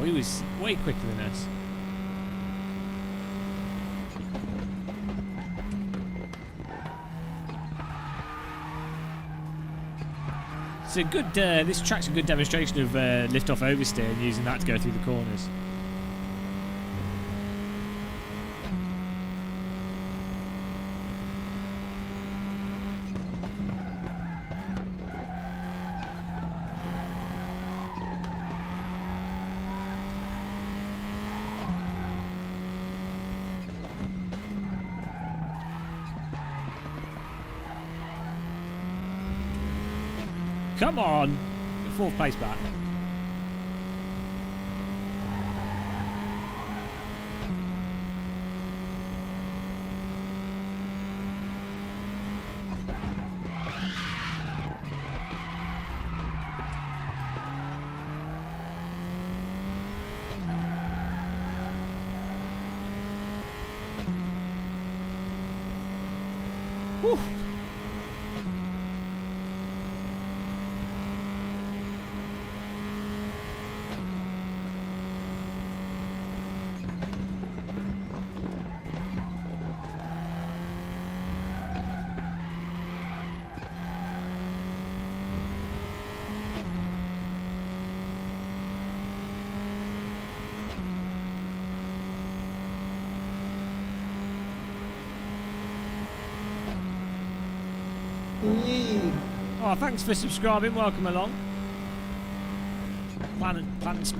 He was way quicker than us. It's a good. This track's a good demonstration of lift-off oversteer and using that to go through the corners. Come on! 4th place back. Whew. Oh, thanks for subscribing. Welcome along.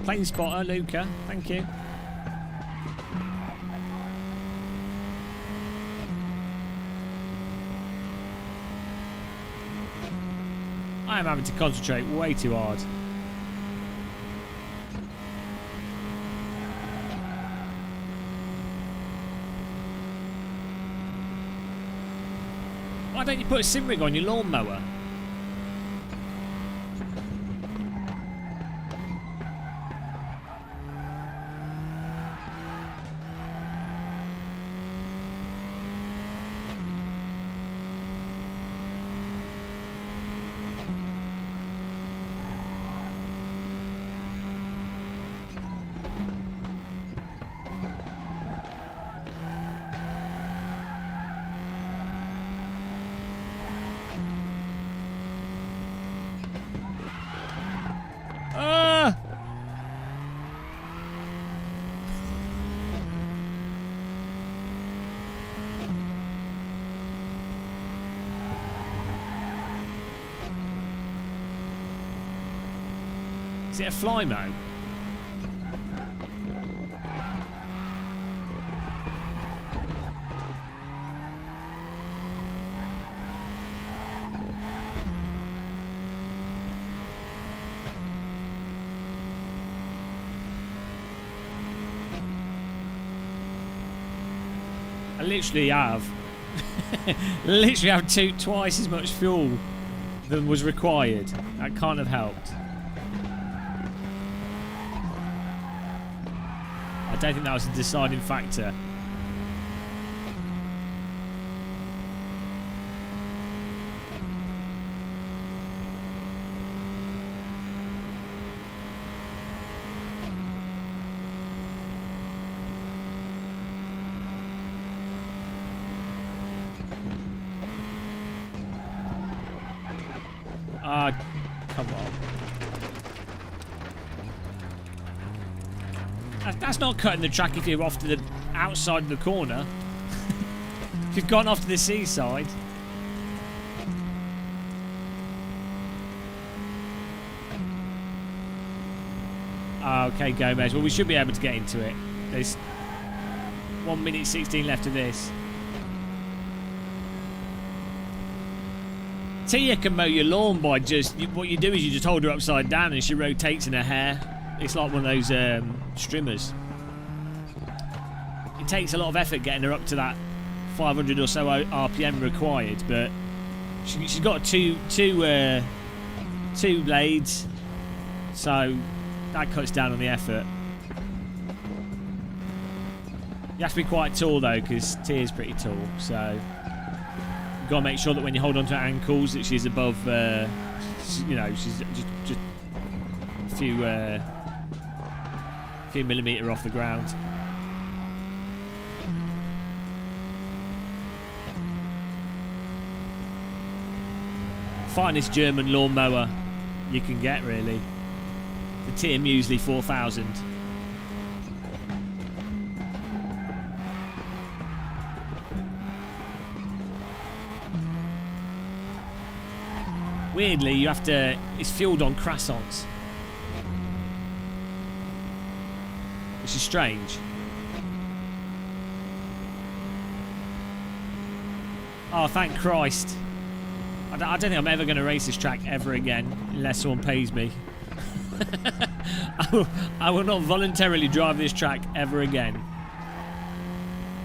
Plane spotter, Luca. Thank you. I am having to concentrate way too hard. Why don't you put a sim rig on your lawnmower? Is it a Flymo? I literally have. Literally have twice as much fuel than was required. That can't have helped. I don't think that was a deciding factor. Come on. That's not cutting the track if you're off to the outside of the corner. If you've gone off to the seaside. Okay, Gomez. Well, we should be able to get into it. There's 1 minute 16 left of this. Tia can mow your lawn by just... What you do is you just hold her upside down and she rotates in her hair. It's like one of those strimmers. It takes a lot of effort getting her up to that 500 or so RPM required, but she's got two blades, so that cuts down on the effort. You have to be quite tall though, because Tia's pretty tall, so you've got to make sure that when you hold onto her ankles that she's above, you know, she's just a few millimetre off the ground. Finest German lawnmower you can get, really. The Tia Muesli 4000. Weirdly, you have to... It's fueled on croissants, which is strange. Oh, thank Christ. I don't think I'm ever going to race this track ever again, unless someone pays me. I will not voluntarily drive this track ever again.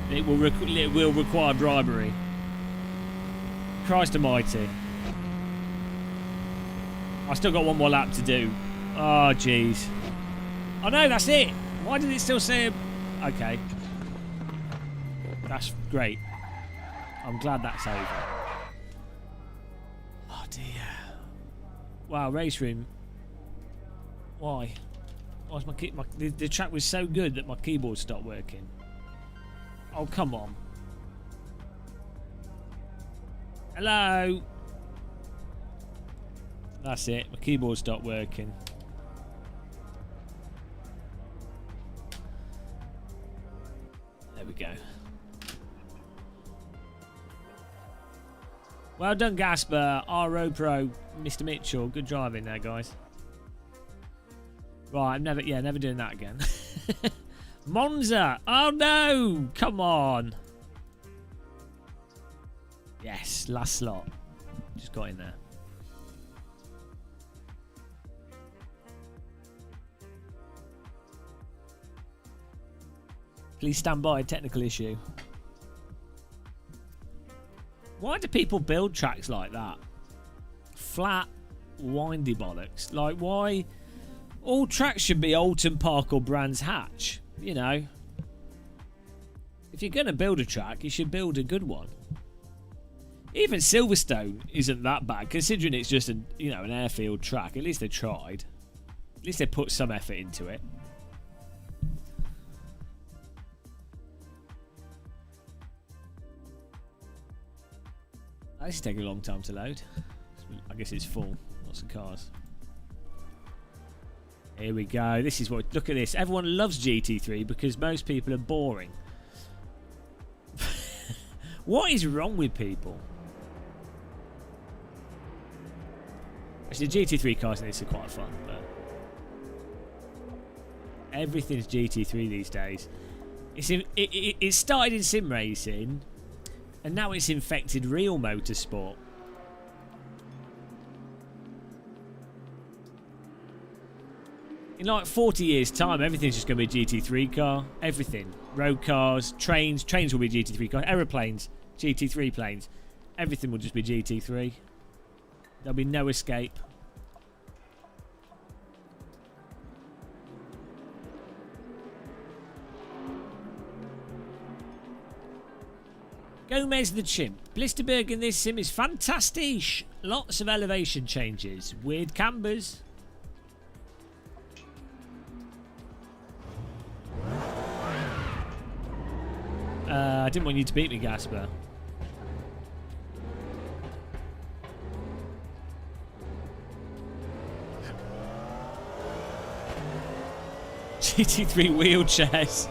It will require bribery. Christ almighty. I've still got one more lap to do. Oh, jeez. Oh, no, that's it. Why did it still say... Okay. That's great. I'm glad that's over. Wow, RaceRoom. Why? Why's the track was so good that my keyboard stopped working. Oh, come on. Hello? That's it. My keyboard stopped working. There we go. Well done, Gasper. RO Pro, Mr. Mitchell. Good driving there, guys. Right, I'm never doing that again. Monza! Oh no! Come on! Yes, last slot. Just got in there. Please stand by, technical issue. Why do people build tracks like that? Flat, windy bollocks. Like, why? All tracks should be Alton Park or Brands Hatch. You know. If you're going to build a track, you should build a good one. Even Silverstone isn't that bad, considering it's just an airfield track. At least they tried. At least they put some effort into it. This is taking a long time to load. I guess it's full. Lots of cars. Here we go. This is what... Look at this. Everyone loves GT3 because most people are boring. What is wrong with people? Actually, the GT3 cars in this are quite fun, but... Everything's GT3 these days. It started in sim racing... And now it's infected real motorsport. In like 40 years' time, everything's just going to be a GT3 car. Everything. Road cars, trains. Trains will be GT3 cars. Aeroplanes, GT3 planes. Everything will just be GT3. There'll be no escape. Gomez the Chimp. Blisterberg in this sim is fantastic. Lots of elevation changes. Weird cambers. I didn't want you to beat me, Gasper. GT3 wheelchairs.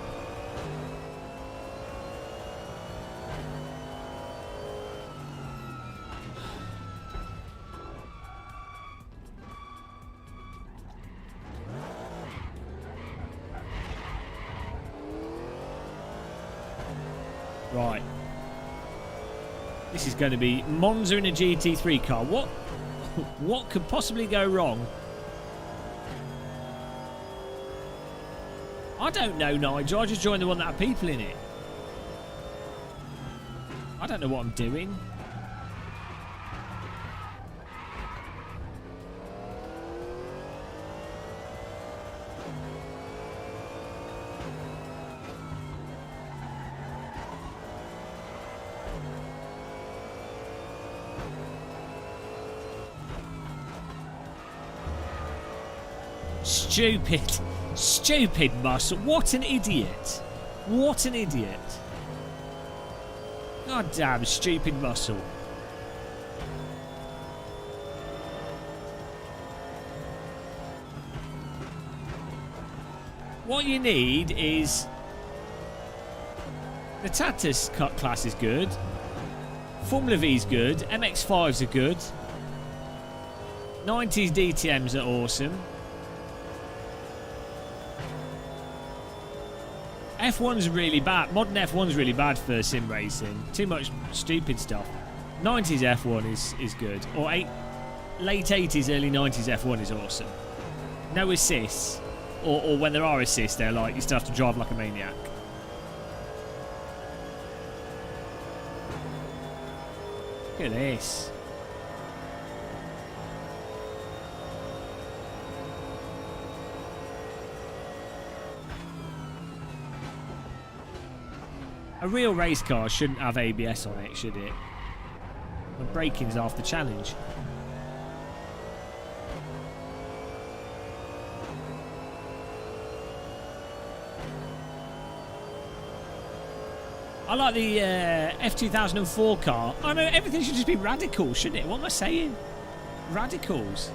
Right. This is going to be Monza in a GT3 car. What could possibly go wrong? I don't know, Nigel. I just joined the one that had people in it. I don't know what I'm doing. Stupid muscle. What an idiot. What an idiot. God damn, stupid muscle. What you need is... The Tatus class is good. Formula V's good. MX-5s are good. 90s DTMs are awesome. F1's really bad. Modern F1's really bad for sim racing. Too much stupid stuff. 90s F1 is good. Or late 80s, early 90s F1 is awesome. No assists. Or when there are assists, they're like, you still have to drive like a maniac. Look at this. A real race car shouldn't have ABS on it, should it? The braking's half the challenge. I like the F2004 car. I know everything should just be radical, shouldn't it? What am I saying? Radicals.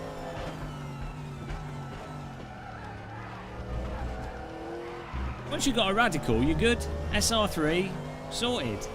Once you've got a radical, you're good. SR3, sorted.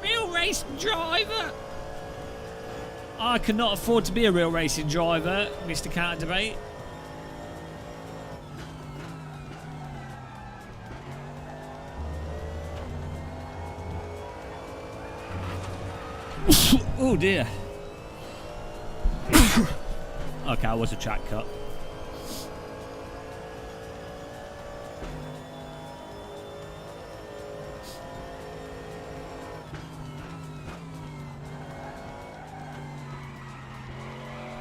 Real race driver! I cannot afford to be a real racing driver, Mr. Counter Debate. Oh dear. Okay, I was a track cut.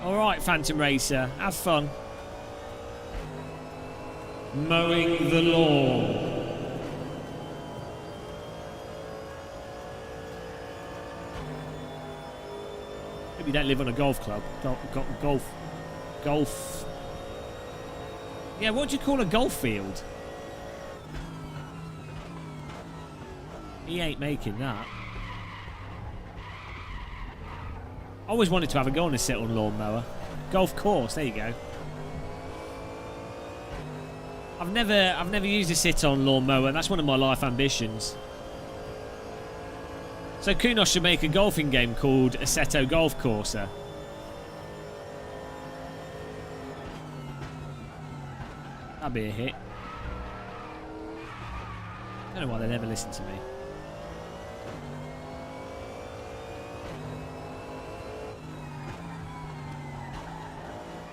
Alright, Phantom Racer, have fun. Mowing the lawn. Maybe you don't live on a golf club. Golf. Yeah, what do you call a golf field? He ain't making that. I always wanted to have a go on a sit-on lawnmower. Golf course, there you go. I've never used a sit-on lawnmower. That's one of my life ambitions. So Kunos should make a golfing game called Assetto Golf Corsa. That'd be a hit. I don't know why they never listen to me.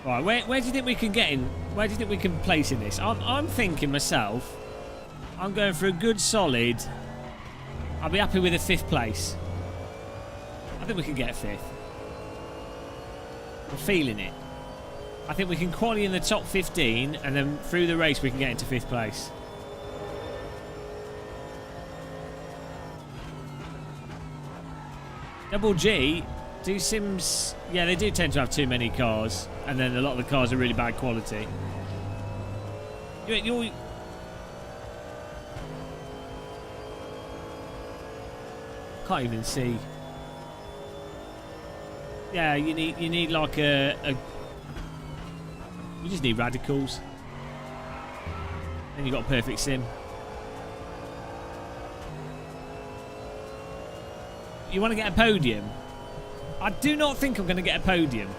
Right, where do you think we can get in? Where do you think we can place in this? I'm thinking myself, I'm going for a good solid. I'll be happy with a 5th place. I think we can get a 5th. I'm feeling it. I think we can qualify in the top 15, and then through the race we can get into 5th place. Double G do Sims. Yeah, they do tend to have too many cars, and then a lot of the cars are really bad quality. You're can't even see. Yeah, you need like a you just need radicals. Then you got a perfect sim. You want to get a podium? I do not think I'm going to get a podium.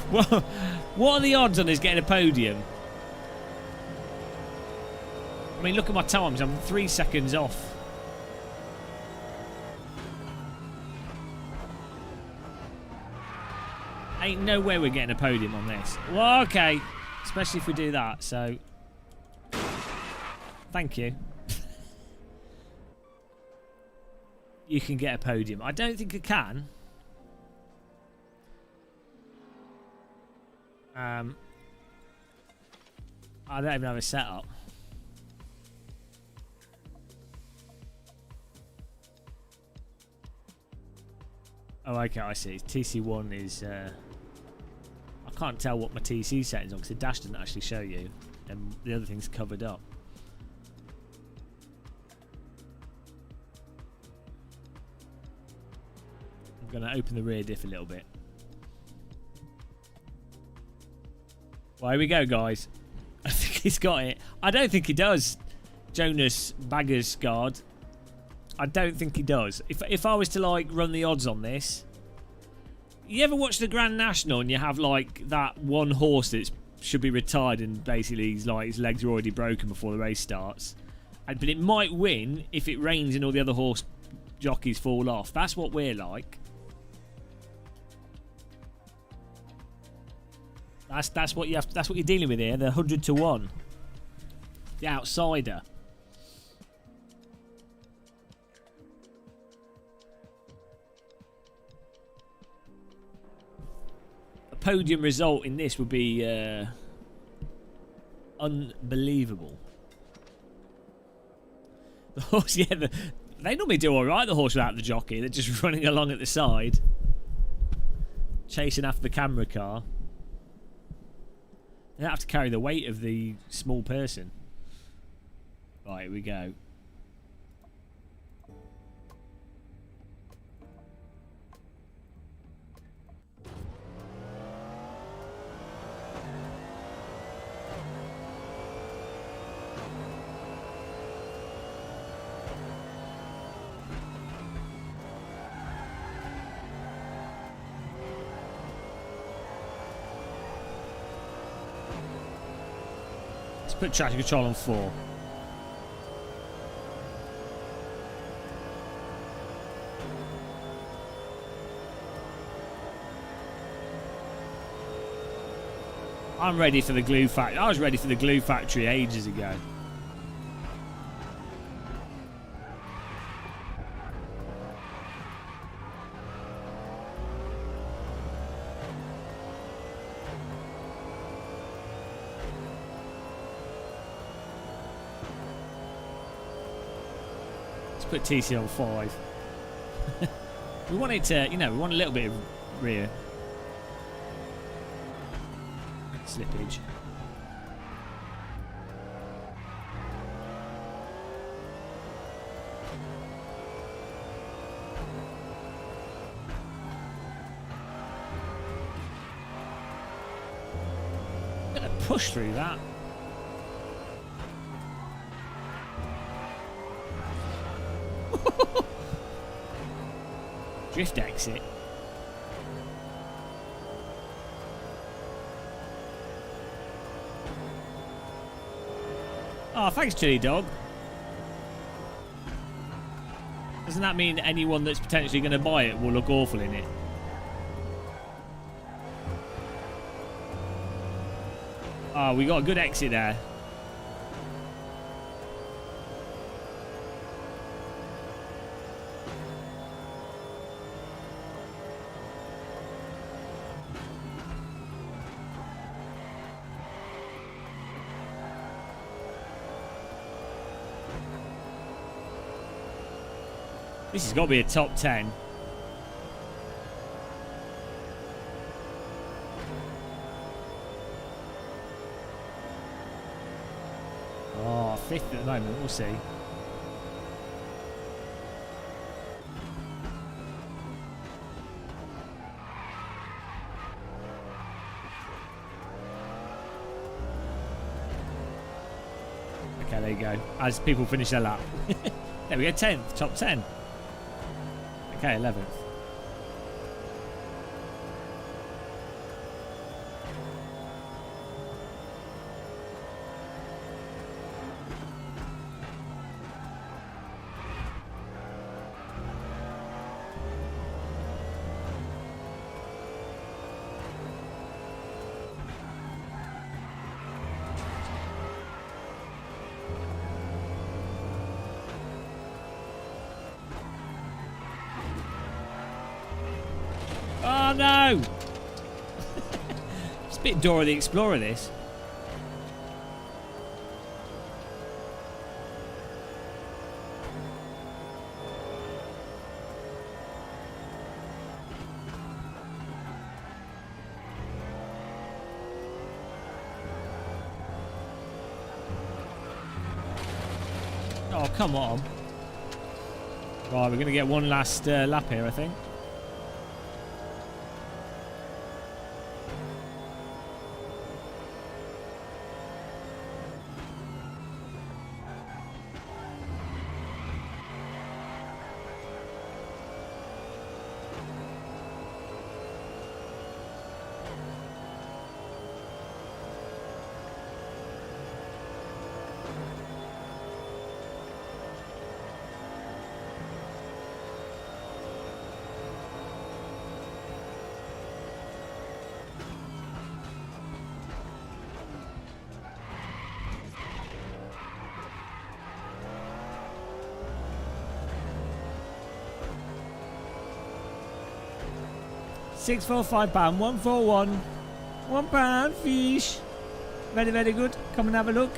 Well, what are the odds on us getting a podium? I mean, look at my times. I'm 3 seconds off. Ain't no way we're getting a podium on this. Well, okay. Especially if we do that, so... Thank you. You can get a podium. I don't think I can. I don't even have a setup. Oh, okay, I see. TC1 is... I can't tell what my TC settings on because the dash doesn't actually show you, and the other thing's covered up. I'm going to open the rear diff a little bit. Well, here we go, guys. I think he's got it. I don't think he does, Jonas Baggersgaard. I don't think he does. If I was to like run the odds on this, you ever watch the Grand National and you have like that one horse that should be retired and basically he's like his legs are already broken before the race starts, but it might win if it rains and all the other horse jockeys fall off. That's what we're like. That's what you have. That's what you're dealing with here. The 100 to 1, the outsider. A podium result in this would be unbelievable. The horse, yeah, they normally do alright, the horse without the jockey. They're just running along at the side, chasing after the camera car. They don't have to carry the weight of the small person. Right, here we go. Put traction control on 4. I'm ready for the glue factory. I was ready for the glue factory ages ago. Put TC on 5. We want it to, you know, we want a little bit of rear slippage. I'm gonna push through that. Drift exit. Oh, thanks, Chili Dog. Doesn't that mean anyone that's potentially going to buy it will look awful in it? Oh, we got a good exit there. This has got to be a top 10. Oh, 5th at the moment, we'll see. Okay, there you go. As people finish their lap. There we go, 10th, top 10. Okay, 11th. Oh no! It's a bit Dora the Explorer, this. Oh, come on. Right, we're going to get one last lap here, I think. £645, £141, £1 fish. Very, very good. Come and have a look.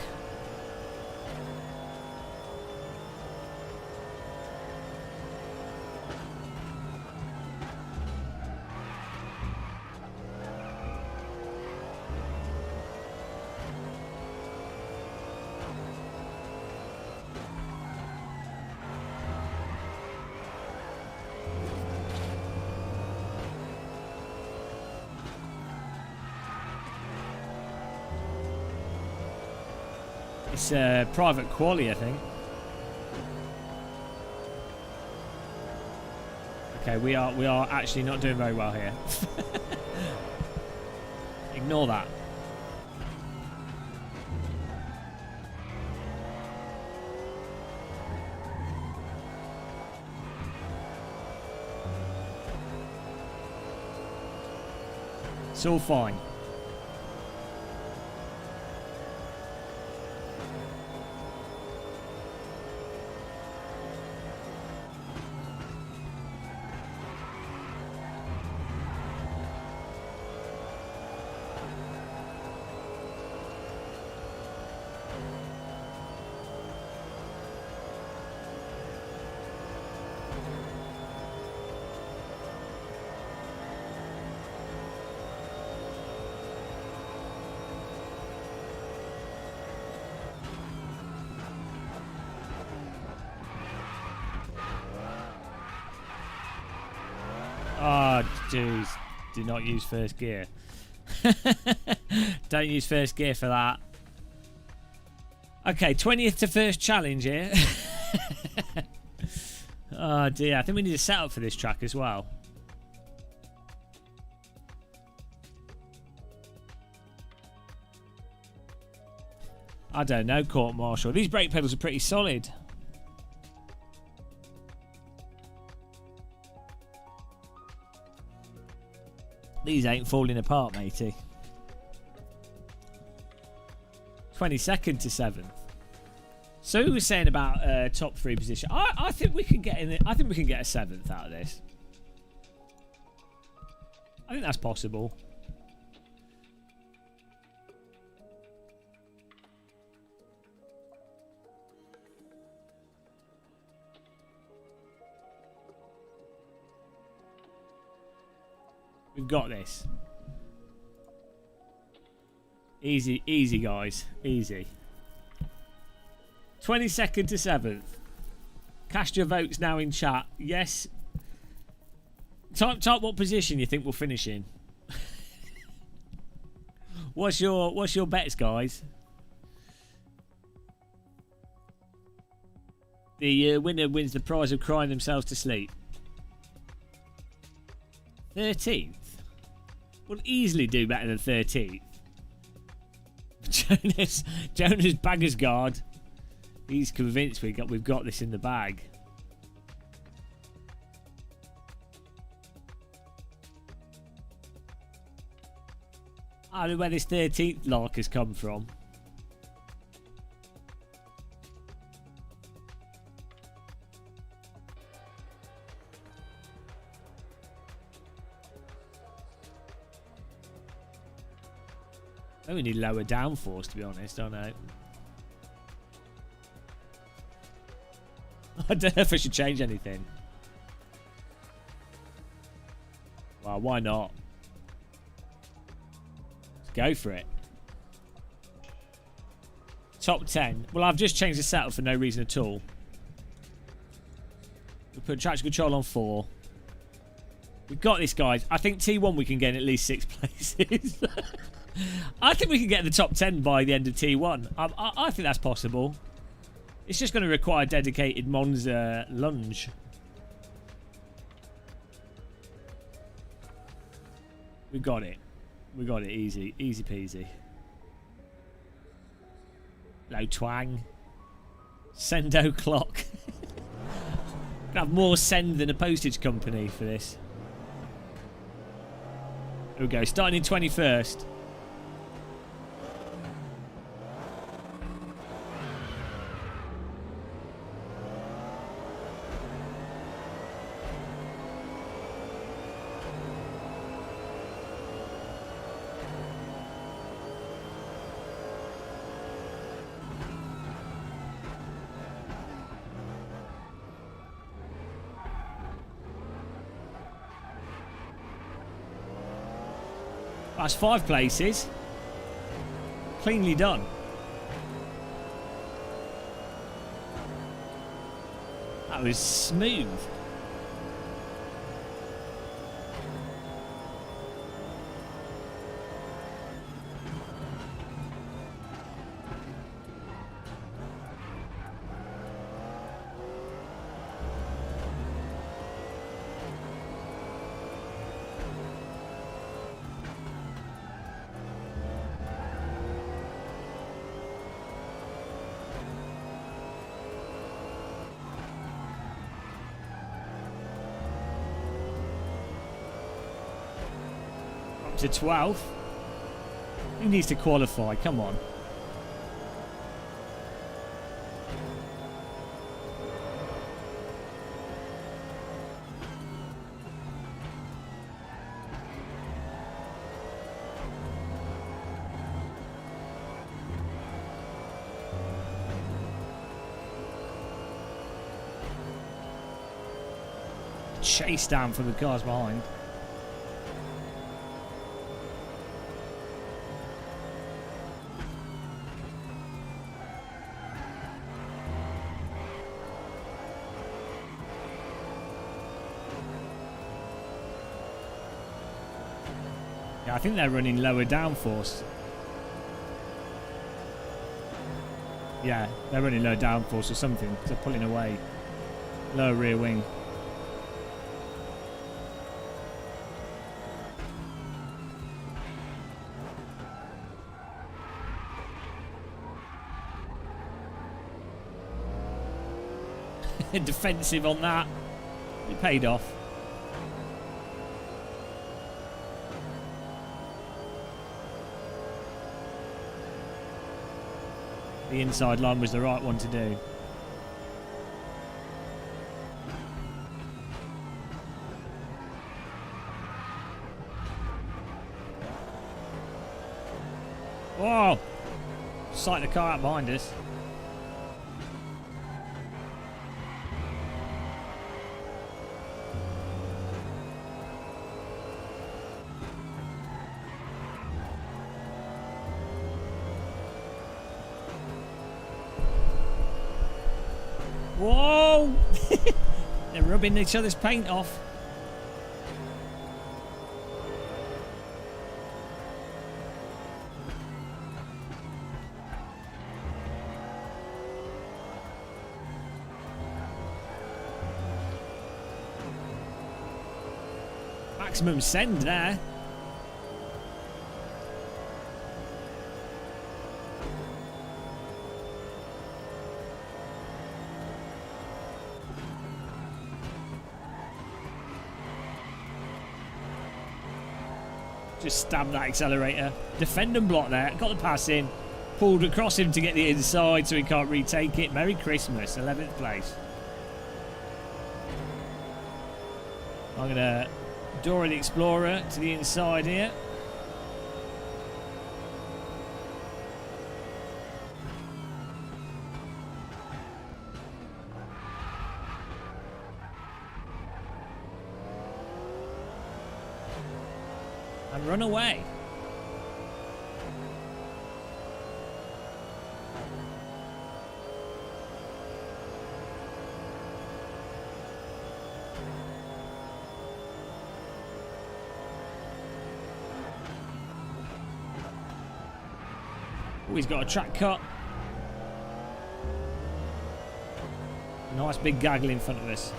It's private quali, I think. Okay, we are actually not doing very well here. Ignore that. It's all fine. Oh, jeez. Do not use first gear. Don't use first gear for that. Okay, 20th to first challenge here. Oh, dear. I think we need a setup for this track as well. I don't know, Court Marshal. These brake pedals are pretty solid. These ain't falling apart, matey. 22nd to 7th. So who was saying about top 3 position? I think we can get in it. I think we can get a 7th out of this. I think that's possible. We've got this. Easy, easy, guys. Easy. 22nd to 7th. Cast your votes now in chat. Yes. Type what position you think we'll finish in. What's your bets, guys? The winner wins the prize of crying themselves to sleep. 13th. We'll easily do better than 13th. Jonas Baggersgaard. He's convinced we've got this in the bag. I don't know where this 13th lark has come from. I think we need lower downforce, to be honest, don't I? I don't know if I should change anything. Well, why not? Let's go for it. Top 10. Well, I've just changed the setup for no reason at all. We put traction control on 4. We've got this, guys. I think T1 we can get in at least 6 places. I think we can get in the top 10 by the end of T1. I think that's possible. It's just going to require dedicated Monza lunge. We got it. We got it easy. Easy peasy. Low twang. Sendo clock. Gonna have more send than a postage company for this. Here we go. Starting in 21st. That's 5 places. Cleanly done. That was smooth. To 12th. Who needs to qualify? Come on. Chase down from the cars behind. I think they're running lower downforce. Yeah, they're running lower downforce or something. They're pulling away. Lower rear wing. Defensive on that. It paid off. The inside line was the right one to do. Whoa! Sight the car out behind us. Whoa! They're rubbing each other's paint off. Maximum send there. Just stab that accelerator. Defend and block there. Got the pass in. Pulled across him to get the inside so he can't retake it. Merry Christmas. 11th place. I'm going to Dora the Explorer to the inside here. And run away. Oh, he's got a track cut. Nice big gaggle in front of us.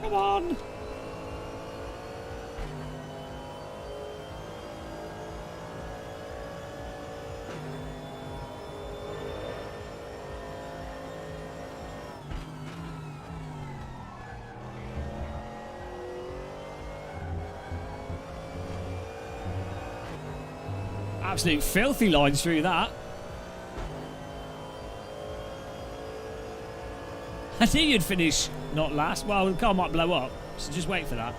Come on! Absolute filthy lines through that. I knew you'd finish not last. Well, the car might blow up, so just wait for that.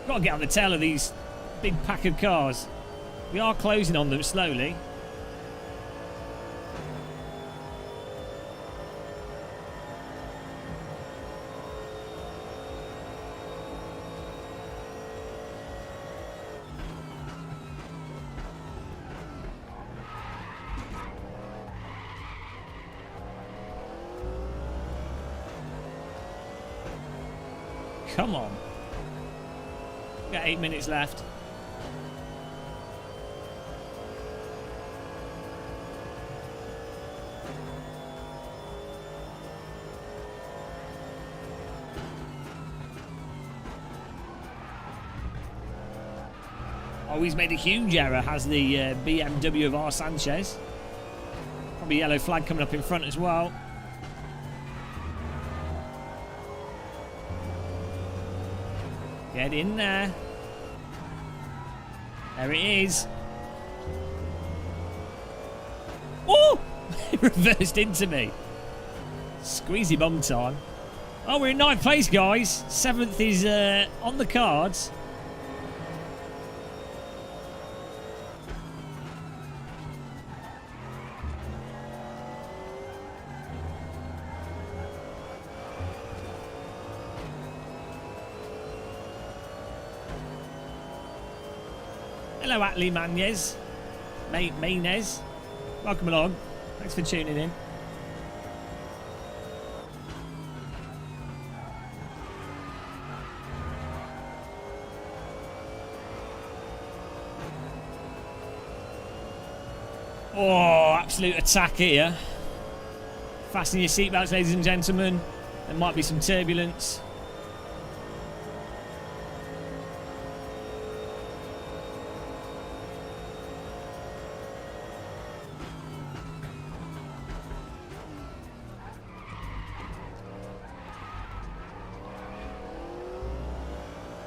Got to get on the tail of these big pack of cars. We are closing on them slowly. Come on. Got 8 minutes left. Oh, he's made a huge error, has the BMW of R. Sanchez. Probably yellow flag coming up in front as well. Get in there. There it is. Oh! It reversed into me. Squeezy bum time. Oh, we're in 9th place, guys. 7th is on the cards. Hello, Atlee Maynez. Maynez. Welcome along. Thanks for tuning in. Oh, absolute attack here. Fasten your seatbelts, ladies and gentlemen. There might be some turbulence.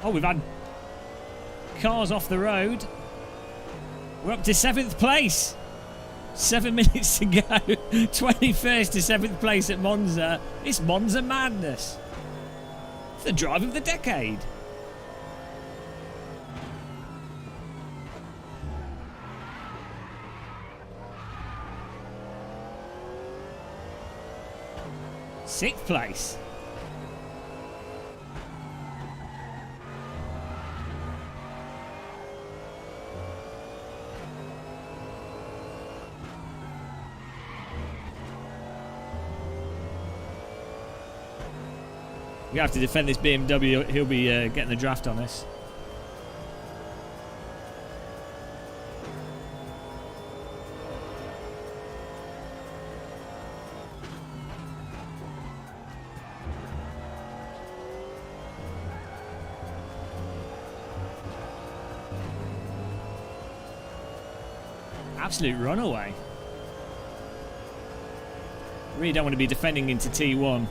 Oh, we've had cars off the road. We're up to 7th place. 7 minutes to go. 21st to 7th place at Monza. It's Monza madness. It's the drive of the decade. Sixth place. We have to defend this BMW. He'll be getting the draft on us. Absolute runaway. Really don't want to be defending into T1.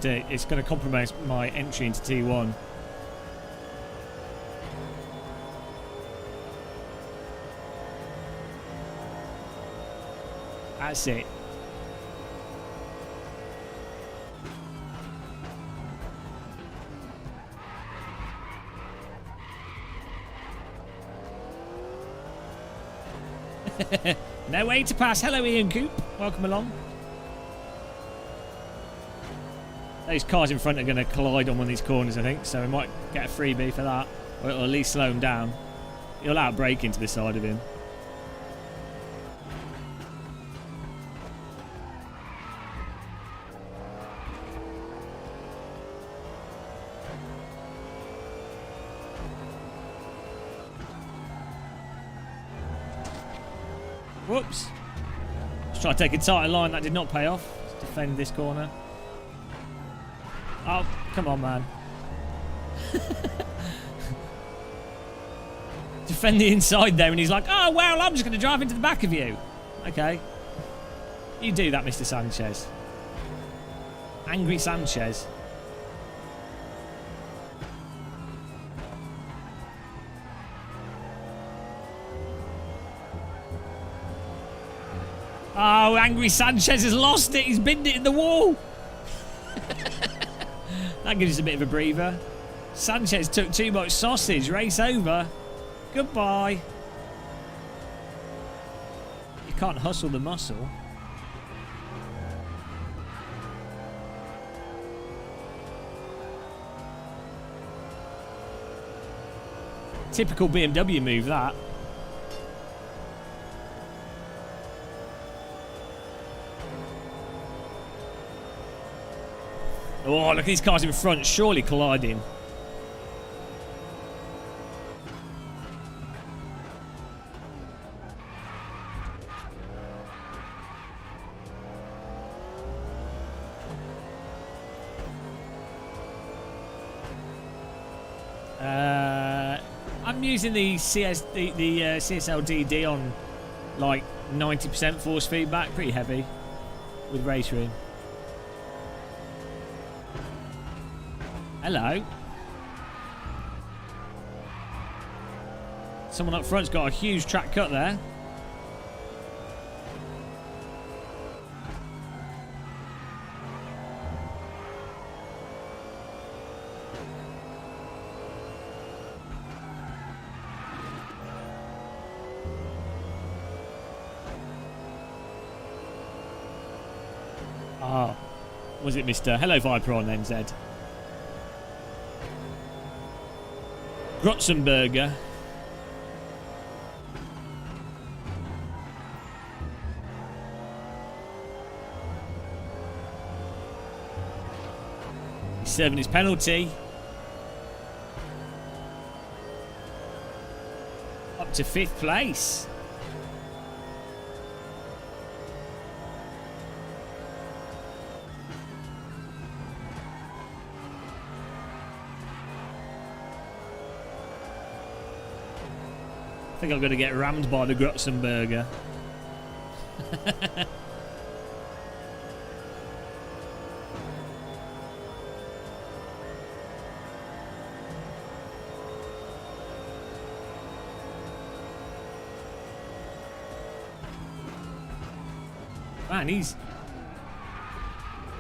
It's going to compromise my entry into T1. That's it. No way to pass. Hello, Ian Coop. Welcome along. Those cars in front are going to collide on one of these corners, I think, so we might get a freebie for that, or it'll at least slow him down. He'll outbrake into the side of him. Whoops. Let's try to take a tighter line. That did not pay off. Let's defend this corner. Oh, come on, man. Defend the inside there, and he's like, oh, well, I'm just going to drive into the back of you. Okay. You do that, Mr. Sanchez. Angry Sanchez. Oh, angry Sanchez has lost it. He's binned it in the wall. That gives us a bit of a breather. Sanchez took too much sausage. Race over. Goodbye. You can't hustle the muscle. Typical BMW move, that. Oh, look at these cars in front, surely colliding. I'm using the CSLDD on like 90% force feedback, pretty heavy with RaceRoom. Hello. Someone up front's got a huge track cut there. Oh, was it Mr. Hello Viper on NZ? Grotzenberger. He's serving his penalty. Up to 5th place. I think I'm going to get rammed by the Grotzenberger. Man, he's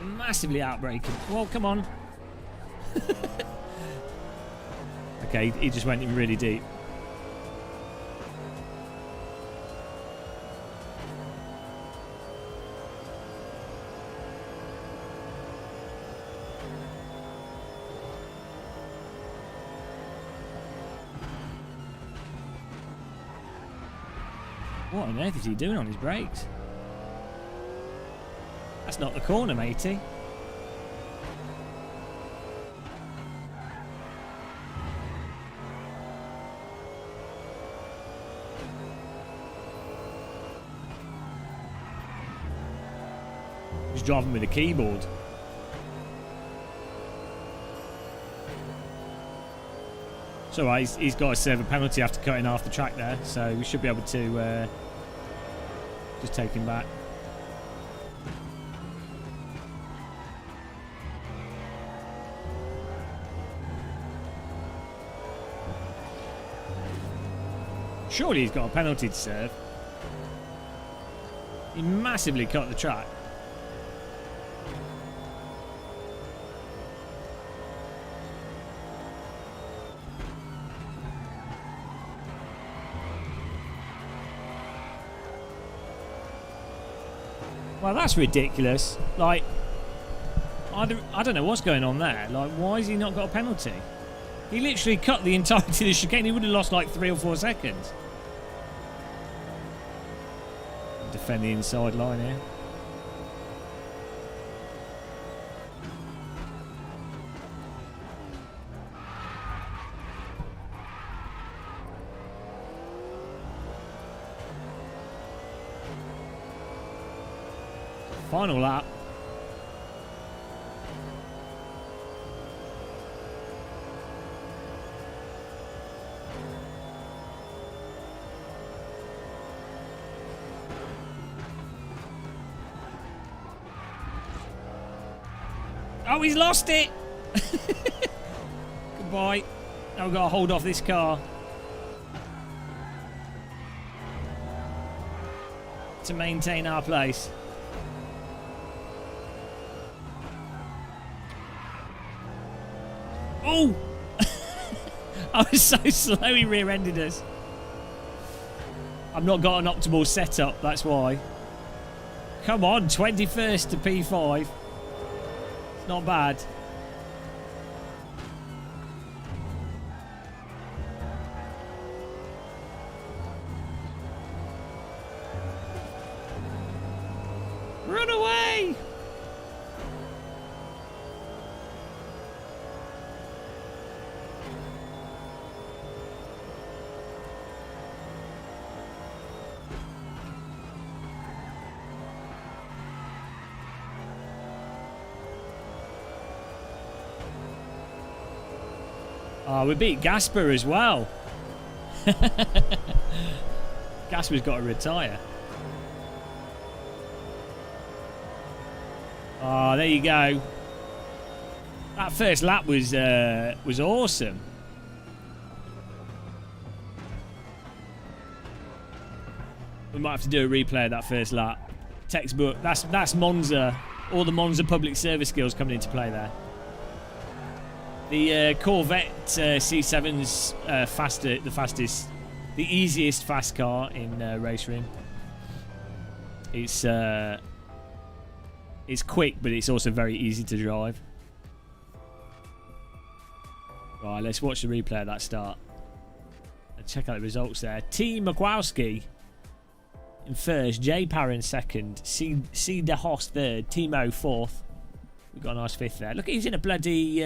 massively outbraking. Well, come on. Okay, he just went in really deep. What on earth is he doing on his brakes? That's not the corner, matey. He's driving with a keyboard. It's alright, he's got to serve a penalty after cutting half the track there, so we should be able to just take him back. Surely he's got a penalty to serve. He massively cut the track. Well, that's ridiculous. Like, I don't know what's going on there. Like, why has he not got a penalty? He literally cut the entirety of the chicane. He would have lost like 3 or 4 seconds. Defend the inside line here. Final lap. Oh, he's lost it! Goodbye. Now we've got to hold off this car. to maintain our place. Oh! I was so slow, he rear-ended us. I've not got an optimal setup, that's why. Come on, 21st to P5. It's not bad. Run away! Oh, we beat Gasper as well. Gasper's got to retire. Oh, there you go. That first lap was awesome. We might have to do a replay of that first lap. Textbook. That's Monza. All the Monza public service skills coming into play there. The Corvette C7's the easiest fast car in RaceRoom. It's quick, but it's also very easy to drive. Right, let's watch the replay of that start. Let's check out the results there. T. Makowski in first, J. Parron second, C. De Host third, Timo fourth. We've got a nice fifth there. Look, he's in a bloody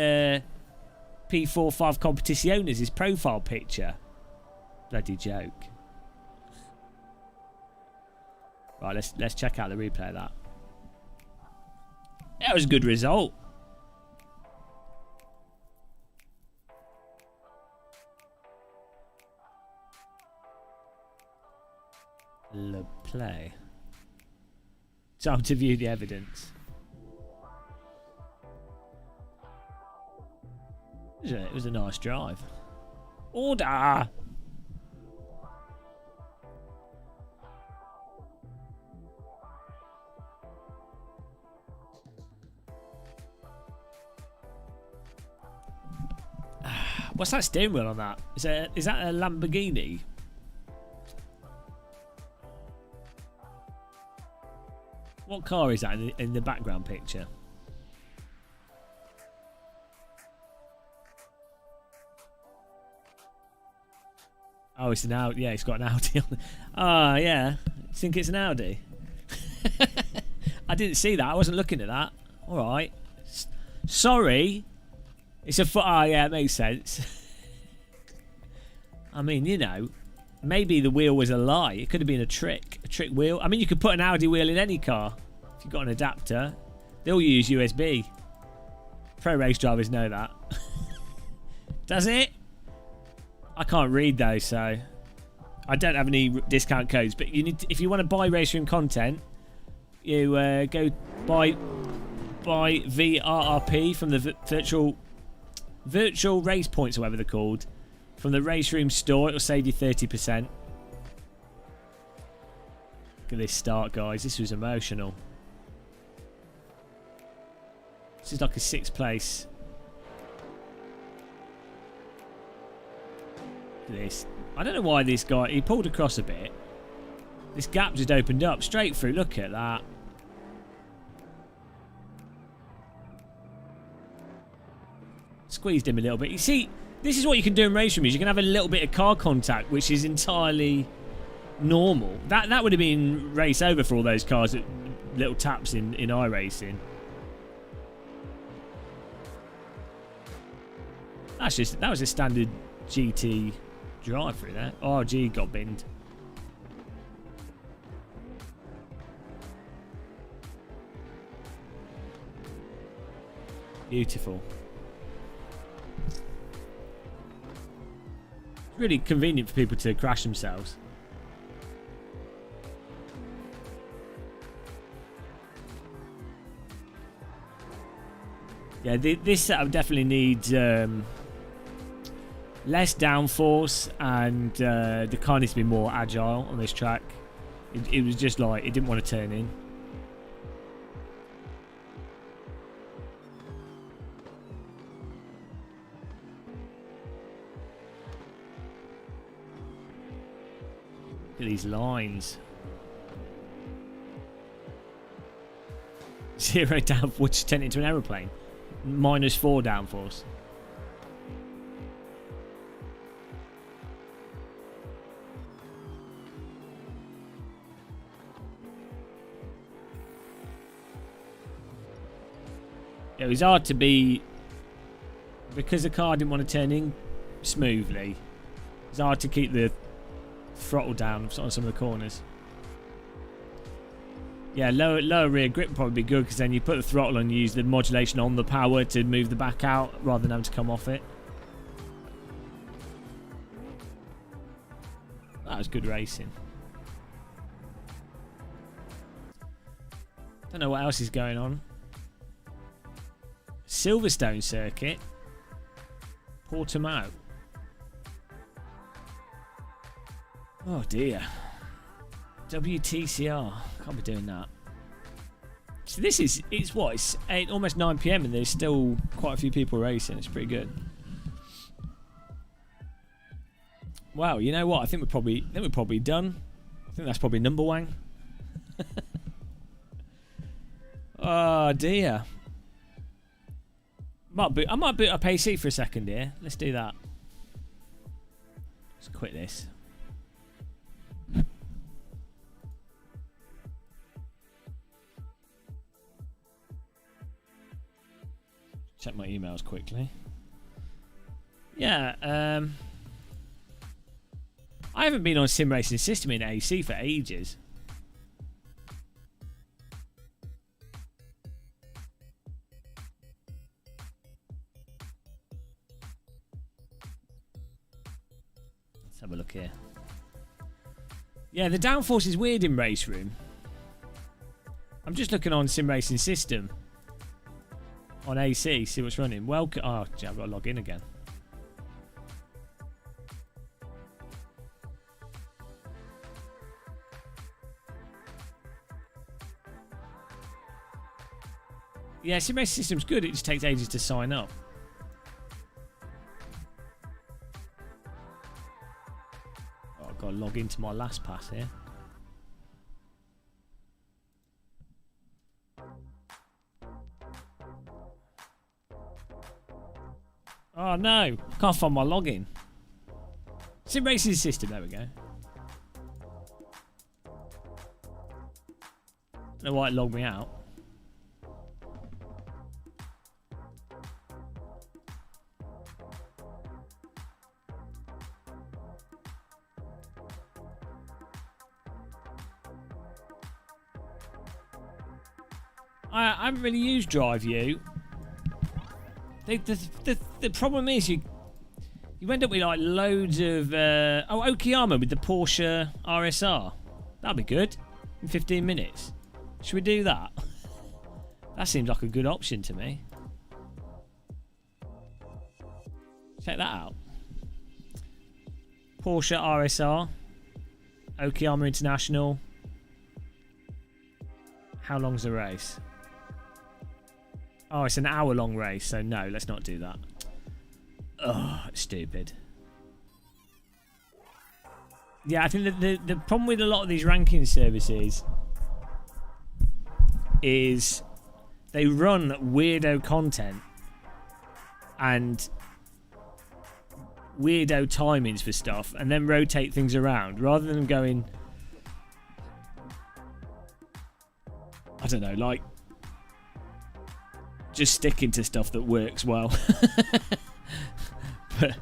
P45 Competiciones, his profile picture. Bloody joke. Right, let's check out the replay of that. That was a good result. Le play. Time to view the evidence. It was a nice drive. Order! What's that steering wheel on that? Is that a Lamborghini? What car is that in the background picture? Oh, it's an Audi. Yeah, it's got an Audi on it. Ah, yeah. Think it's an Audi? I didn't see that. I wasn't looking at that. All right. Sorry. It's a foot. Ah, yeah, it makes sense. I mean, you know, maybe the wheel was a lie. It could have been a trick wheel. I mean, you could put an Audi wheel in any car if you've got an adapter. They'll use USB. Pro race drivers know that. Does it? I can't read though, so I don't have any discount codes. But you need to, if you want to buy RaceRoom content, you go buy VRRP from the virtual race points, or whatever they're called, from the RaceRoom store. It'll save you 30%. Look at this start, guys. This was emotional. This is like a 6th place. Look at this. I don't know why this guy, he pulled across a bit. This gap just opened up straight through. Look at that. Squeezed him a little bit. You see, this is what you can do in RaceRoom, is you can have a little bit of car contact, which is entirely normal. That would have been race over for all those cars that little taps in iRacing. That was a standard GT drive through there. Oh, gee, got binned. Beautiful. It's really convenient for people to crash themselves. Yeah, this setup definitely needs less downforce, and the car needs to be more agile on this track. It was just like, it didn't want to turn in. Look at these lines. 0 downforce turned into an aeroplane. -4 downforce. It was hard to be, because the car didn't want to turn in smoothly. It's hard to keep the throttle down on some of the corners. Yeah, lower rear grip would probably be good, because then you put the throttle and use the modulation on the power to move the back out rather than having to come off it. That was good racing. Don't know what else is going on. Silverstone circuit. Portimao. Oh dear. WTCR. Can't be doing that. So this is, it's what? It's almost 9 PM and there's still quite a few people racing. It's pretty good. Wow, you know what? I think we're probably done. I think that's probably number one. Oh dear. I might boot up AC for a second here. Let's do that. Let's quit this. Check my emails quickly. Yeah, I haven't been on Sim Racing System in AC for ages. Let's have a look here. Yeah, the downforce is weird in RaceRoom. I'm just looking on Sim Racing System. On AC, see what's running. Welcome. Oh, gee, I've got to log in again. Yeah, Sim Racing System's good. It just takes ages to sign up. Oh, I've got to log into my last pass here. Oh no, can't find my login. Sim Racing System, there we go. Don't know why it logged me out. I haven't really used DriveU. The problem is you end up with like loads of Okayama with the Porsche RSR. That'd be good in 15 minutes. Should we do that? That seems like a good option to me. Check that out. Porsche RSR, Okayama International. How long's the race? Oh, it's an hour-long race, so no, let's not do that. Oh, stupid. Yeah, I think the problem with a lot of these ranking services is they run weirdo content and weirdo timings for stuff and then rotate things around rather than going, I don't know, like just sticking to stuff that works well. But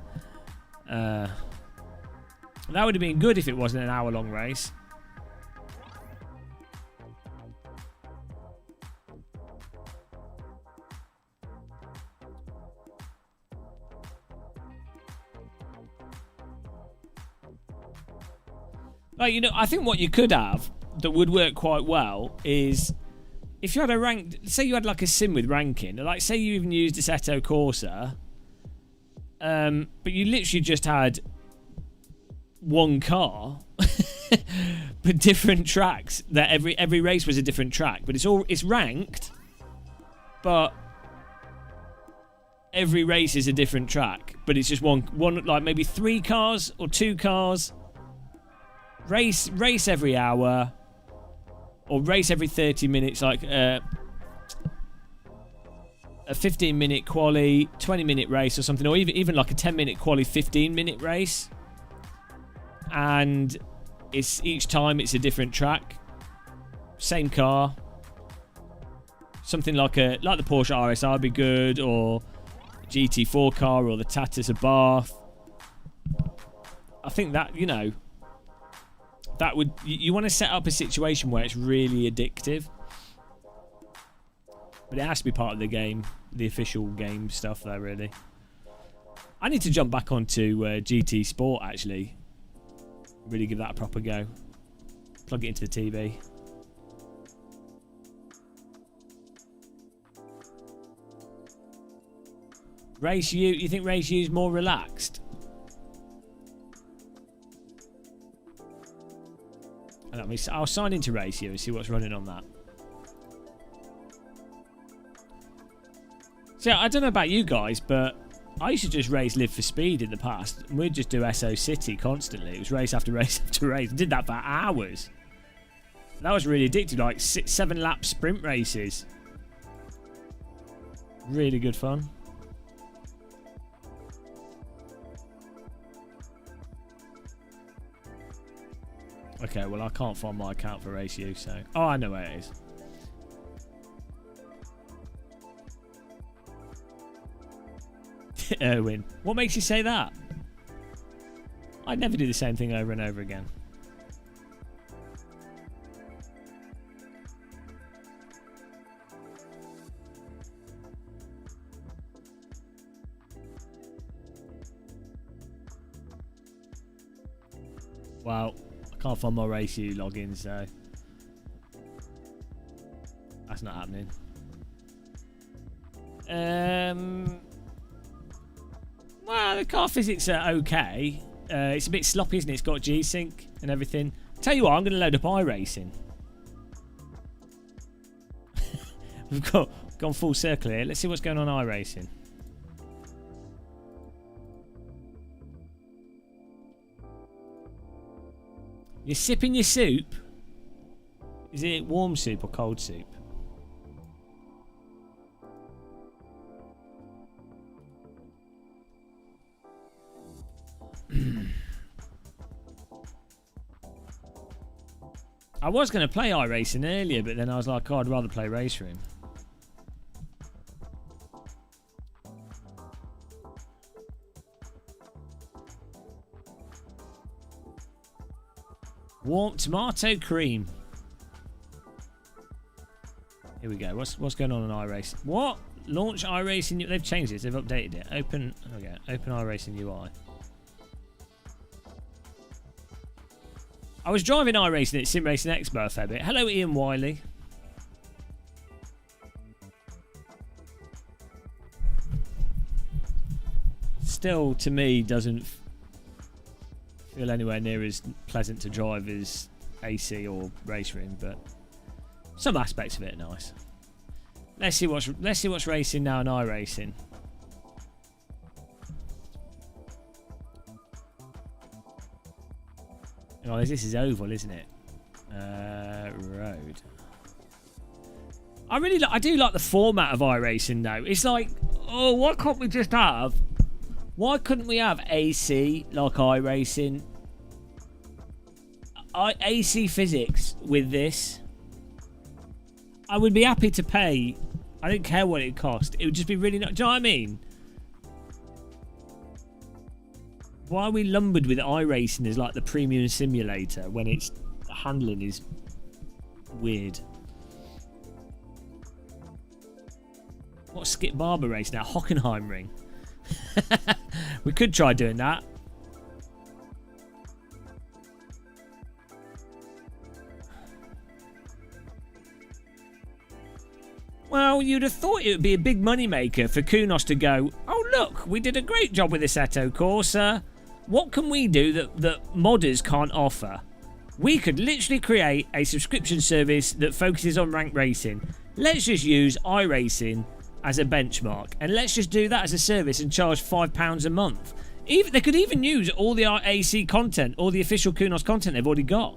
that would have been good if it wasn't an hour-long race. Like, you know, I think what you could have that would work quite well is if you had a rank, say you had like a sim with ranking, like say you even used Assetto Corsa, but you literally just had one car but different tracks. That every race was a different track, but it's ranked, but every race is a different track. But it's just one like maybe 3 cars or 2 cars. Race every hour, or race every 30 minutes, like a 15-minute quali, 20-minute race or something, or even like a 10-minute quali, 15-minute race. And it's each time it's a different track, same car. Something like the Porsche RSR would be good, or GT4 car, or the Tatus of Bath. I think that, you know, that would, you want to set up a situation where it's really addictive, but it has to be part of the game, the official game stuff there, really. I need to jump back onto GT Sport, actually. Really give that a proper go. Plug it into the TV. Race U, you think Race U is more relaxed? I'll sign into Race U and see what's running on that. So I don't know about you guys, but I used to just race Live for Speed in the past. And we'd just do SO City constantly. It was race after race after race. I did that for hours. That was really addictive, like 7-lap sprint races. Really good fun. Okay, well I can't find my account for Race U, so... Oh, I know where it is. Erwin, what makes you say that? I'd never do the same thing over and over again. Well, I can't find my Race U login, so that's not happening. Well, the car physics are okay. It's a bit sloppy, isn't it? It's got G-Sync and everything. Tell you what, I'm going to load up iRacing. We've gone full circle here. Let's see what's going on iRacing. You're sipping your soup? Is it warm soup or cold soup? I was going to play iRacing earlier, but then I was like, oh, I'd rather play RaceRoom. Warm tomato cream. Here we go. What's going on iRacing? What? Launch iRacing. They've changed it. They've updated it. Open iRacing UI. I was driving iRacing at Sim Racing Expo a fair bit. Hello, Ian Wiley. Still, to me, doesn't feel anywhere near as pleasant to drive as AC or RaceRoom, but some aspects of it are nice. Let's see what's racing now in iRacing. Oh, this is oval, isn't it? Road. I do like the format of iRacing though. It's like, oh, why can't we just have? Why couldn't we have AC like iRacing? AC physics with this. I would be happy to pay. I don't care what it cost. It would just be really not. Do you know what I mean? Why are we lumbered with iRacing as like the premium simulator when its handling is weird? What's Skip Barber race now? Hockenheim Ring. We could try doing that. Well, you'd have thought it would be a big moneymaker for Kunos to go, oh look, we did a great job with this Assetto Corsa. What can we do that modders can't offer? We could literally create a subscription service that focuses on ranked racing. Let's just use iRacing as a benchmark, and let's just do that as a service and charge £5 a month. They could even use all the RAC content, all the official Kunos content they've already got.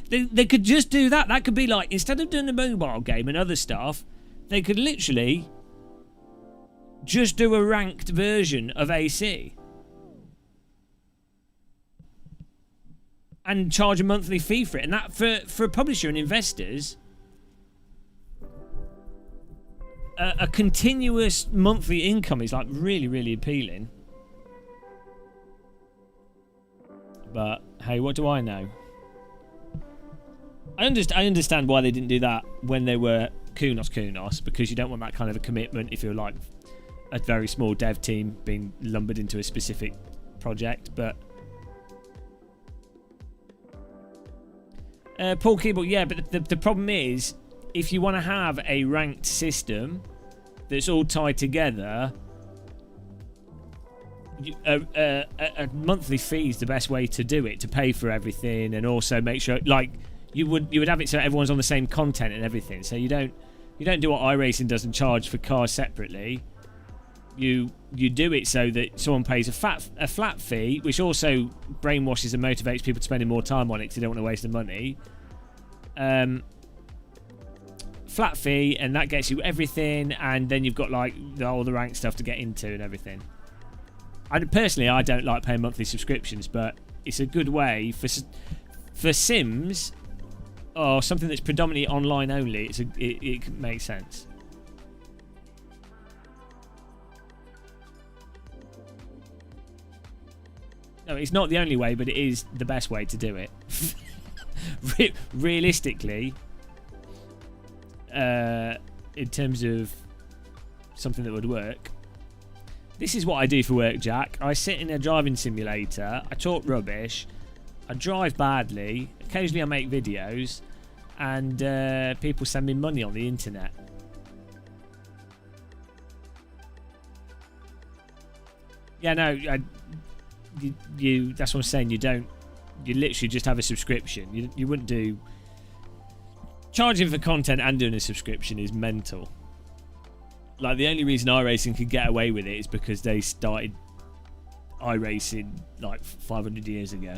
they could just do that. That could be like, instead of doing the mobile game and other stuff, they could literally just do a ranked version of AC and charge a monthly fee for it. And that, for a publisher and investors, a continuous monthly income is like really, really appealing. But hey, what do I know? I understand why they didn't do that when they were Kunos, because you don't want that kind of a commitment if you're like a very small dev team being lumbered into a specific project. But Paul Keeble, yeah, but the problem is, if you want to have a ranked system that's all tied together, a monthly fee is the best way to do it, to pay for everything, and also make sure, like, you would have it so everyone's on the same content and everything. So you don't do what iRacing does and charge for cars separately. You do it so that someone pays a flat fee, which also brainwashes and motivates people to spending more time on it because they don't want to waste the money. Flat fee, and that gets you everything, and then you've got like all the ranked stuff to get into and everything. I don't like paying monthly subscriptions, but it's a good way for Sims or something that's predominantly online only. It makes sense. No, it's not the only way, but it is the best way to do it. Realistically, in terms of something that would work, this is what I do for work, Jack. I sit in a driving simulator, I talk rubbish, I drive badly, occasionally I make videos, and people send me money on the internet. Yeah, no, that's what I'm saying. You literally just have a subscription. You wouldn't do charging for content and doing a subscription is mental. Like, the only reason iRacing could get away with it is because they started iRacing like 500 years ago.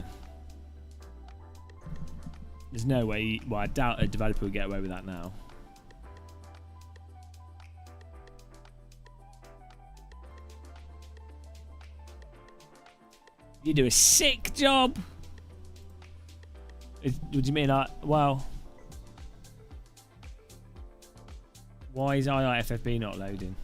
There's no way. Well, I doubt a developer would get away with that now. You do a sick job. What do you mean? Well, why is IIFFB not loading?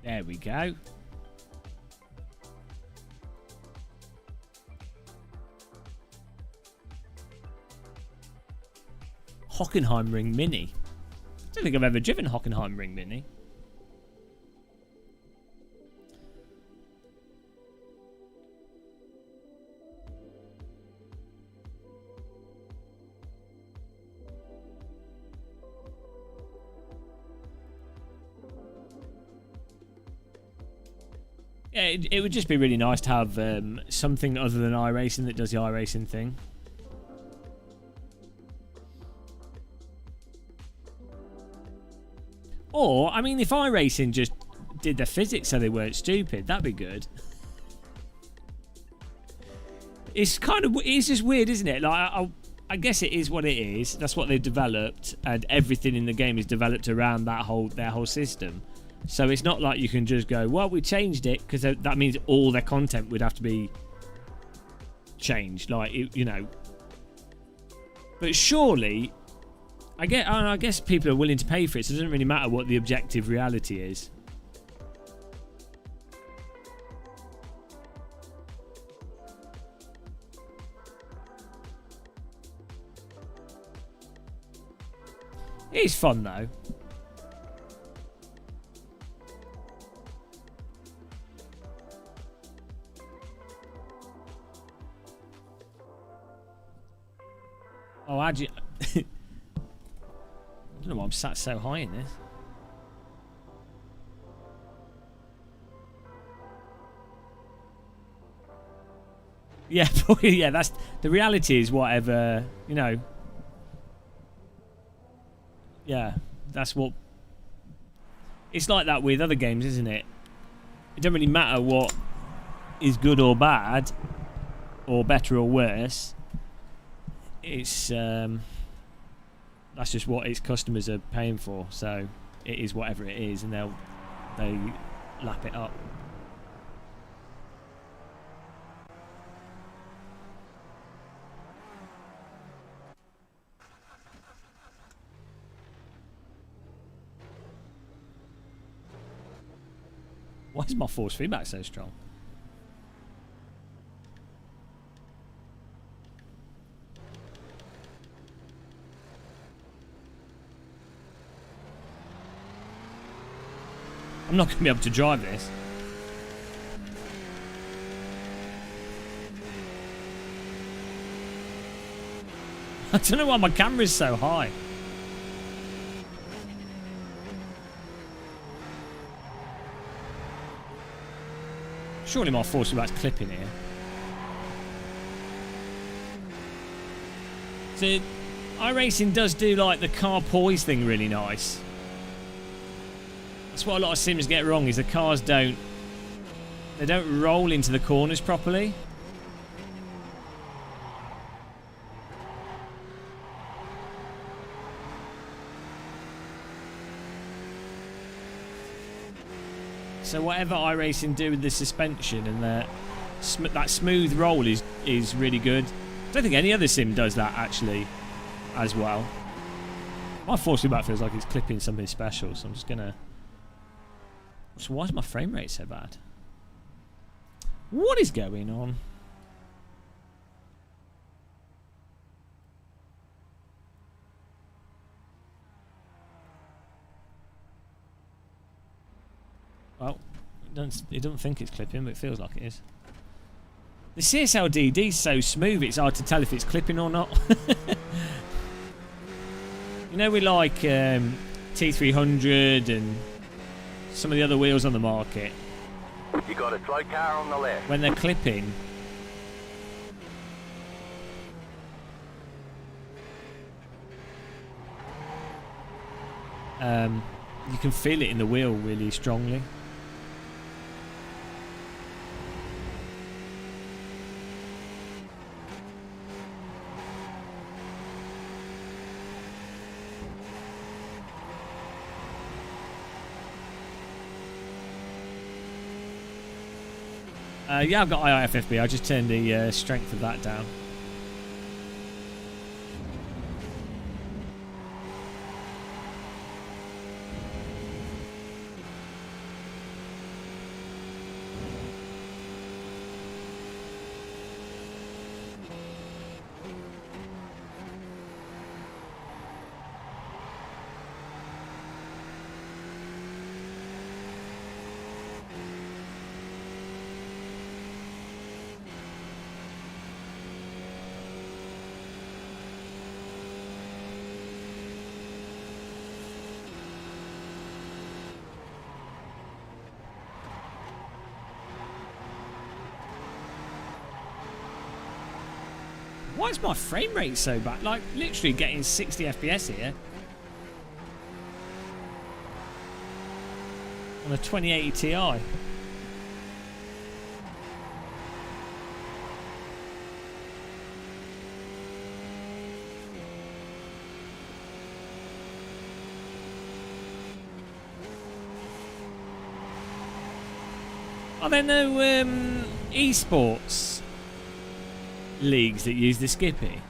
There we go. Hockenheim Ring Mini. I don't think I've ever driven Hockenheim Ring Mini. Yeah, it would just be really nice to have something other than iRacing that does the iRacing thing. Or, I mean, if iRacing just did the physics so they weren't stupid, that'd be good. It's just weird, isn't it? Like, I guess it is what it is. That's what they've developed, and everything in the game is developed around their whole system. So it's not like you can just go, well, we changed it, because that means all their content would have to be changed. Like, you know. But surely, I guess people are willing to pay for it, so it doesn't really matter what the objective reality is. It is fun though. Oh, how'd you... I don't know why I'm sat so high in this. Yeah, yeah, that's... The reality is whatever, you know... Yeah, that's what... It's like that with other games, isn't it? It doesn't really matter what is good or bad, or better or worse. It's that's just what its customers are paying for, so it is whatever it is, and they lap it up. Why is my force feedback so strong? I'm not going to be able to drive this. I don't know why my camera's so high. Surely my force feedback's clipping here. So, iRacing does do like the car poise thing really nice. That's what a lot of sims get wrong, is the cars don't roll into the corners properly. So whatever iRacing do with the suspension and that smooth roll is really good. I don't think any other sim does that actually as well. My force feedback feels like it's clipping something special, so I'm just gonna... So why is my frame rate so bad? What is going on? Well, it doesn't think it's clipping, but it feels like it is. The CSLDD is so smooth, it's hard to tell if it's clipping or not. You know, we like T300 and some of the other wheels on the market. You got a dry car on the left. When they're clipping, you can feel it in the wheel really strongly. Yeah, I've got IIFFB. I just turned the strength of that down. Why is my frame rate so bad? Like, literally getting 60 FPS here. On a 2080 Ti. Are there no esports leagues that use the Skippy?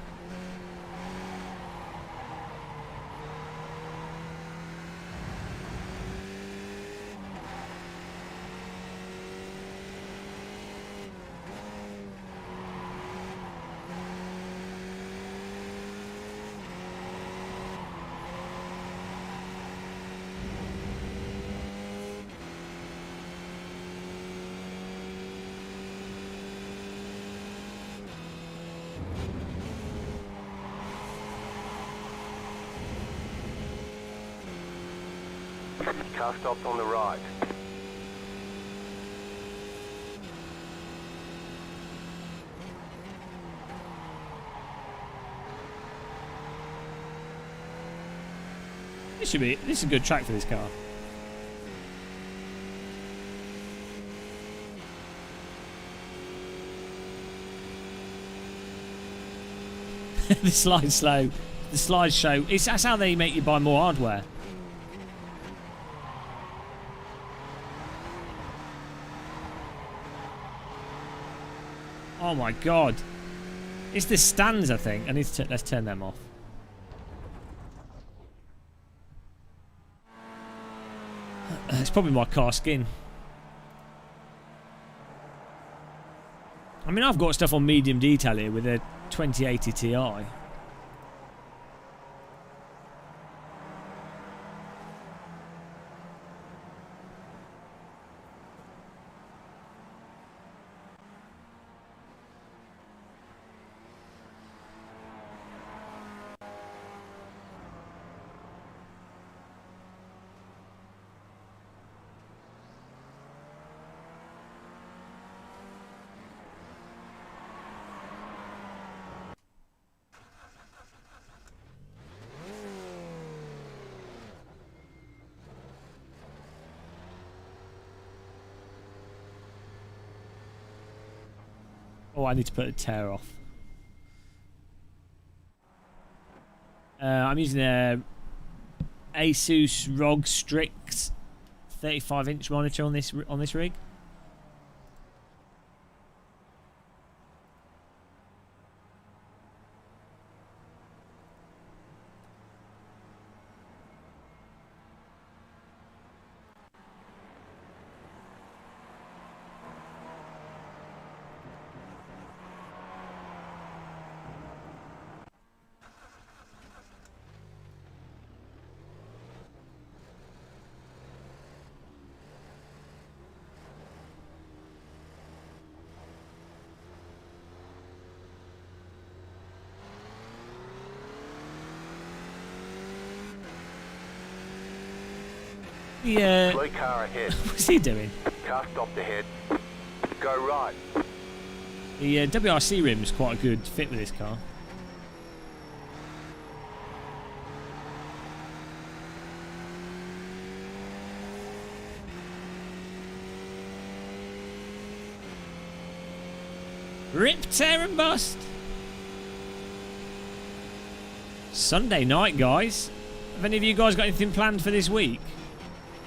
Car stopped on the right. This is a good track for this car. The slide slow. The slideshow. That's how they make you buy more hardware. Oh my god. It's the stands, I think. Let's turn them off. It's probably my car skin. I mean, I've got stuff on medium detail here with a 2080 Ti. Oh, I need to put a tear off. I'm using a Asus ROG Strix 35-inch monitor on this rig. Yeah. Blue car ahead. What's he doing? Car stopped ahead. Go right. The WRC rim is quite a good fit with this car. Rip, tear and bust. Sunday night, guys. Have any of you guys got anything planned for this week?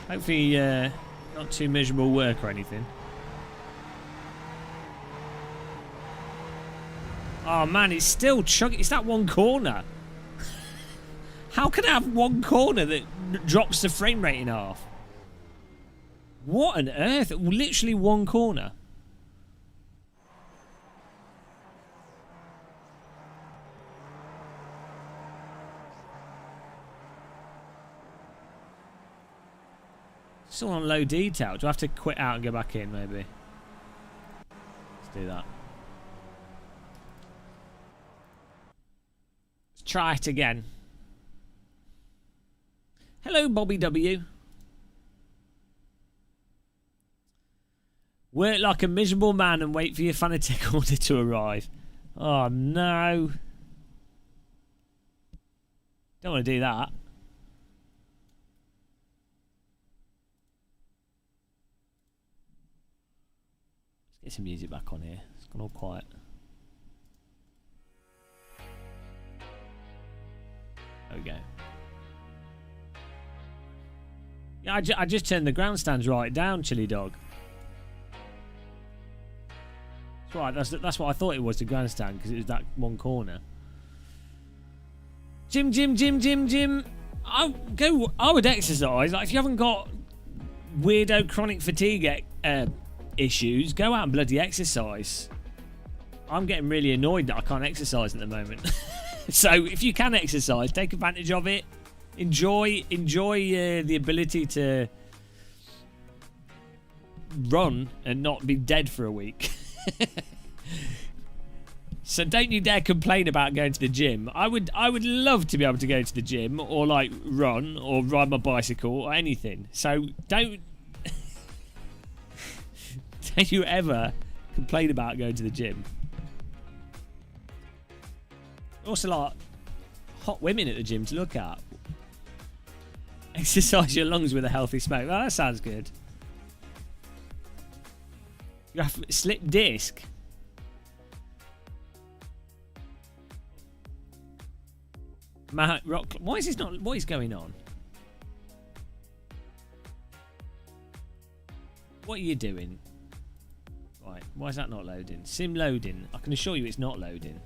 Hopefully not too miserable work or anything. Oh man, it's still chugging. It's that one corner. How can I have one corner that drops the frame rate in half? What on earth? Literally one corner. Still on low detail. Do I have to quit out and go back in, maybe? Let's do that. Let's try it again. Hello, Bobby W. Work like a miserable man and wait for your fanatic order to arrive. Oh, no. Don't want to do that. Get some music back on here. It's gone all quiet. There we go. Yeah, I just turned the grandstands right down, Chili Dog. That's right. That's what I thought it was, the grandstand, because it was that one corner. Jim. I would exercise. Like, if you haven't got weirdo chronic fatigue issues, go out and bloody exercise. I'm getting really annoyed that I can't exercise at the moment. So if you can exercise, take advantage of it. Enjoy the ability to run and not be dead for a week. So don't you dare complain about going to the gym. I would love to be able to go to the gym or like run or ride my bicycle or anything. So don't don't you ever complain about going to the gym. Also like hot women at the gym to look at. Exercise your lungs with a healthy smoke. Oh, that sounds good. You have slip disc. Rock. Why is this not? What is going on? What are you doing? Right. Why is that not loading? Sim loading. I can assure you it's not loading.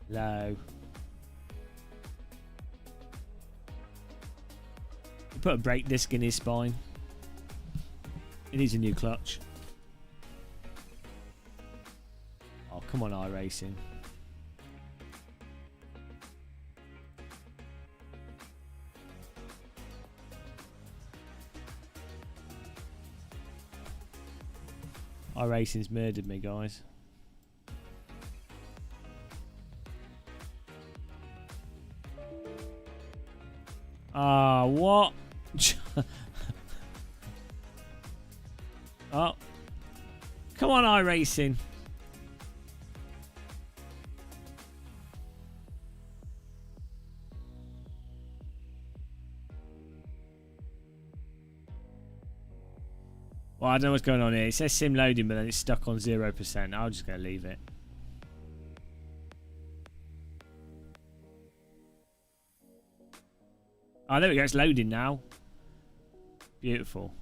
Low. Put a brake disc in his spine. He needs a new clutch. Oh, come on, iRacing. iRacing's murdered me, guys. Ah, what? Oh. Come on, iRacing. Well, I don't know what's going on here. It says sim loading, but then it's stuck on 0%. I'm just going to leave it. Oh, there we go. It's loading now. Beautiful.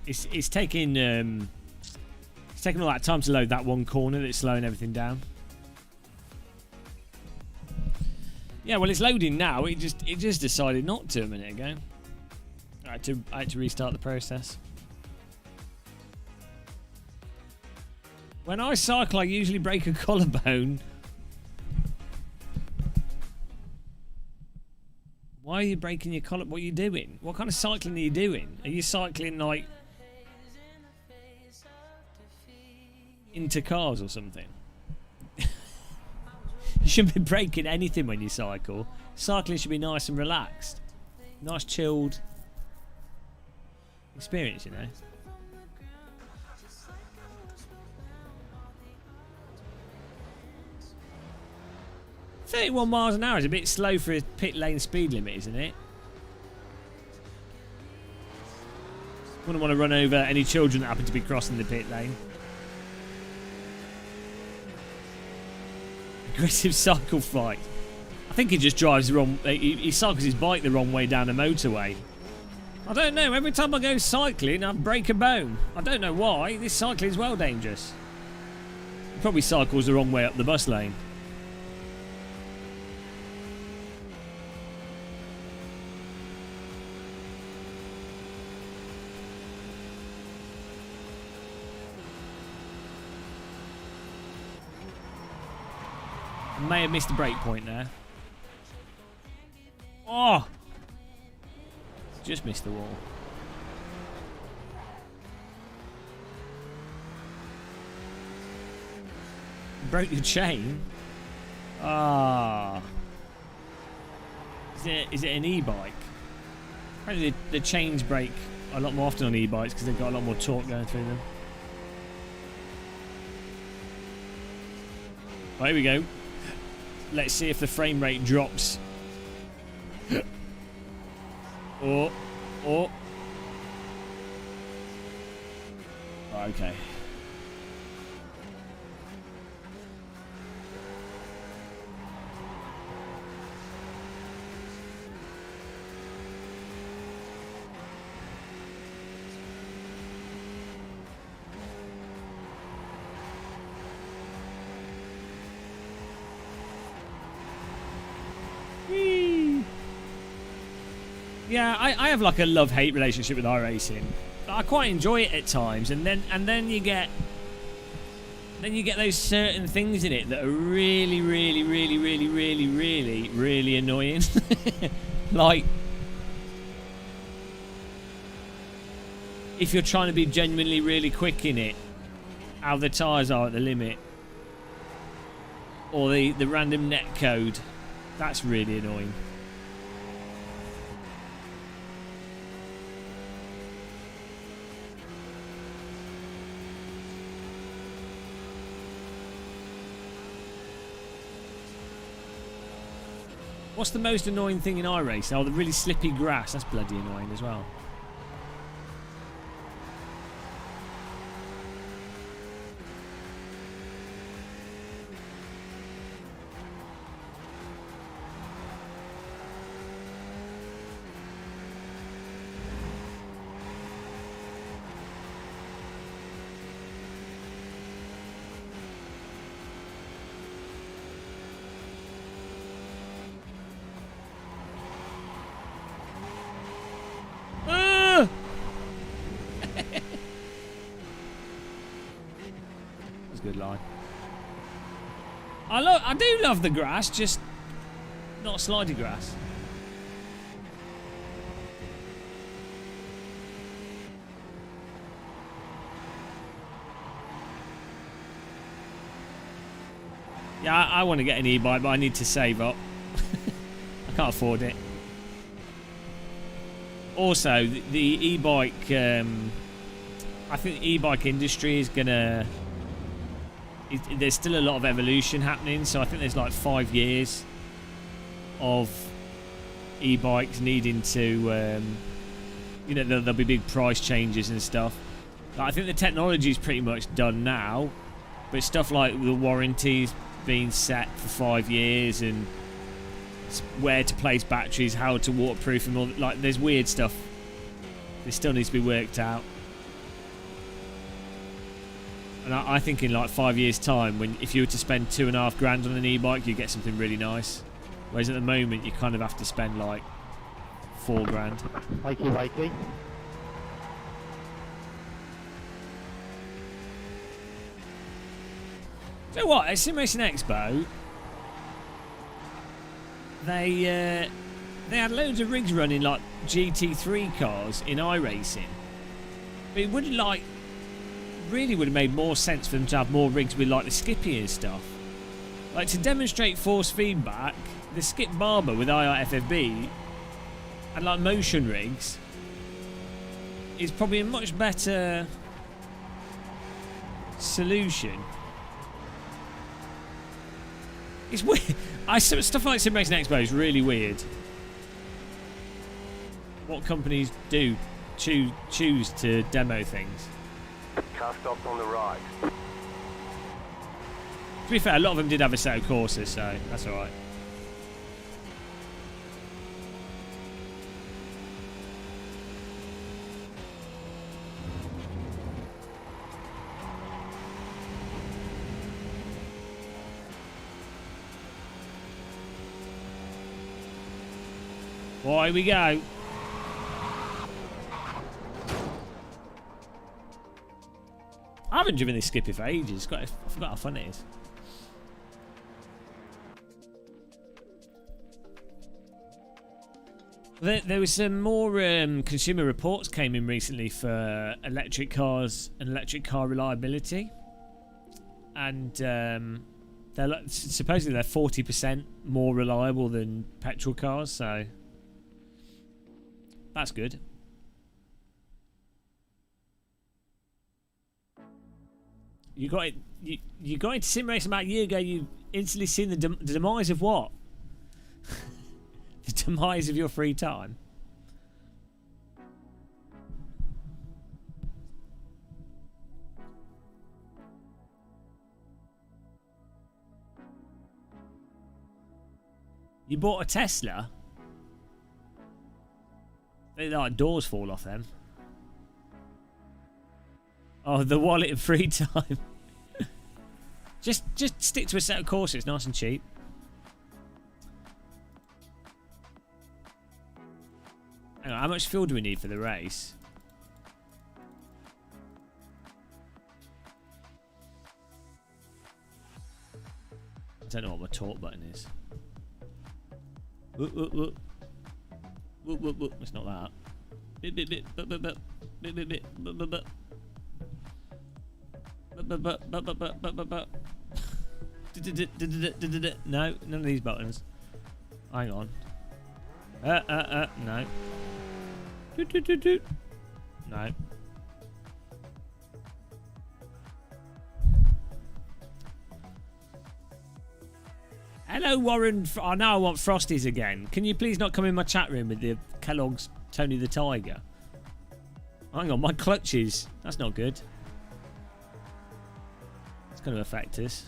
It's taking all that time to load that one corner that's slowing everything down. Yeah, well, it's loading now. It just decided not to a minute ago. I had to restart the process. When I cycle, I usually break a collarbone. Why are you breaking your collar? What are you doing? What kind of cycling are you doing? Are you cycling like into cars or something? You shouldn't be breaking anything when you cycle. Cycling should be nice and relaxed. Nice chilled experience, you know. 31 miles an hour is a bit slow for a pit lane speed limit, isn't it? Wouldn't want to run over any children that happen to be crossing the pit lane. Aggressive cycle flight. I think he just drives the wrong... He cycles his bike the wrong way down the motorway. I don't know. Every time I go cycling, I break a bone. I don't know why. This cycling is well dangerous. He probably cycles the wrong way up the bus lane. May have missed the break point there. Oh! Just missed the wall. Broke your chain? Ah. Is it an e-bike? Apparently the chains break a lot more often on e-bikes because they've got a lot more torque going through them. Right, here we go. Let's see if the frame rate drops. Oh. Okay. Yeah, I have like a love-hate relationship with iRacing. I quite enjoy it at times, and then you get those certain things in it that are really, really, really, really, really, really, really annoying. Like, if you're trying to be genuinely really quick in it, how the tyres are at the limit, or the random net code, that's really annoying. What's the most annoying thing in iRacing? Oh, the really slippy grass. That's bloody annoying as well. Good line. I do love the grass, just not slidey grass. Yeah, I want to get an e-bike, but I need to save up. I can't afford it. Also, the e-bike, I think the e-bike industry is gonna. There's still a lot of evolution happening, so I think there's like 5 years of e-bikes needing to, you know, there'll be big price changes and stuff. But I think the technology is pretty much done now, but stuff like the warranties being set for 5 years and where to place batteries, how to waterproof them, all, like there's weird stuff that still needs to be worked out. And I think in like 5 years' time, if you were to spend $2.5 grand on an e-bike, you get something really nice. Whereas at the moment, you kind of have to spend like $4 grand. Wakey. So what? At Sim Racing Expo, they had loads of rigs running like GT3 cars in iRacing. But it would really would have made more sense for them to have more rigs with like the Skippy and stuff. Like to demonstrate force feedback, the Skip Barber with IRFFB and like motion rigs is probably a much better solution. It's weird. Stuff like Sim Racing Expo is really weird. What companies do choose to demo things. Car stopped on the right. To be fair, a lot of them did have a set of courses, so that's alright. Well, here we go. I haven't driven this Skippy for ages. I forgot how fun it is. There was some more consumer reports came in recently for electric cars and electric car reliability, and supposedly they're 40% more reliable than petrol cars. So that's good. You got it. You got into sim racing about a year ago. You instantly seen the demise of what? The demise of your free time. You bought a Tesla? They like doors fall off them. Oh, the wallet of free time. just stick to a set of courses, nice and cheap. Hang on, how much fuel do we need for the race? I don't know what my torque button is. Whoop, whoop, whoop. Whoop, whoop, whoop. It's not that. Bit, bit, bit, bit, bit, bit, bit, bit, bit, bit, bit, bit. No, none of these buttons. Hang on. No. No. Hello, Warren. Oh, now I want Frosties again. Can you please not come in my chat room with the Kellogg's Tony the Tiger? Hang on, my clutches. That's not good. It's going to affect us.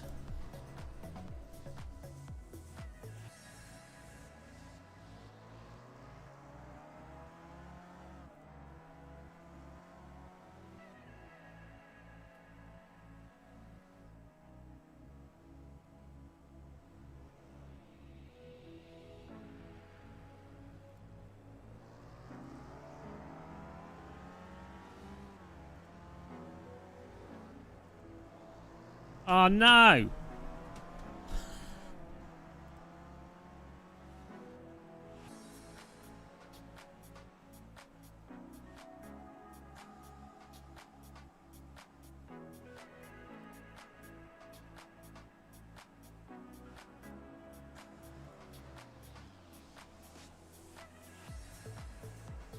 Oh no!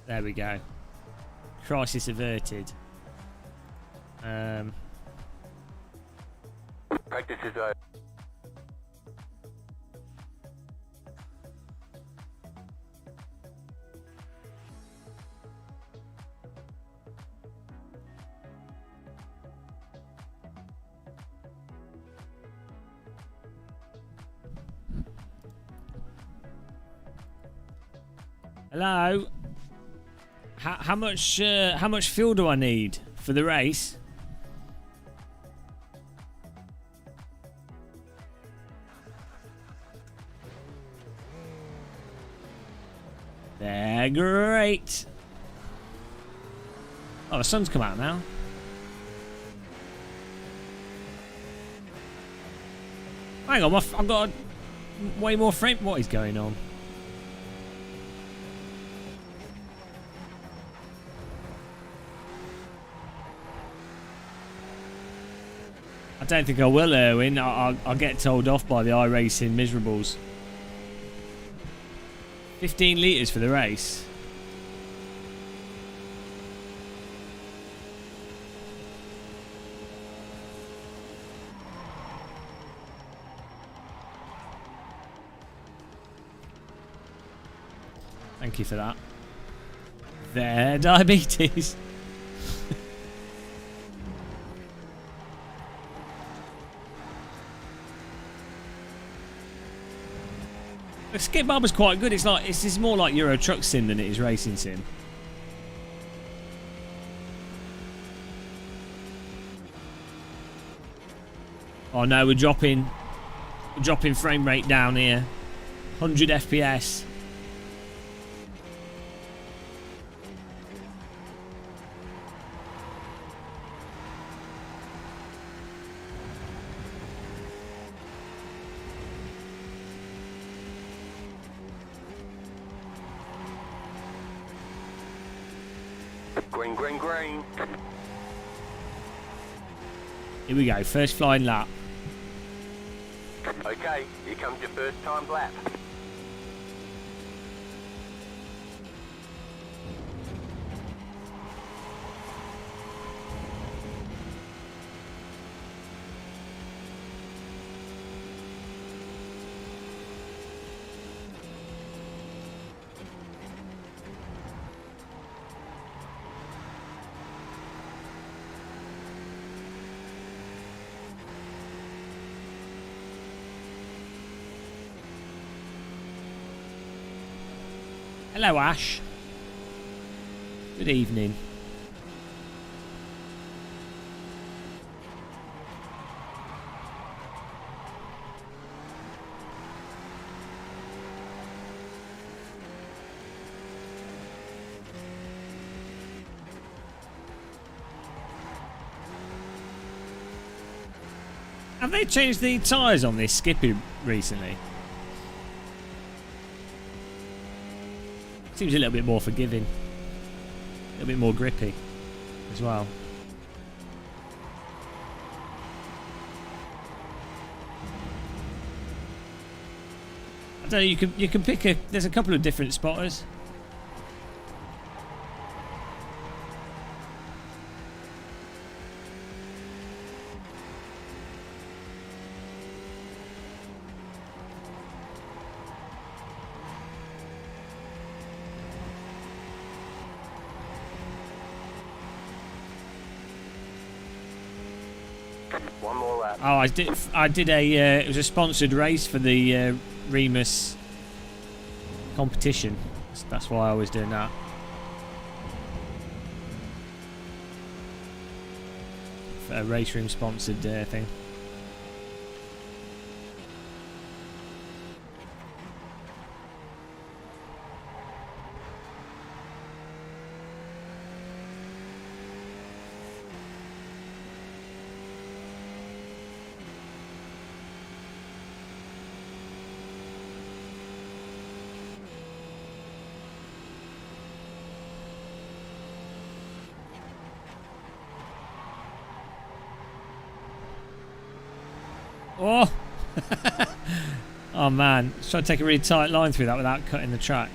There we go. Crisis averted. Practice is over. Hello. How much fuel do I need for the race? They're great. Oh, the sun's come out now. Hang on, I've got way more frame. What is going on? I don't think I will, Erwin. I'll get told off by the iRacing miserables. 15 litres for the race. Thank you for that. There, diabetes. The skip bar was quite good. It's more like Euro Truck Sim than it is Racing Sim. Oh no, we're dropping frame rate down here. 100 FPS. Green, green, green. Here we go, first flying lap. Okay, here comes your first time lap. Hello, Ash. Good evening. Have they changed the tyres on this Skippy recently? Seems a little bit more forgiving. A little bit more grippy as well. I don't know, you can pick a... There's a couple of different spotters. One more lap. Oh, I did a... it was a sponsored race for the Remus competition. That's why I was doing that. A RaceRoom sponsored thing. Oh! Oh man, let's try to take a really tight line through that without cutting the track.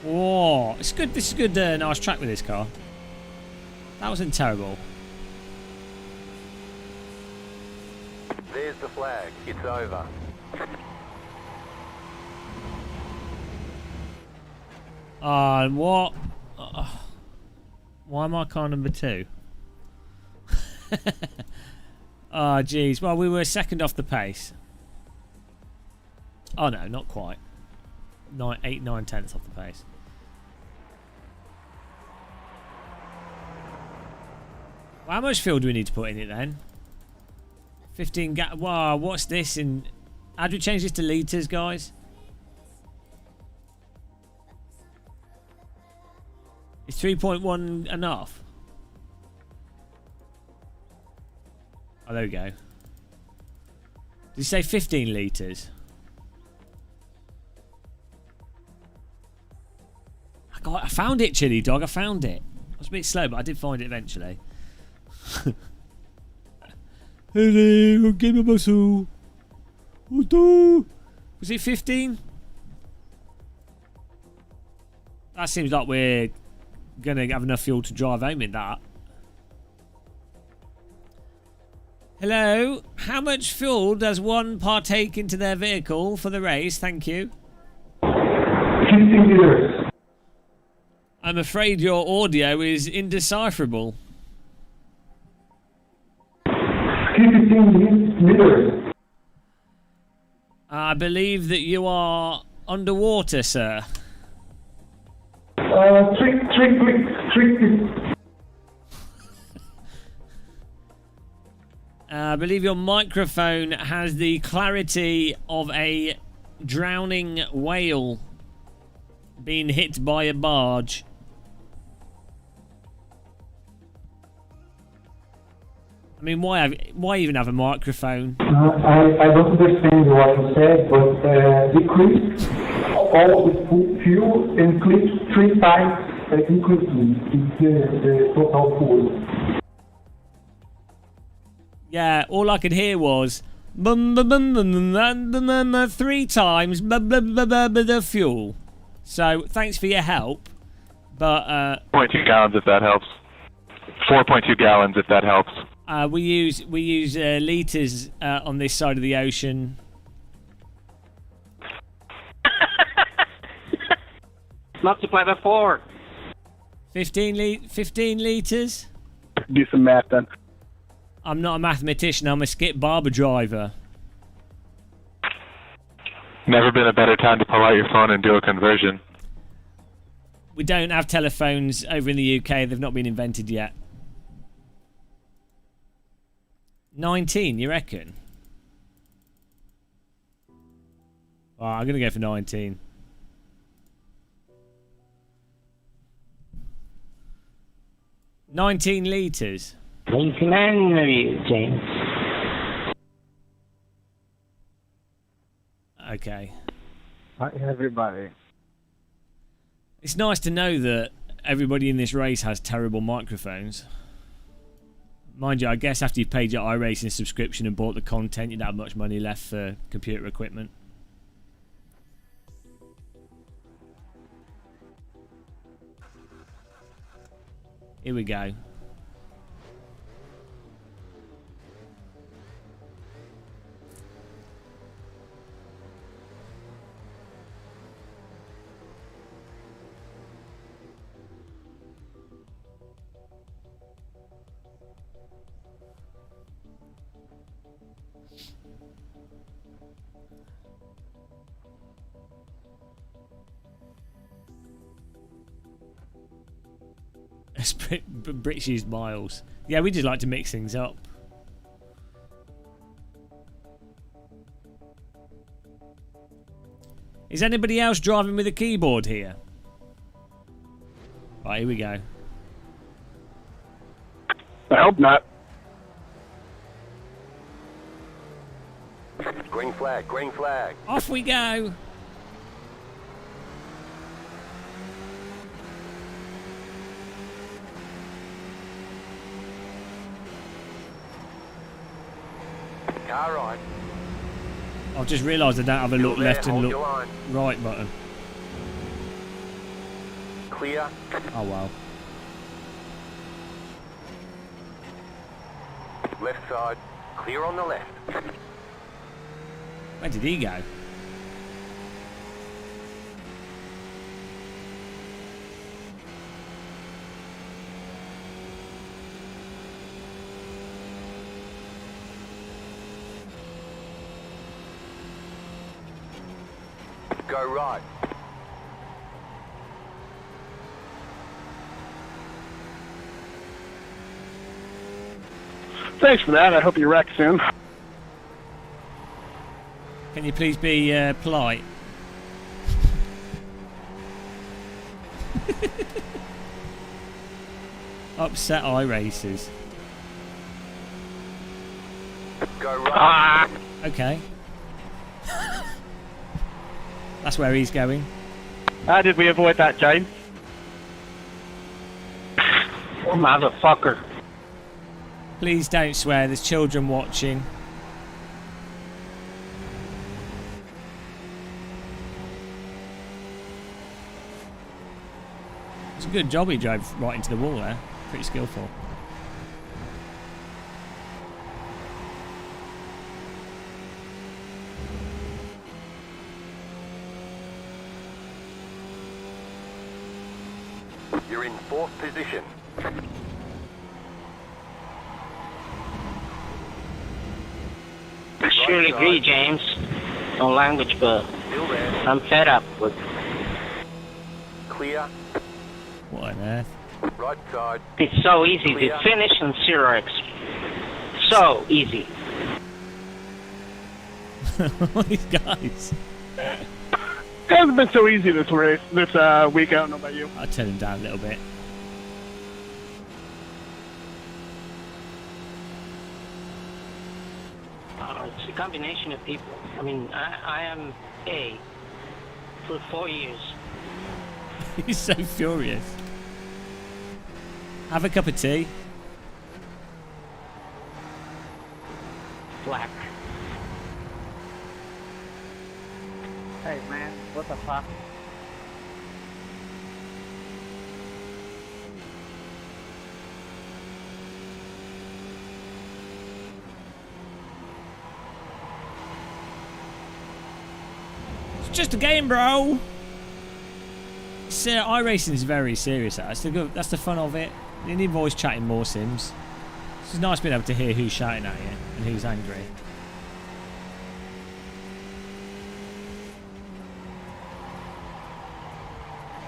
Whoa, it's good. This is good. Nice track with this car. That wasn't terrible. There's the flag. It's over. And what? Why am I car number 2? Oh, jeez. Well, we were second off the pace. Oh no, not quite. 8, 9 tenths off the pace. Well, how much fuel do we need to put in it then? 15 Wow, what's this in... How do we change this to litres, guys? Is 3.1 enough? Oh, there we go. Did you say 15 litres? I found it, Chili Dog. I found it. I was a bit slow, but I did find it eventually. Hello, give me a muscle. Was it 15? That seems like we're gonna have enough fuel to drive home in that. Hello, how much fuel does one partake into their vehicle for the race? Thank you. 15 liters. I'm afraid your audio is indecipherable. 15 liters. I believe that you are underwater, sir. I believe your microphone has the clarity of a drowning whale being hit by a barge. I mean, why even have a microphone? I don't understand what you said, but decrease all the fuel and click 3 times increasing the total fuel. Yeah, all I could hear was 3 times the fuel. So thanks for your help, but 0.2 gallons if that helps. 4.2 gallons if that helps. We use litres on this side of the ocean. Multiply by 4. 15 litres? Do some math then. I'm not a mathematician, I'm a skip barber driver. Never been a better time to pull out your phone and do a conversion. We don't have telephones over in the UK, they've not been invented yet. 19, you reckon? Oh, I'm going to go for 19. $19 litres. 99, James. Okay. Hi, everybody. It's nice to know that everybody in this race has terrible microphones. Mind you, I guess after you've paid your iRacing subscription and bought the content, you don't have much money left for computer equipment. Here we go. Brits use miles. Yeah, we just like to mix things up. Is anybody else driving with a keyboard here? Right, here we go. I hope not. Green flag, green flag. Off we go. Car right. I've just realised I don't have a look Still there, left and hold look your line. right button. Clear. Oh wow. Left side. Clear on the left. Where did he go? Go right. Thanks for that. I hope you wreck soon. Can you please be polite? Upset iRacers. Go right. Okay. That's where he's going. How did we avoid that, James? Oh, motherfucker. Please don't swear, there's children watching. It's a good job he drove right into the wall there. Pretty skillful. You're in 4th position. I surely agree, James. No language, but Still there. I'm fed up with Clear. What on earth? Right side. it's so easy Clear. to finish on 0x. So easy. These guys. It hasn't been so easy this race, this week. I don't know about you. I'll turn him down a little bit. It's a combination of people. I mean, I am A for 4 years. He's so furious. Have a cup of tea. Black. Hey, man, what the fuck? just a game, bro. iRacing is very serious. That's the fun of it. You need voice chatting more sims. It's nice being able to hear who's shouting at you and who's angry.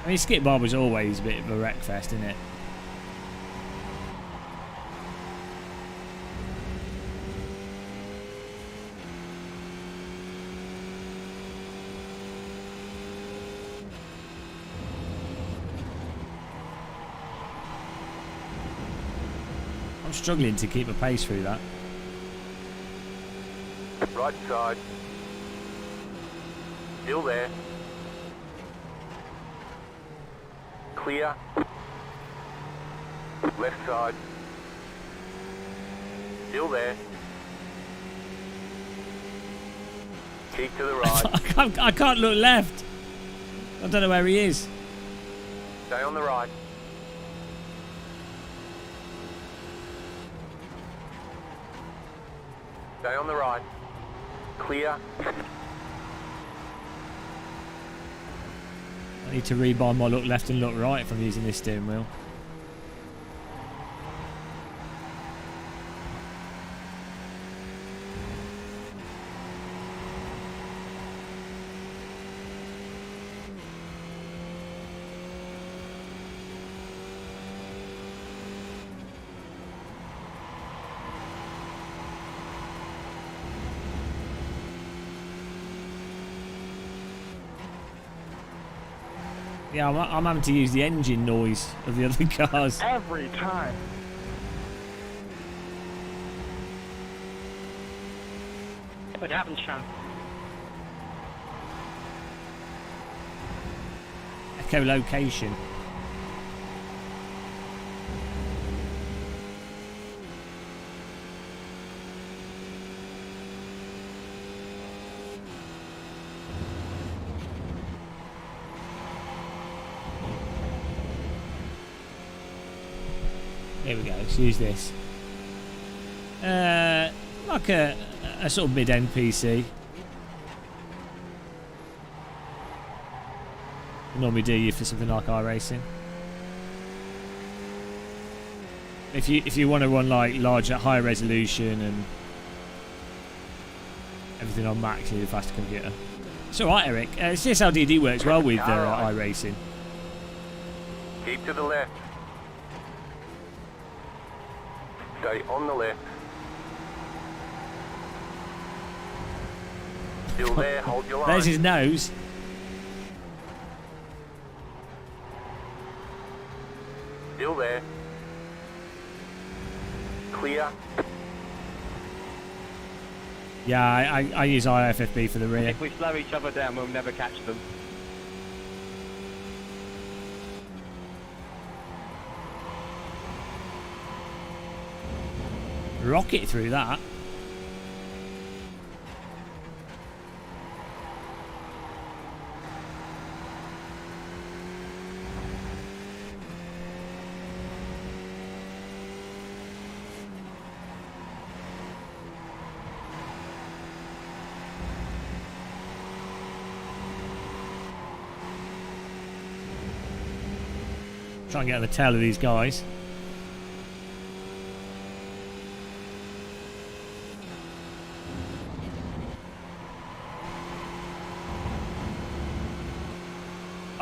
I mean, Skip Bar was always a bit of a wreckfest, isn't it? I'm struggling to keep a pace through that. Right side. Still there. Clear. Left side. Still there. Keep to the right. I can't look left. I don't know where he is. Stay on the right. Stay on the right. Clear. I need to rebind my look left and look right if I'm using this steering wheel. Yeah, I'm having to use the engine noise of the other cars. Every time. What happens, Sean? Echolocation. Here we go, let's use this. Like a sort of mid-end PC. Normally do you for something like iRacing. If you want to run like larger, higher resolution and everything on max, you need a faster computer. It's alright, Eric. CSLDD works well with iRacing. Keep to the left. Stay on the left. Still there, hold your line. There's his nose. Still there. Clear. Yeah, I use IFFB for the rear. If we slow each other down, we'll never catch them. Rocket through that. Try and get on the tail of these guys.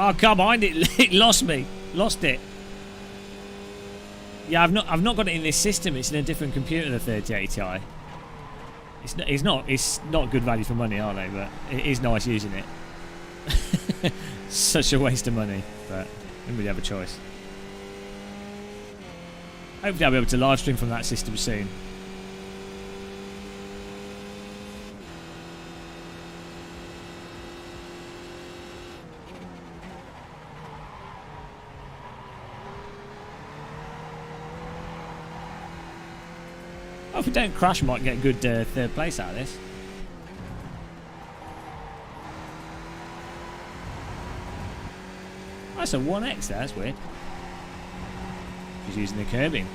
Oh, come on! It lost me. Lost it. Yeah, I've not got it in this system. It's in a different computer, the 3080 Ti. It's not good value for money, are they? But it is nice using it. Such a waste of money, but I didn't really have a choice. Hopefully I'll be able to live stream from that system soon. Oh, if we don't crash, we might get a good third place out of this. Oh, that's a 1X there, that's weird. She's using the curbing.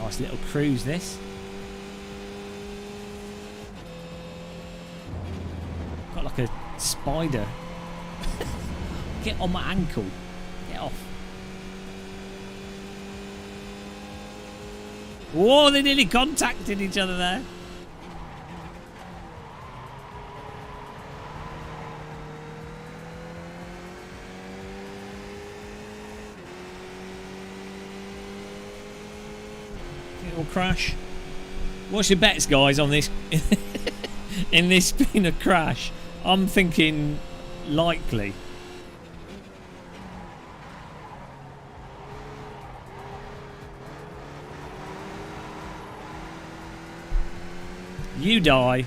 Nice little cruise, this. Got like a spider. Get on my ankle. Get off. Whoa, they nearly contacted each other there. It'll crash. What's your bets, guys, on this? In this being a crash? I'm thinking likely. You die.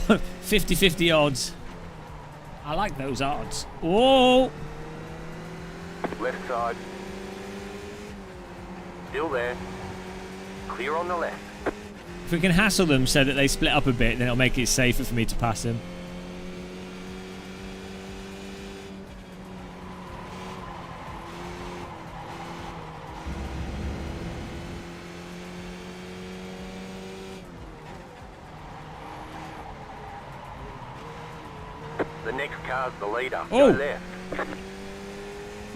50-50 odds. I like those odds. Whoa! Left side. Still there. Clear on the left. If we can hassle them so that they split up a bit, then it'll make it safer for me to pass them. The next car's the leader. Oh. Go left.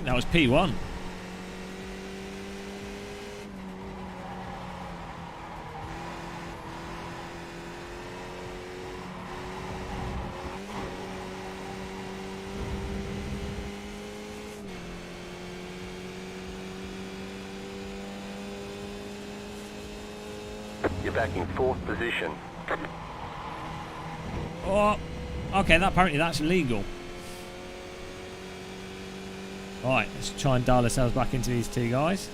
That was P1. You're back in 4th position. Oh, okay. Apparently that's legal. All right, let's try and dial ourselves back into these two guys.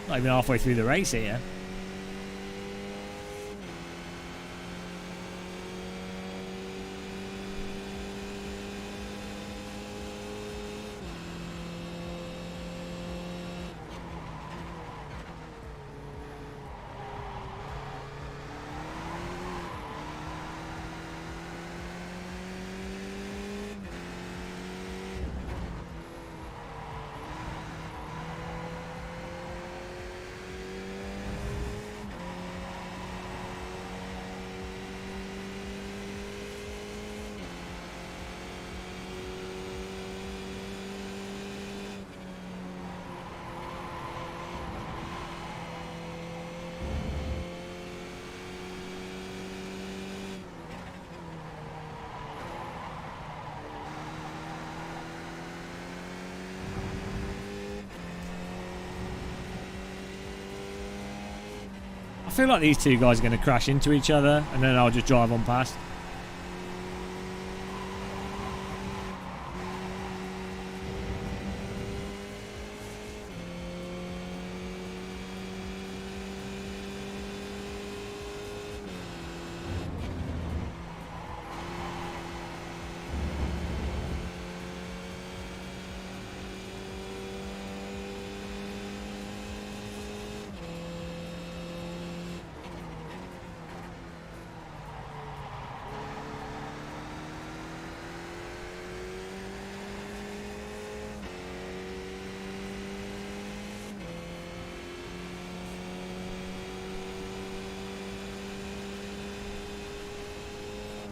Not even halfway through the race here. I feel like these two guys are going to crash into each other and then I'll just drive on past.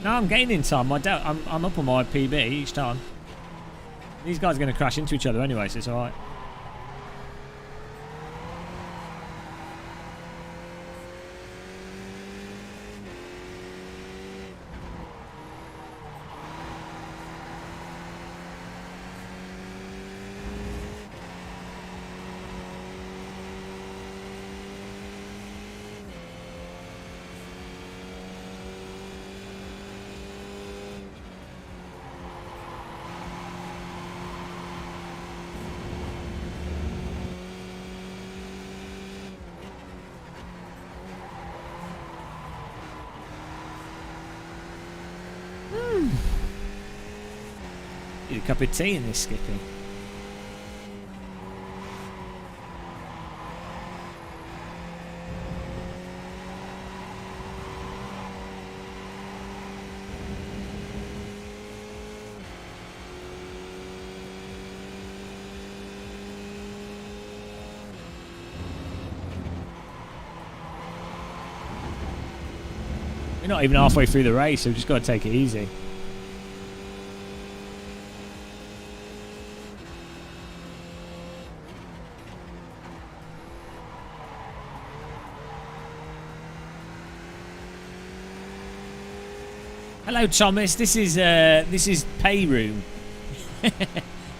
No, I'm gaining time. I'm up on my PB each time. These guys are going to crash into each other anyway, so it's alright. Need a cup of tea in this, Skippy. We're not even halfway through the race, so we've just got to take it easy. Hello, Thomas. This is pay room.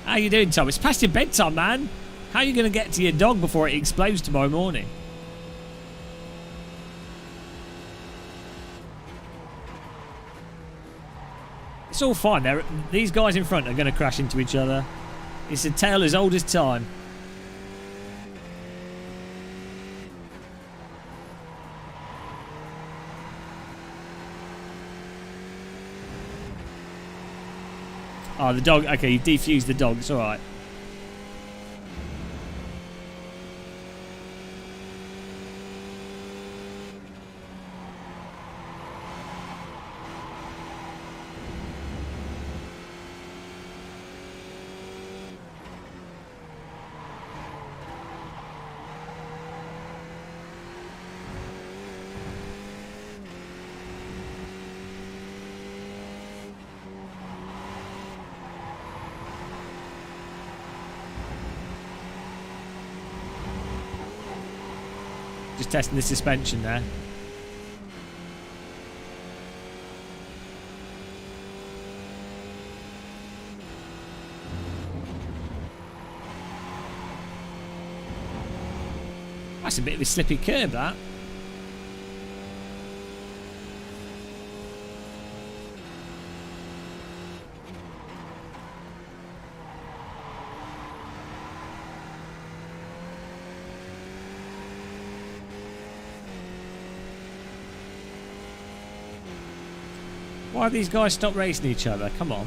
How you doing, Thomas? It's past your bedtime, man. How are you going to get to your dog before it explodes tomorrow morning? It's all fine. These guys in front are going to crash into each other. It's a tale as old as time. Oh, the dog. Okay, you defused the dog. It's all right. Just testing the suspension there. That's a bit of a slippy curb, that. Why have these guys stopped racing each other? Come on.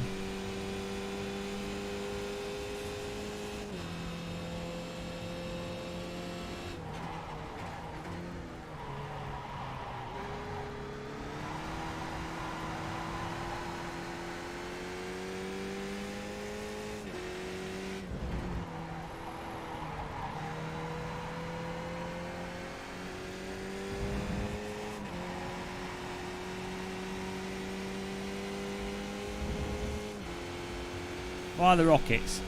Why are the rockets?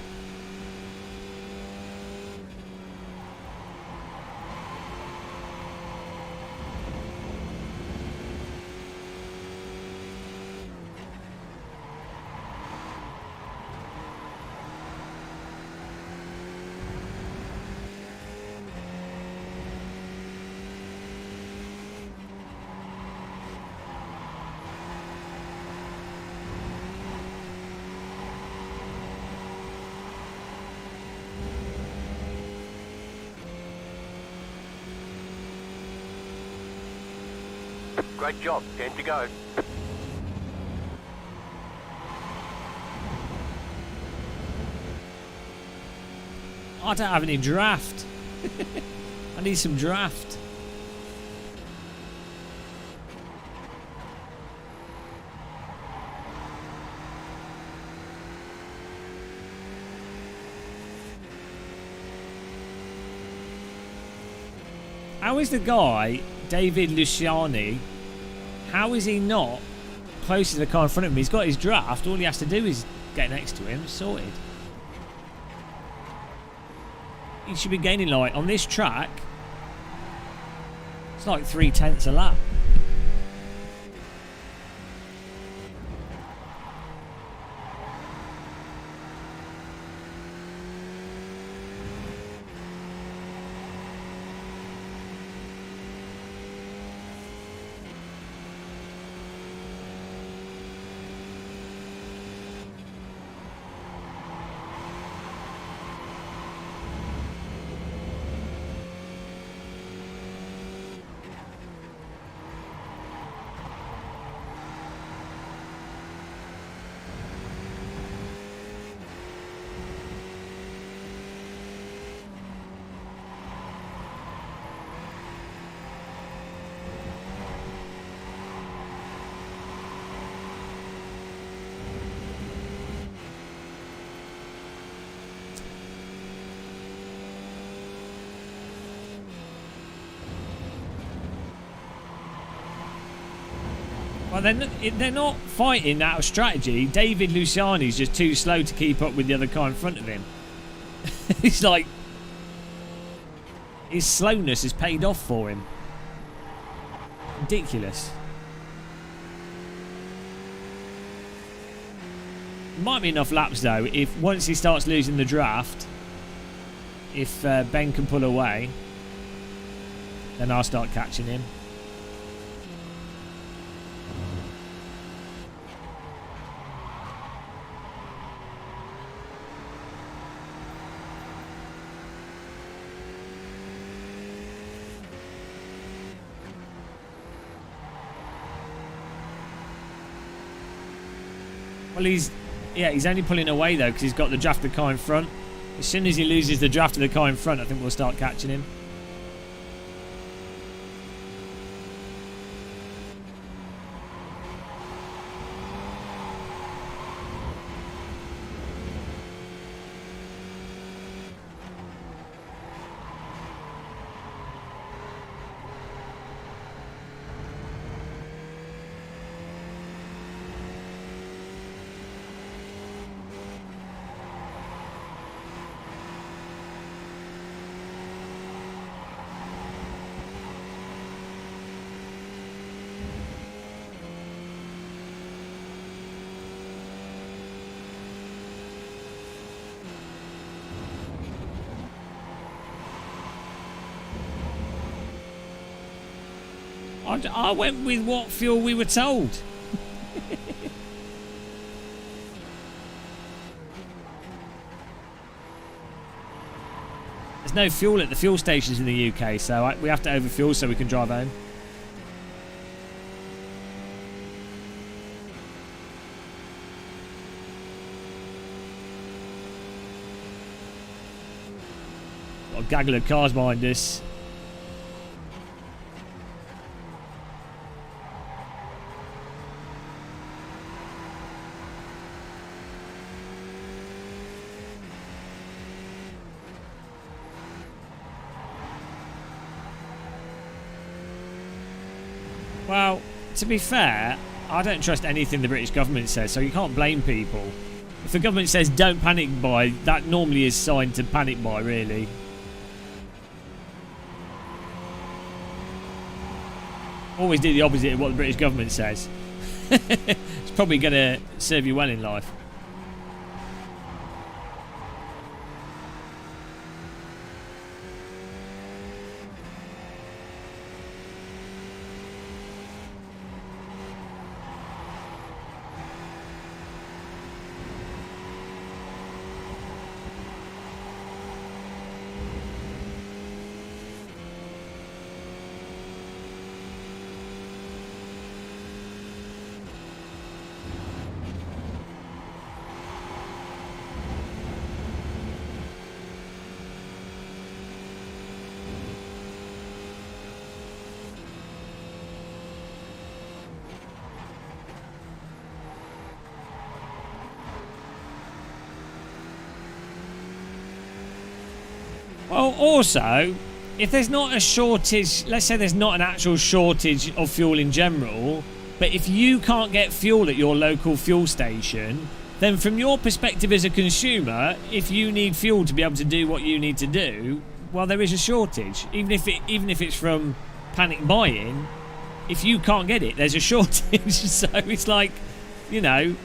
Great job. 10 to go. I don't have any draft. I need some draft. How is the guy, David Luciani, how is he not close to the car in front of him? He's got his draft. All he has to do is get next to him. It's sorted. He should be gaining, like, on this track, it's like 3/10 a lap. Well, they're not fighting out of strategy. David Luciani's just too slow to keep up with the other car in front of him. It's like his slowness has paid off for him. Ridiculous. Might be enough laps though if once he starts losing the draft, if Ben can pull away, then I'll start catching him. Well, he's only pulling away though because he's got the draft of the car in front. As soon as he loses the draft of the car in front, I think we'll start catching him. I went with what fuel we were told. There's no fuel at the fuel stations in the UK, so we have to overfuel so we can drive home. Got a gaggle of cars behind us. Well, to be fair, I don't trust anything the British government says, so you can't blame people. If the government says don't panic buy, that normally is signed to panic buy, really. Always do the opposite of what the British government says. It's probably going to serve you well in life. Well, also, if there's not a shortage, let's say there's not an actual shortage of fuel in general, but if you can't get fuel at your local fuel station, then from your perspective as a consumer, if you need fuel to be able to do what you need to do, well, there is a shortage. Even if it's from panic buying, if you can't get it, there's a shortage. So it's like, you know...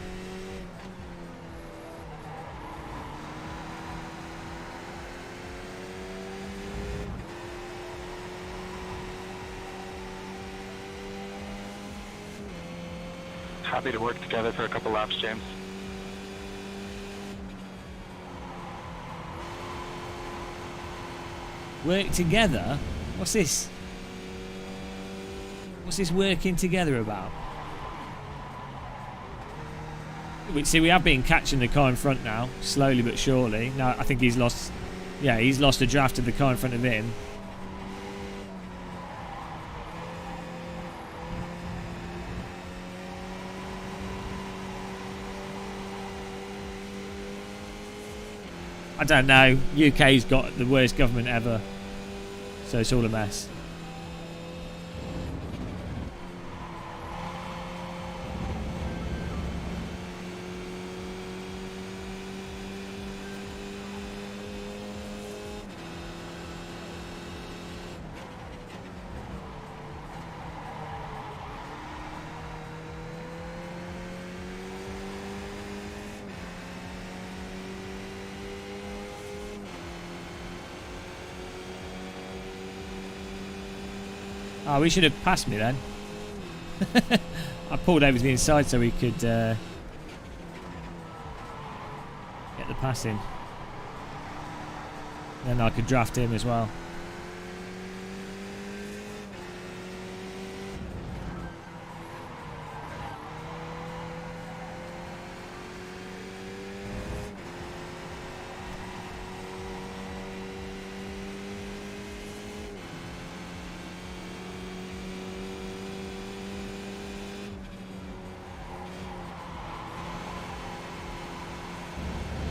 Happy to work together for a couple laps, James. Work together? What's this? What's this working together about? See, we have been catching the car in front now, slowly but surely. Now, I think he's lost... Yeah, he's lost a draft of the car in front of him. I don't know. UK's got the worst government ever. So it's all a mess. Oh, we should have passed me then. I pulled over to the inside so we could get the pass in. Then I could draft him as well.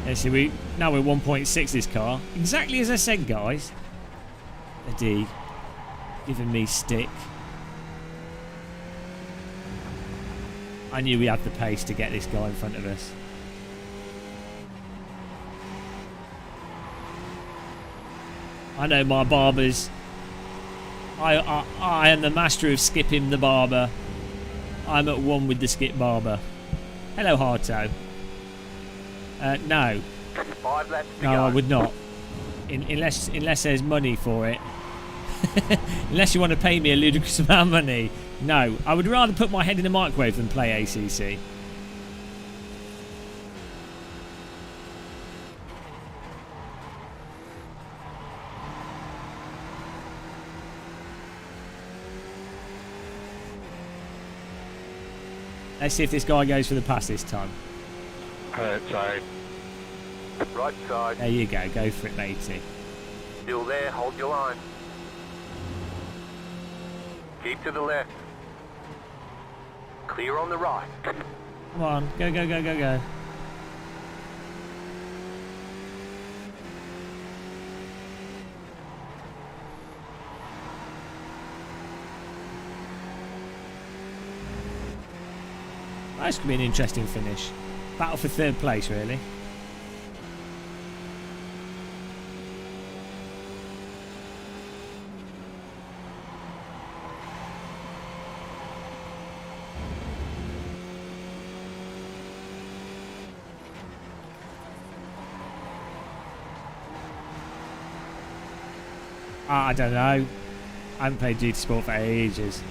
Yeah, see, now we're 1.6 this car. Exactly as I said, guys. A D. Giving me stick. I knew we had the pace to get this guy in front of us. I know my barbers. I am the master of skipping the barber. I'm at one with the skip barber. Hello, Harto. No. 5 laps to No, go. I would not. Unless there's money for it. Unless you want to pay me a ludicrous amount of money. No, I would rather put my head in the microwave than play ACC. Let's see if this guy goes for the pass this time. Sorry. Right side. There you go. Go for it, matey. Still there. Hold your line. Keep to the left. Clear on the right. Come on. Go, go, go, go, go. This could be an interesting finish. Battle for third place, really. I don't know. I haven't played GT Sport for ages.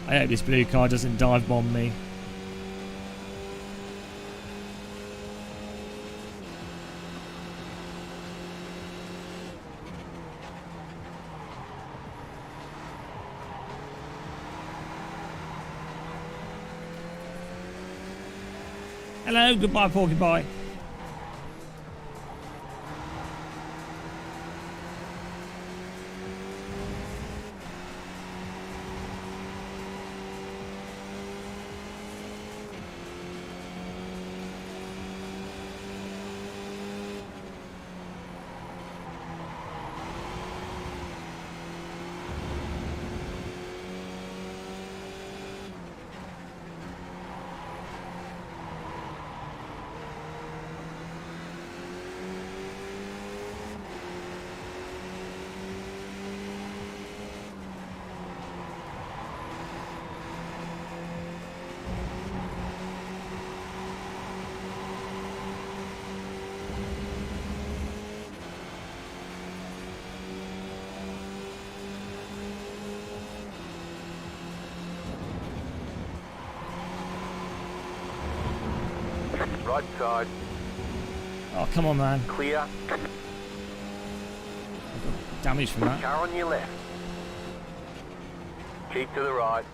I hope this blue car doesn't dive bomb me. Hello, goodbye, porcupine. Right side. Oh, come on, man. Clear. Damage from that. Car on your left. Keep to the right.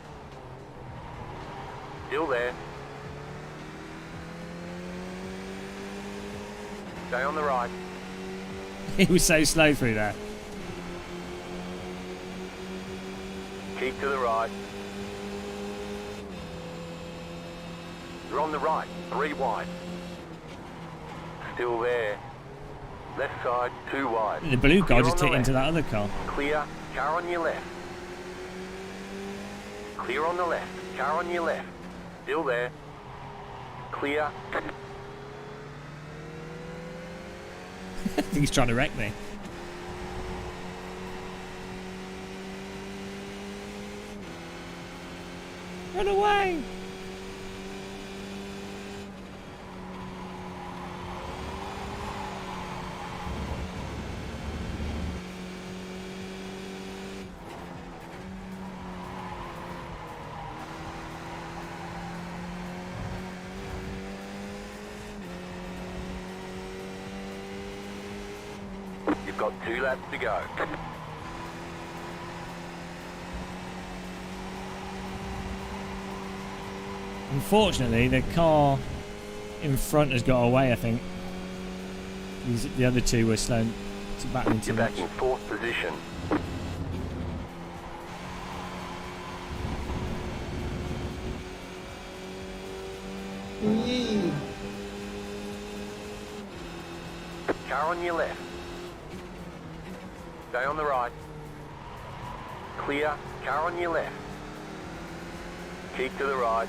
Still there. Stay on the right. He was so slow through there. Keep to the right. You're on the right, 3 wide. Still there. Left side, 2 wide. The blue car Clear just on the hit into left. that other car. Clear, car on your left. Clear on the left, car on your left. Still there. Clear. I think he's trying to wreck me. Run away! You've got 2 laps to go. Unfortunately, the car in front has got away, I think. The other 2 were slow to battling too You're much. back in 4th position. Car on your left. Stay on the right. Clear. Car on your left. Keep to the right.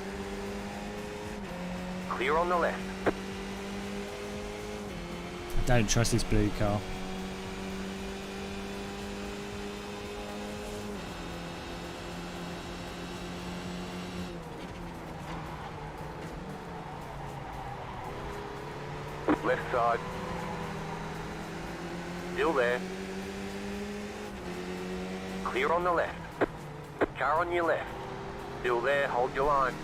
Clear on the left. I don't trust this blue car. Left side. Still there. Clear on the left. Car on your left. Still there, hold your line.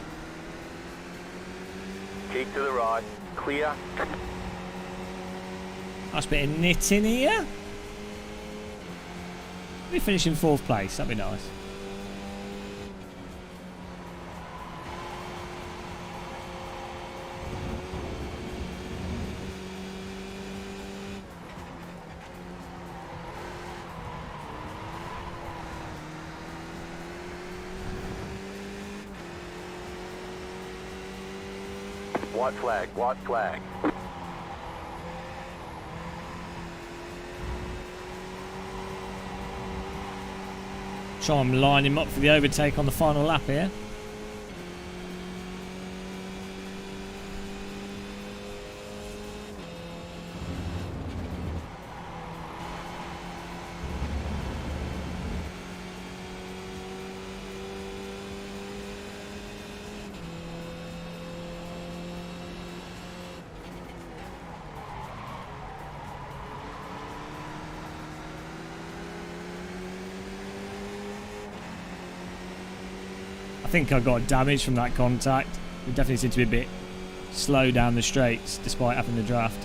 Keep to the right. Clear. Nice bit of knit in here. We finish in 4th place, that'd be nice. White flag, white flag. Try and line him up for the overtake on the final lap here. I think I got damage from that contact. We definitely seem to be a bit slow down the straights despite having the draft.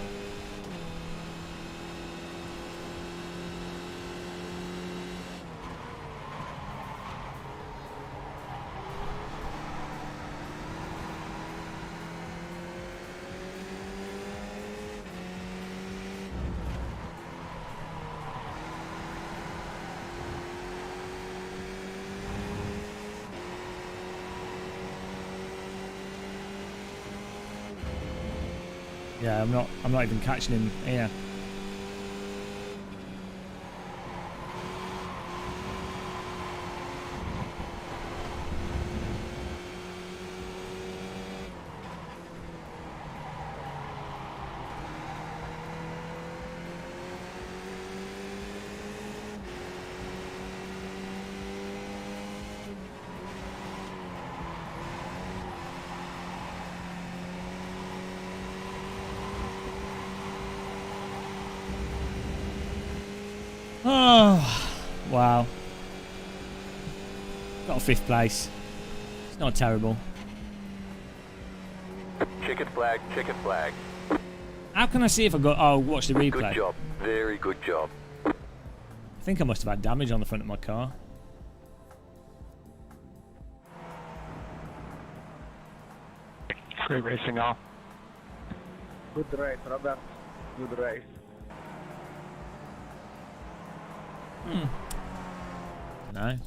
Yeah, I'm not even catching him here. Oh, wow. Got a 5th place. It's not terrible. Checkered flag, checkered flag. How can I see if I got... Oh, watch the replay. Good job, very good job. I think I must have had damage on the front of my car. Great racing all. Good race, Robert. Good race. No.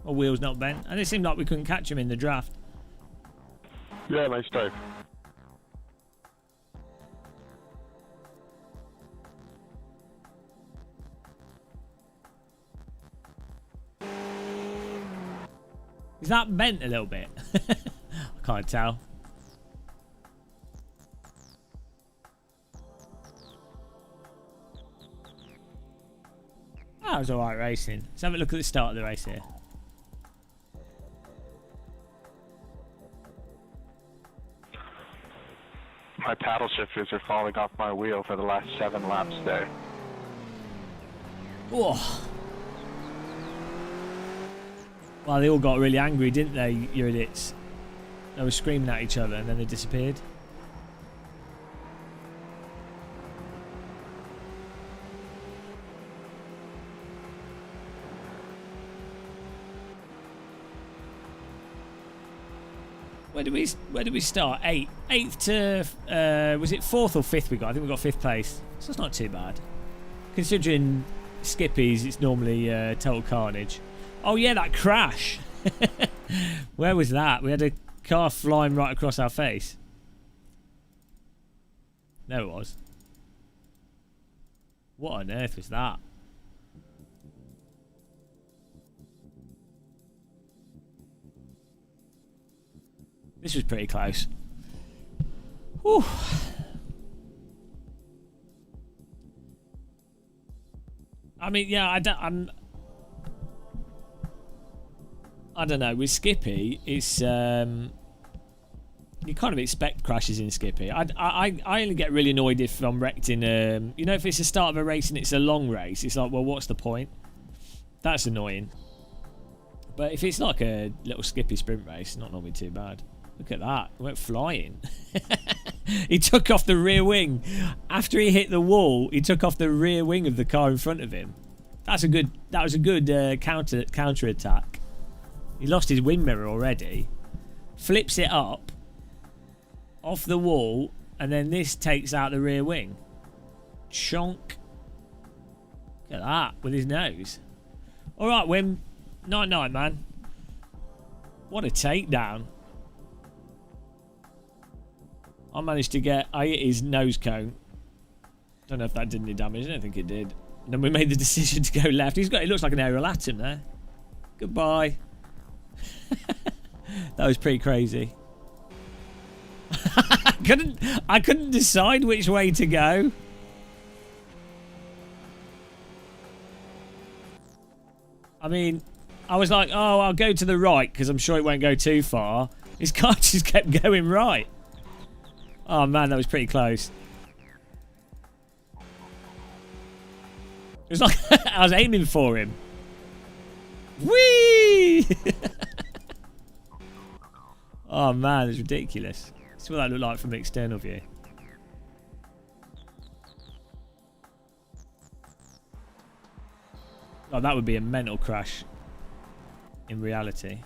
My wheel's not bent. And it seemed like we couldn't catch him in the draft. Yeah, nice drive. Is that bent a little bit? I can't tell. That was alright racing. Let's have a look at the start of the race here. My paddle shifters are falling off my wheel for the last 7 laps there. Oh. Well, they all got really angry, didn't they, you idiots? They were screaming at each other and then they disappeared. Where did we start? 8th to was it 4th or 5th we got? I think we got 5th place. So it's not too bad. Considering Skippies, it's normally total carnage. Oh yeah, that crash. Where was that? We had a car flying right across our face. There it was. What on earth was that? This was pretty close. Whew. I mean, yeah, I don't know. With Skippy, it's you kind of expect crashes in Skippy. I only get really annoyed if I'm wrecked in you know, if it's the start of a race and it's a long race, it's like, well, what's the point? That's annoying. But if it's like a little Skippy sprint race, not normally too bad. Look at that. It went flying. He took off the rear wing. After he hit the wall, he took off the rear wing of the car in front of him. That was a good counter attack. He lost his wing mirror already. Flips it up off the wall, and then this takes out the rear wing. Chonk. Look at that with his nose. Alright, Wim. Night, man. What a takedown. I managed to I hit his nose cone. Don't know if that did any damage. I don't think it did. And then we made the decision to go left. It looks like an aerial atom there. Goodbye. That was pretty crazy. I couldn't decide which way to go. I mean, I was like, oh, I'll go to the right because I'm sure it won't go too far. His car just kept going right. Oh man, that was pretty close. It was like I was aiming for him. Whee! Oh man, it's ridiculous. That's what that looked like from the external view. Oh, that would be a mental crash in reality.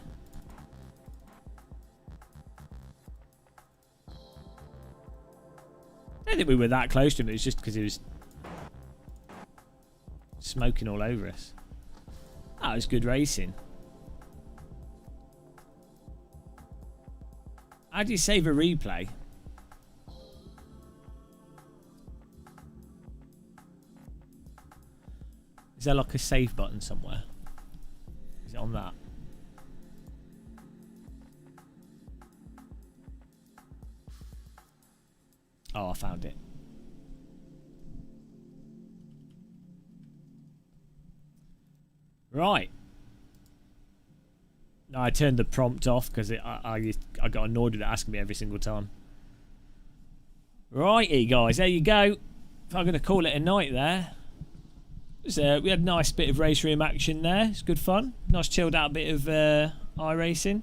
I don't think we were that close to him. It was just because he was smoking all over us. That was good racing. How do you save a replay? Is there like a save button somewhere? Is it on that? Oh, I found it. Right. No, I turned the prompt off because I got annoyed with it asking me every single time. Righty, guys, there you go. If I'm going to call it a night there. We had a nice bit of RaceRoom action there. It's good fun. Nice chilled out bit of iRacing.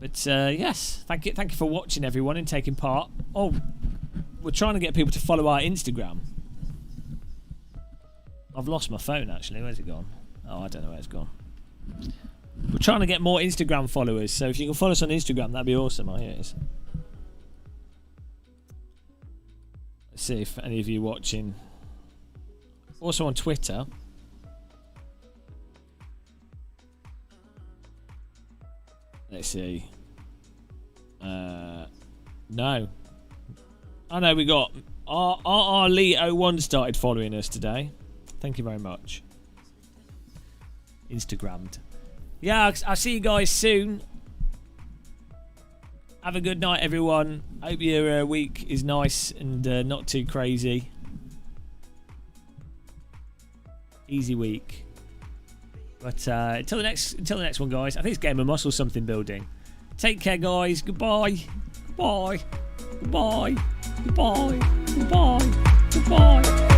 But yes, thank you for watching, everyone, and taking part. Oh, we're trying to get people to follow our Instagram. I've lost my phone actually. Where's it gone? Oh, I don't know where it's gone. We're trying to get more Instagram followers, so if you can follow us on Instagram, that'd be awesome. Oh, here it is. Let's see if any of you watching. Also on Twitter. Let's see. No. I know we got our Lee01 started following us today. Thank you very much. Instagrammed. Yeah, I'll see you guys soon. Have a good night, everyone. Hope your week is nice and not too crazy. Easy week. But until the next one, guys. I think it's Game of Muscle something building. Take care, guys. Goodbye. Goodbye. Goodbye. Goodbye. Goodbye. Goodbye.